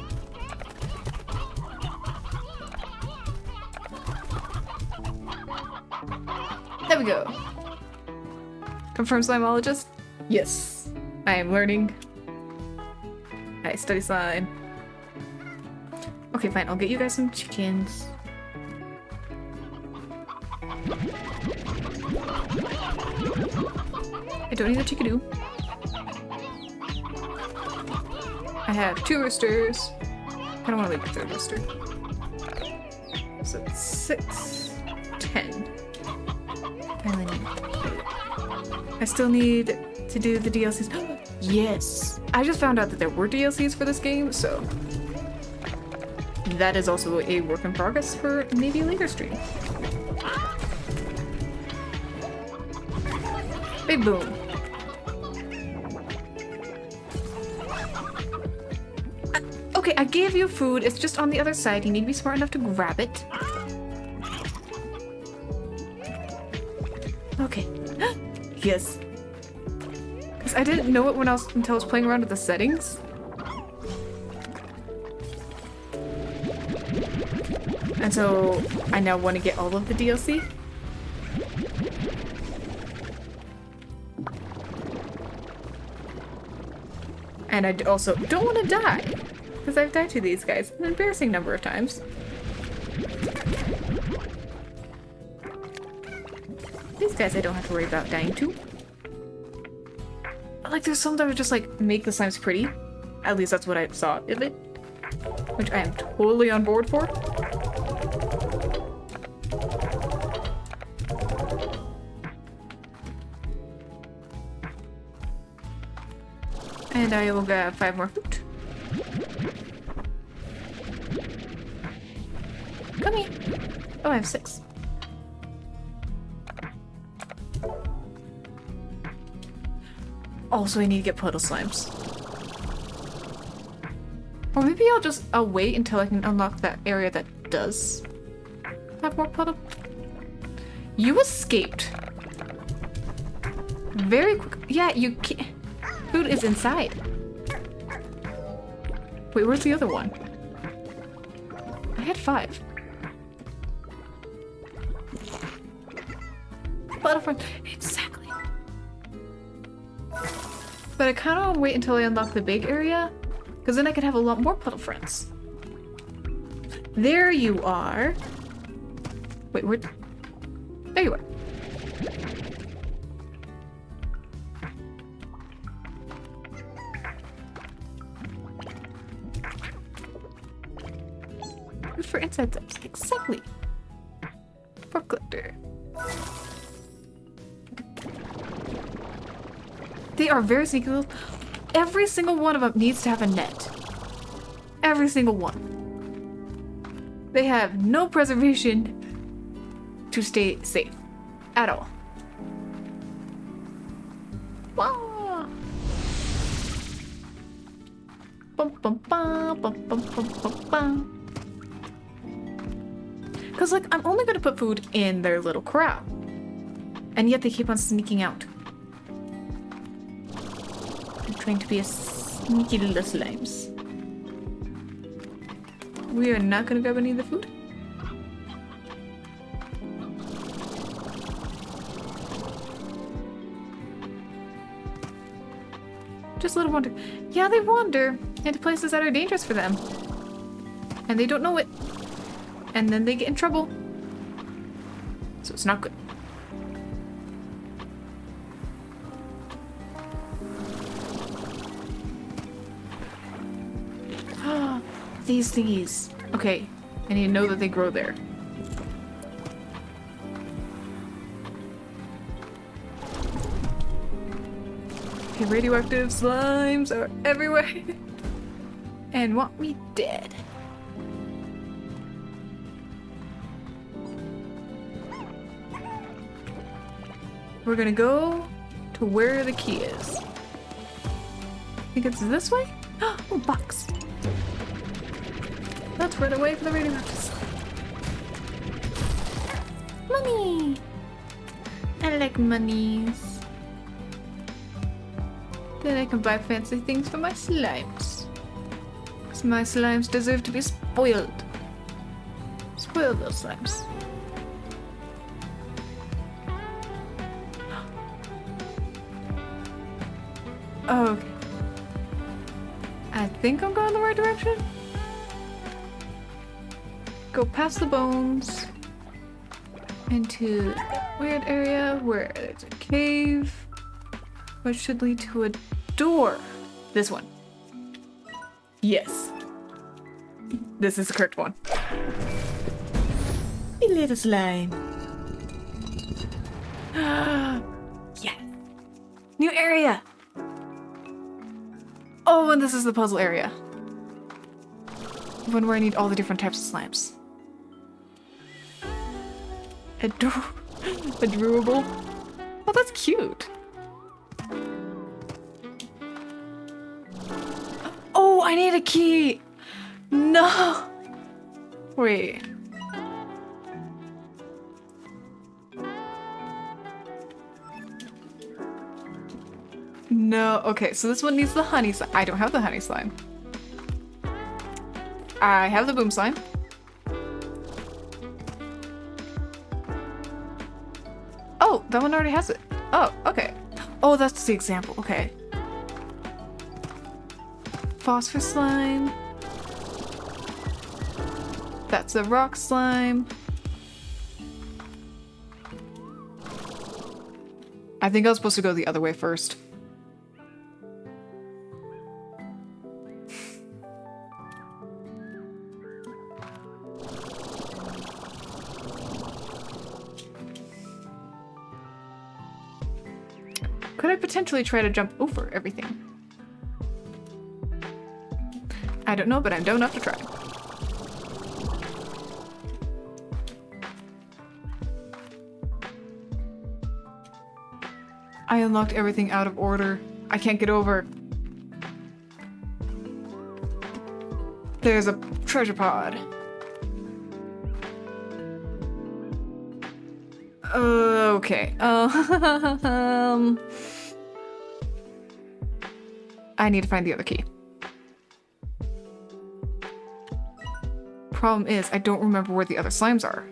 There we go. Confirmed slimeologist? Yes. I am learning. I study slime. Okay, fine. I'll get you guys some chickens. I don't need a chickadoo. I have 2 roosters. I don't want to leave the 3rd rooster. So it's 6, 10. I only need 8. I still need to do the DLCs. Yes! I just found out that there were DLCs for this game, so that is also a work in progress for maybe a later stream. Big boom. Okay, I gave you food. It's just on the other side. You need to be smart enough to grab it. Okay. Yes. Because I didn't know it until I was playing around with the settings. And so I now want to get all of the DLC. And I also don't want to die, because I've died to these guys an embarrassing number of times. These guys I don't have to worry about dying to. Like, there's some that would just, like, make the slimes pretty. At least that's what I saw of it. Which I am totally on board for. And I will grab 5 more food. Come here. Oh, I have 6. Also, I need to get puddle slimes. Or maybe I'll wait until I can unlock that area that does have more puddle. You escaped. Very quick. Yeah, you can't. Food is inside. Wait, where's the other one? I had 5. Butterfly. Exactly. But I kind of want to wait until I unlock the big area, because then I could have a lot more puddle friends. There you are. Wait, where? There you are. Good for inside steps. Exactly. Pork collector. They are very sneaky little. Every single one of them needs to have a net. Every single one. They have no preservation to stay safe at all. Wah! Bum bum bum bum bum bum bum bum. Because, like, I'm only gonna put food in their little corral. And yet they keep on sneaking out. I'm trying to be a sneaky little slimes. We are not gonna grab any of the food. Just let them wander. Yeah, they wander into places that are dangerous for them. And they don't know it. And then they get in trouble. So it's not good. These thingies. Okay, I need to know that they grow there. Okay, radioactive slimes are everywhere. And want me dead. We're gonna go to where the key is. think it's this way? Oh, box. Let's run away from the radioactive slime. Money! I like monies. Then I can buy fancy things for my slimes. Because my slimes deserve to be spoiled. Spoil those slimes. Okay. I think I'm going the right direction. Go past the bones into a weird area where there's a cave, which should lead to a door. This one. Yes. This is the correct one. A little slime. Yeah. New area. Oh, and this is the puzzle area. One where I need all the different types of slimes. Adorable. Oh, that's cute. Oh, I need a key. No. Wait. No. Okay, so this one needs the honey slime. I don't have the honey slime. I have the boom slime. Oh, that one already has it. Oh, okay. Oh, that's the example. Okay. Phosphor slime. That's a rock slime. I think I was supposed to go the other way first. Could I potentially try to jump over everything? I don't know, but I'm dumb enough to try. I unlocked everything out of order. I can't get over. There's a treasure pod. Okay. I need to find the other key. Problem is, I don't remember where the other slimes are.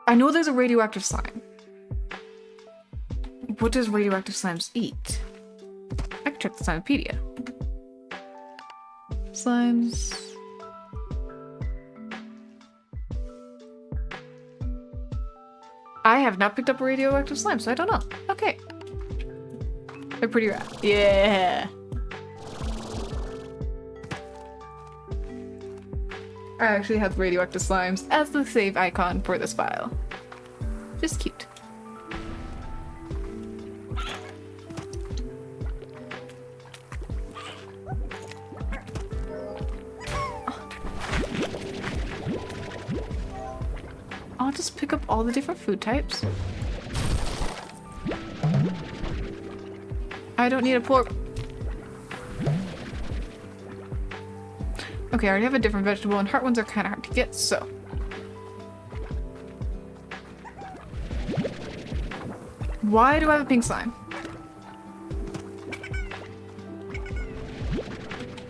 I know there's a radioactive slime. What does radioactive slimes eat? I can check the Slimepedia. Slimes... I have not picked up a radioactive slime, so I don't know. Okay. They're pretty rad. Yeah. I actually have radioactive slimes as the save icon for this file. Just cute. I'll just pick up all the different food types. I don't need a pork. Okay, I already have a different vegetable, and heart ones are kind of hard to get, so. Why do I have a pink slime?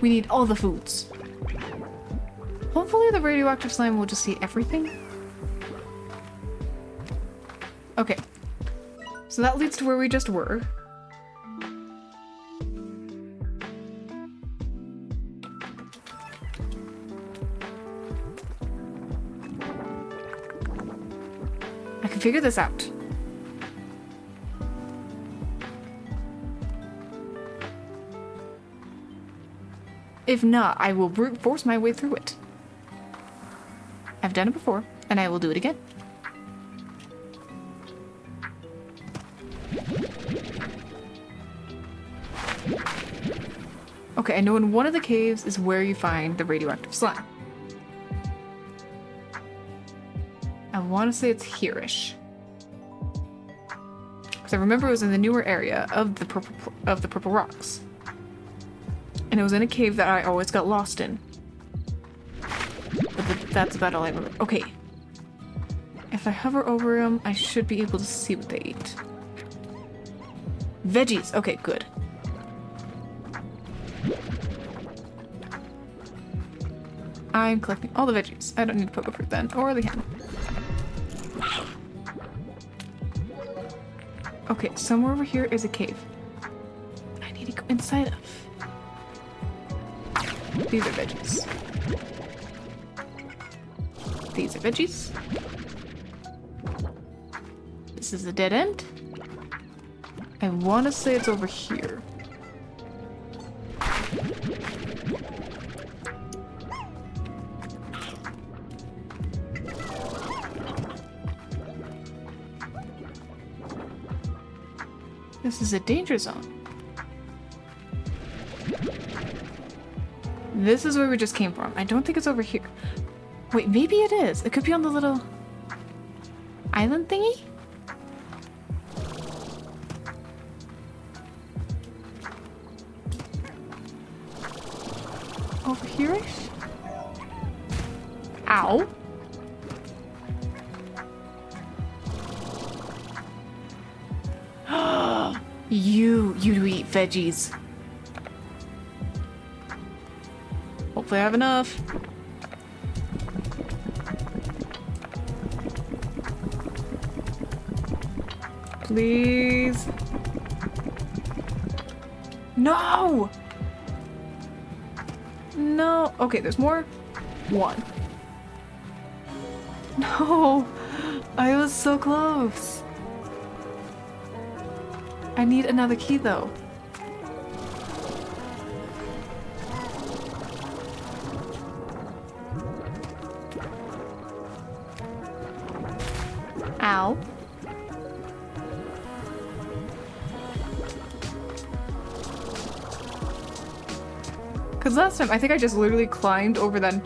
We need all the foods. Hopefully the radioactive slime will just see everything. Okay. So that leads to where we just were. I can figure this out. If not, I will brute force my way through it. I've done it before, and I will do it again. Okay, I know in one of the caves is where you find the radioactive slime. I want to say it's here-ish. Because I remember it was in the newer area of the purple rocks. And it was in a cave that I always got lost in. But that's about all I remember. Okay. If I hover over them, I should be able to see what they eat. Veggies. Okay, good. I'm collecting all the veggies. I don't need pogo fruit then, or the hen. Okay, somewhere over here is a cave. I need to go inside of. These are veggies. These are veggies. This is a dead end. I want to say it's over here. This is a danger zone. This is where we just came from. I don't think it's over here. Wait, maybe it is. It could be on the little island thingy? Over here-ish? Ow. You eat veggies. Hopefully I have enough. Please. No! No. Okay, there's more. One. No! I was so close. I need another key though. Ow. Because last time, I think I just literally climbed over that.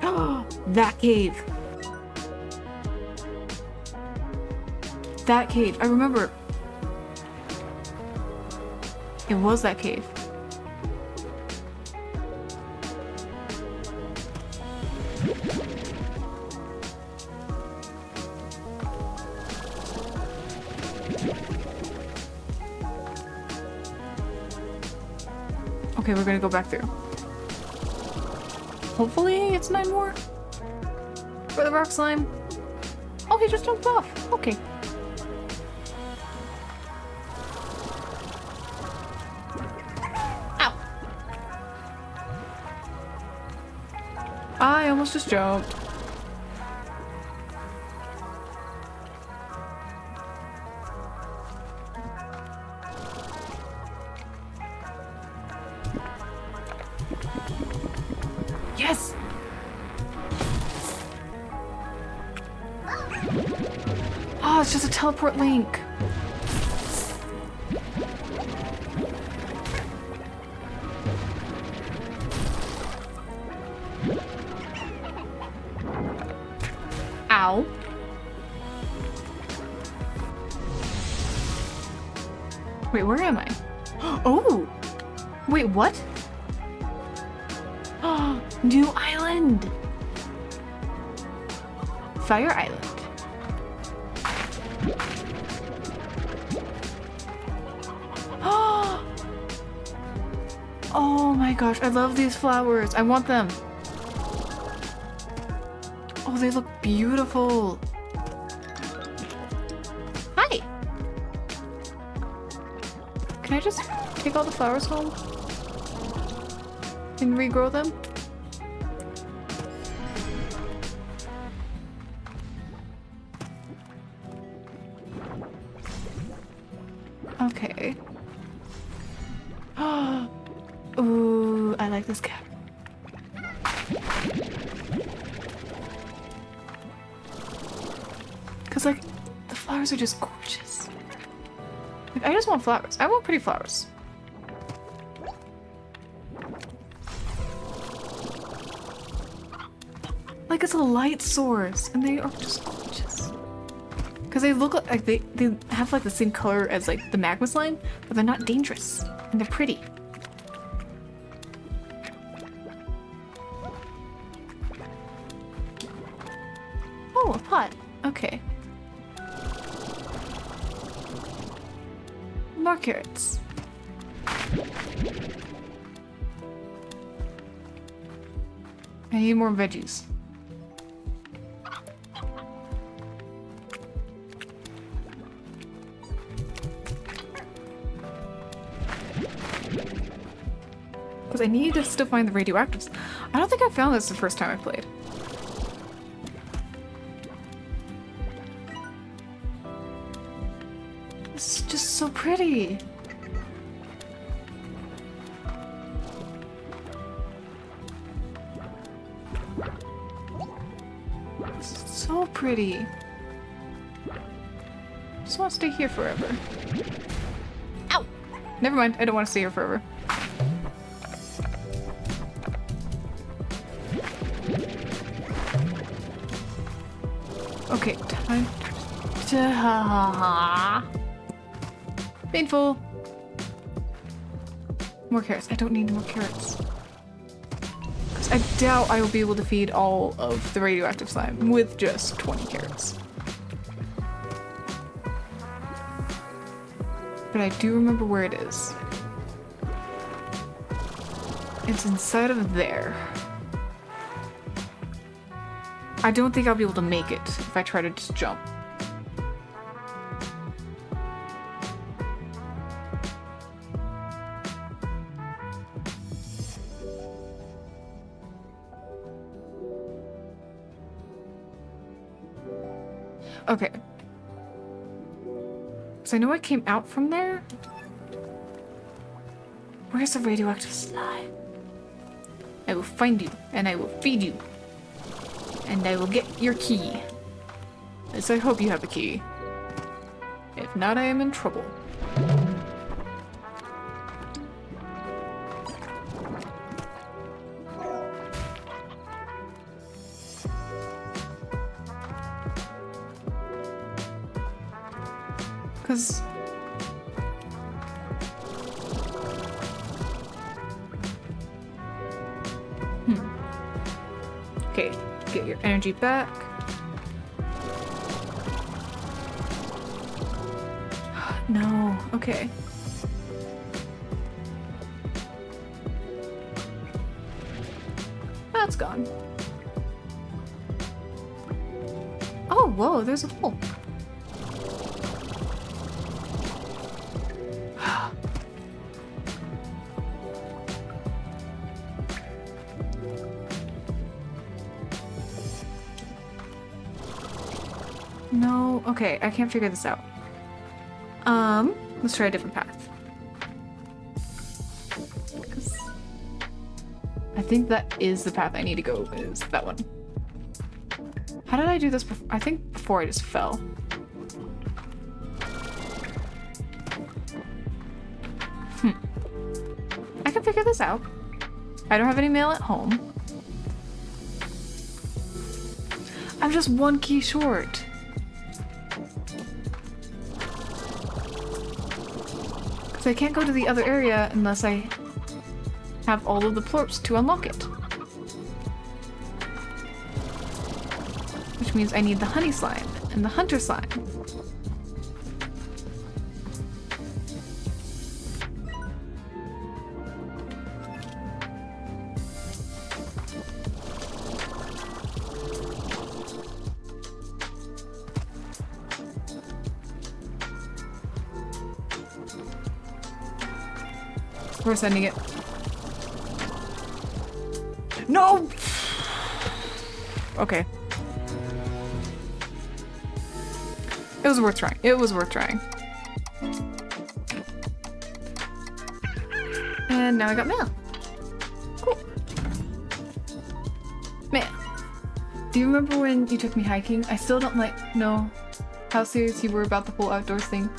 That cave. That cave. I remember. It was that cave. Okay, we're gonna go back through. Hopefully it's 9 more for the rock slime. Oh, he just jumped off. Okay. Ow. I almost just jumped. Yes! Oh, it's just a teleport link. Ow. Wait, where am I? Oh! Wait, what? New island! Fire Island. Oh my gosh, I love these flowers. I want them. Oh, they look beautiful. Hi! Can I just take all the flowers home? And regrow them? Okay. Ooh, I like this cap. Cause like, the flowers are just gorgeous. Like, I just want flowers. I want pretty flowers. Like, it's a light source, and they are just gorgeous. Because they look like they have like the same color as like the magma slime, but they're not dangerous and they're pretty. Oh, a pot. Okay. More carrots. I need more veggies. Because I need to still find the radioactives. I don't think I found this the first time I played. This is just so pretty. This is so pretty. Just want to stay here forever. Ow! Never mind, I don't want to stay here forever. Okay, time to painful. More carrots. I don't need more carrots. Because I doubt I will be able to feed all of the radioactive slime with just 20 carrots. But I do remember where it is. It's inside of there. I don't think I'll be able to make it if I try to just jump. Okay. So I know I came out from there. Where's the radioactive slime? I will find you, and I will feed you. And I will get your key. So I hope you have a key. If not, I am in trouble. Because... Okay. Get your energy back. No, okay. That's gone. Oh, whoa, there's a hole. No, okay, I can't figure this out. Let's try a different path. 'Cause I think that is the path I need to go, is that one. How did I do this before? I think before I just fell. I can figure this out. I don't have any mail at home. I'm just one key short. So I can't go to the other area unless I have all of the plorps to unlock it. Which means I need the honey slime and the hunter slime. We're sending it. No! Okay. It was worth trying. It was worth trying. And now I got mail. Cool. Man. Do you remember when you took me hiking? I still don't know how serious you were about the whole outdoors thing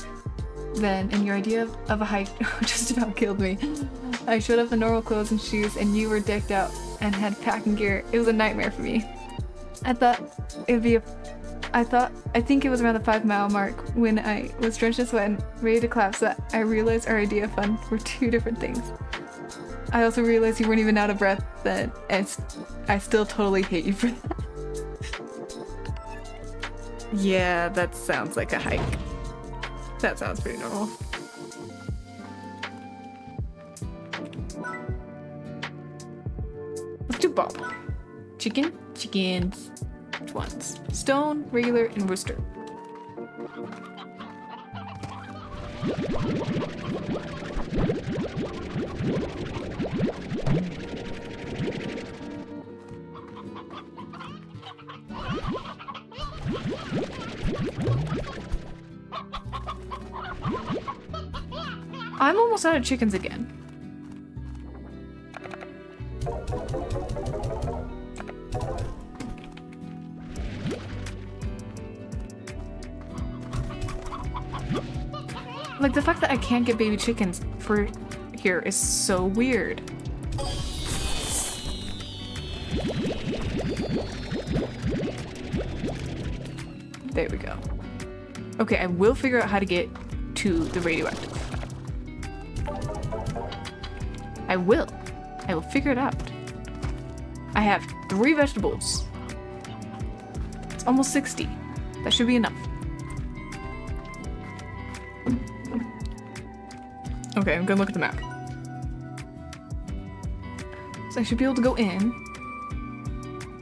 then, and your idea of a hike just about killed me. I showed up in normal clothes and shoes, and you were decked out and had packing gear. It was a nightmare for me. I thought it would be I think it was around the 5-mile mark when I was drenched in sweat and ready to collapse that I realized our idea of fun were two different things. I also realized you weren't even out of breath then, and I still totally hate you for that. Yeah, that sounds like a hike. That sounds pretty normal. Let's do Bob. Chicken, chickens, which ones? Stone, regular, and rooster. I'm almost out of chickens again. Like, the fact that I can't get baby chickens for here is so weird. There we go. Okay, I will figure out how to get to the radioactive. I will figure it out. I have 3 vegetables. It's almost 60. That should be enough. Okay, I'm gonna look at the map. So I should be able to go in.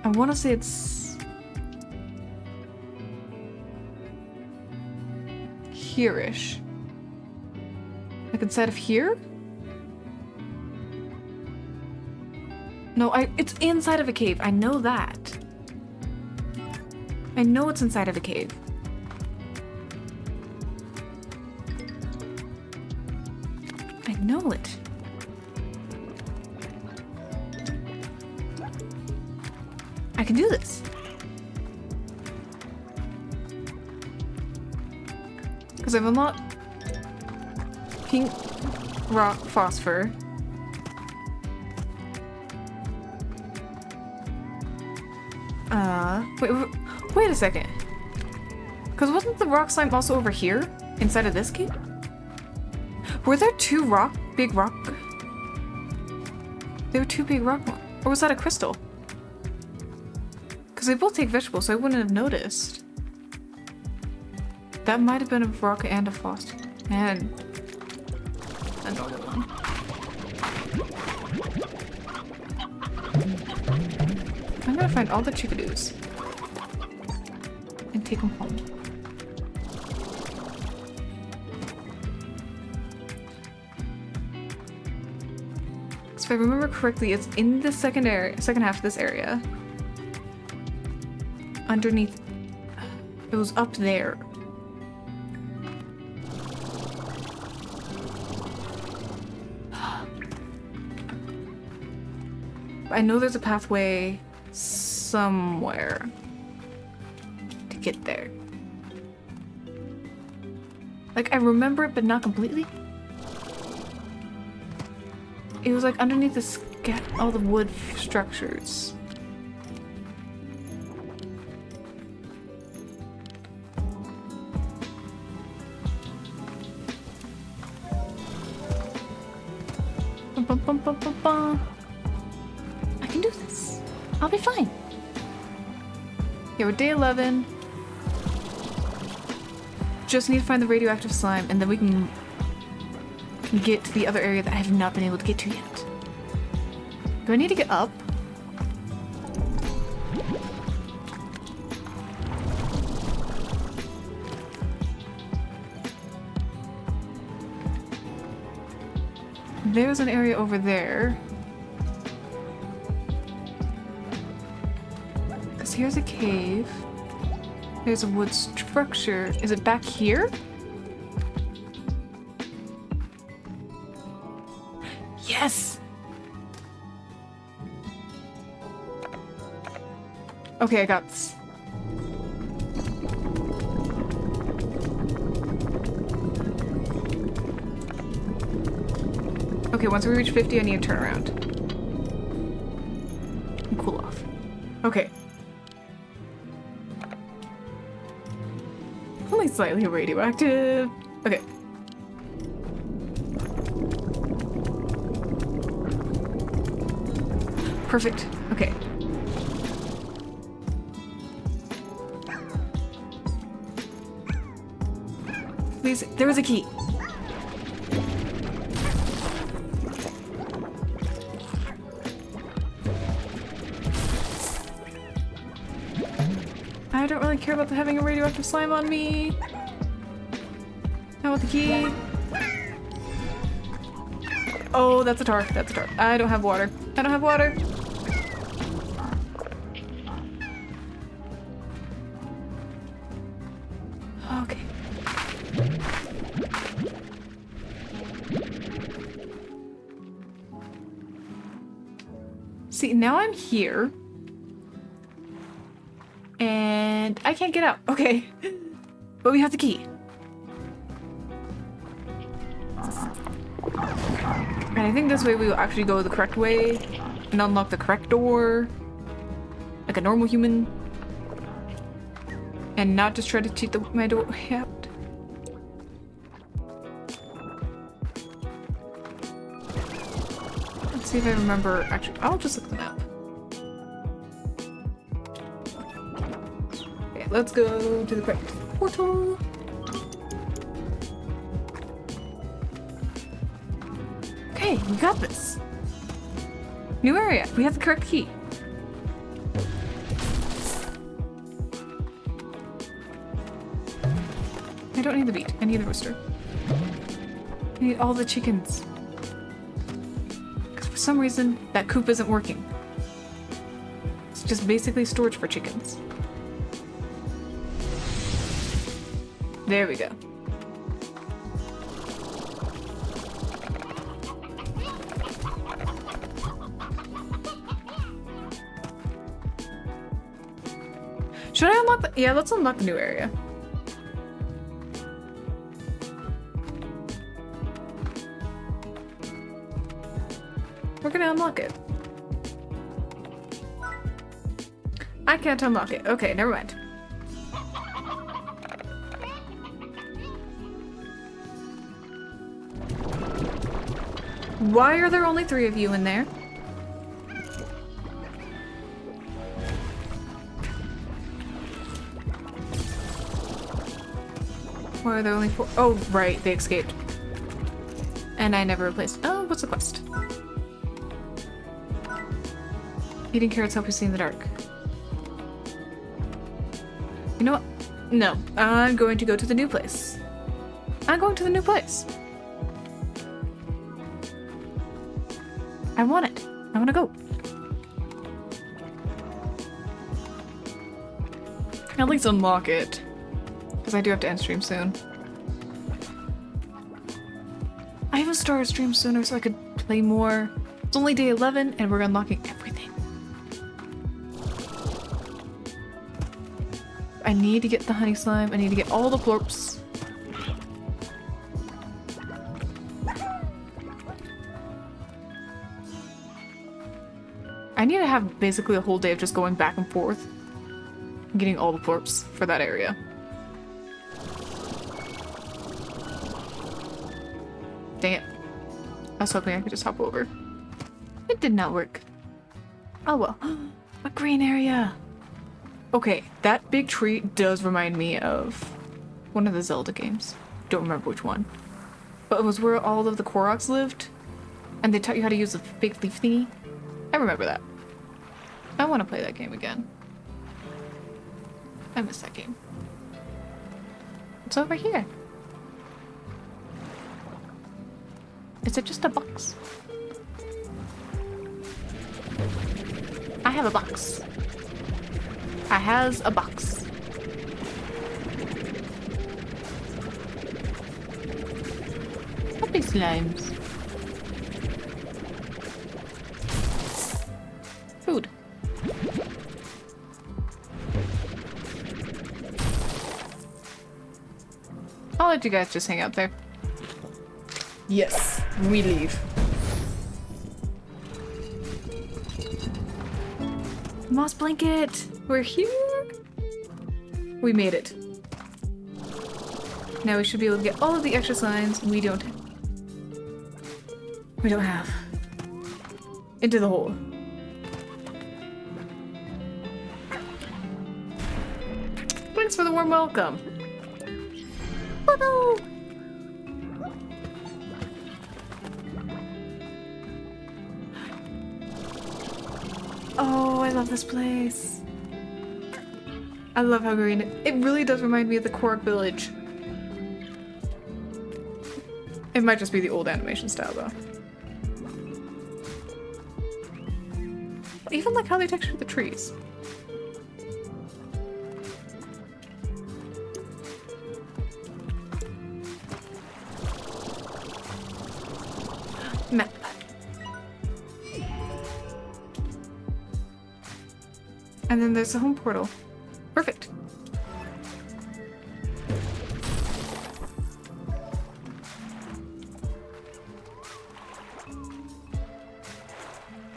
I want to say it's here-ish. Like inside of here? No, it's inside of a cave. I know that. I know it's inside of a cave. I know it. I can do this. Because I've unlocked pink rock phosphor. Wait a second. Because wasn't the rock slime also over here? Inside of this cave? Were there 2 big rock? There were 2 big rock ones. Or was that a crystal? Because they both take vegetables, so I wouldn't have noticed. That might have been a rock and a phosphor. And a normal one. I'm gonna find all the chickadoos and take them home. So if I remember correctly, it's in the second half of this area. Underneath, it was up there. I know there's a pathway somewhere to get there. Like, I remember it, but not completely. It was like underneath all the wood structures. Bum, bum, bum, bum, bum, bum. I can do this. I'll be fine. Yeah, we're day 11. Just need to find the radioactive slime, and then we can get to the other area that I have not been able to get to yet. Do I need to get up? There's an area over there. Because here's a cave. There's a wood structure. Is it back here? Yes! Okay, I got this. Okay, once we reach 50, I need to turn around. And cool off. Okay. slightly radioactive. Okay. Perfect. Okay. Please, there was a key. I don't really care about having a radioactive slime on me. How about the key? Oh, that's a tar. That's a tar. I don't have water. I don't have water. Okay. See, now I'm here. And I can't get out. Okay. But we have the key. And I think this way we will actually go the correct way and unlock the correct door. Like a normal human. And not just try to cheat my door way out. Let's see if I remember. Actually, I'll just look the map. Okay, let's go to the correct portal. Okay, we got this. New area. We have the correct key. I don't need the beet. I need the rooster. I need all the chickens. Because for some reason, that coop isn't working. It's just basically storage for chickens. There we go. Should I unlock the— yeah, let's unlock the new area. We're gonna unlock it. I can't unlock it. Okay, never mind. Why are there only 3 of you in there? Why are there only 4? Oh, right, they escaped. And I never replaced— oh, what's the quest? Eating carrots help you see in the dark. You know what? No, I'm going to go to the new place. I'm going to the new place. I want it. I want to go. At least unlock it. Because I do have to end stream soon. I haven't started stream sooner so I could play more. It's only day 11 and we're unlocking everything. I need to get the honey slime. I need to get all the plorps. I need to have basically a whole day of just going back and forth and getting all the plorps for that area. Dang it. I was hoping I could just hop over. It did not work. Oh well. A green area! Okay, that big tree does remind me of one of the Zelda games. Don't remember which one. But it was where all of the Koroks lived. And they taught you how to use the big leaf thingy. I remember that. I want to play that game again. I miss that game. What's over here? Is it just a box? I have a box. I has a box. Happy slimes. Food. I'll let you guys just hang out there. Yes, we leave. Moss blanket! We're here! We made it. Now we should be able to get all of the extra signs we don't have. Into the hole. Thanks for the warm welcome. Oh no! Oh, I love this place. I love how green it really does remind me of the Korok village. It might just be the old animation style though. I even like how they texture the trees. Map. And then there's the home portal. Perfect.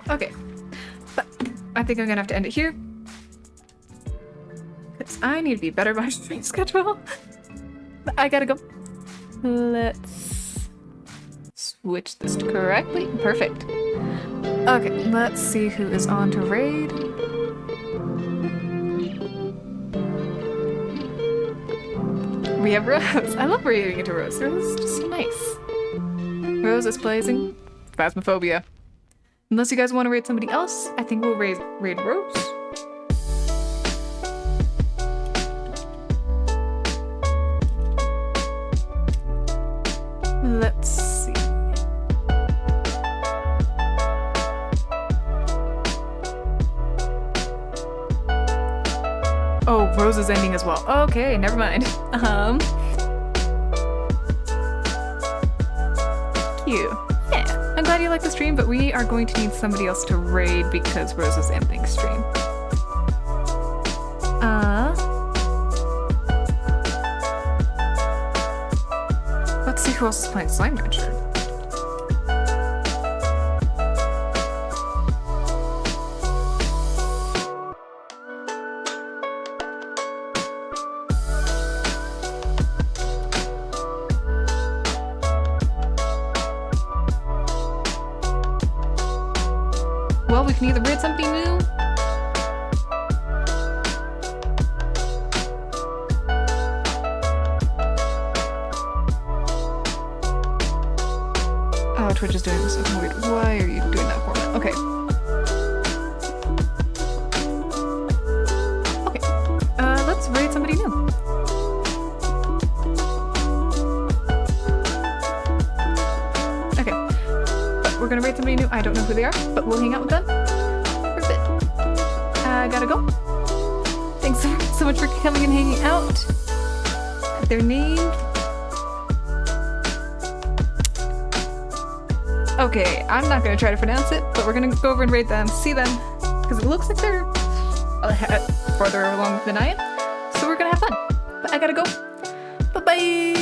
Okay. But I think I'm gonna have to end it here. Because I need to be better about my stream schedule. But I gotta go. Let's switch this to correctly. Perfect. Okay, let's see who is on to raid. We have Rose. I love raiding into Rose. Rose is just so nice. Rose is blazing Phasmophobia. Unless you guys want to raid somebody else, I think we'll raid Rose. Let's see. Oh, Rose is ending as well. Okay, never mind. Thank you. Yeah, I'm glad you like the stream, but we are going to need somebody else to raid because Rose is ending stream. Let's see who else is playing Slime Rancher. Well, we can either raid somebody new. Oh, Twitch is doing this. Weird. Why are you doing that format? Okay. Okay. Let's raid somebody new. Okay. But we're gonna raid somebody new. I don't know who they are, but we'll hang out with them for a bit. I gotta go. Thanks so much for coming and hanging out. Their name. Okay, I'm not gonna try to pronounce it, but we're gonna go over and rate them, see them, because it looks like they're farther along than I am. So we're gonna have fun. But I gotta go. Bye-bye!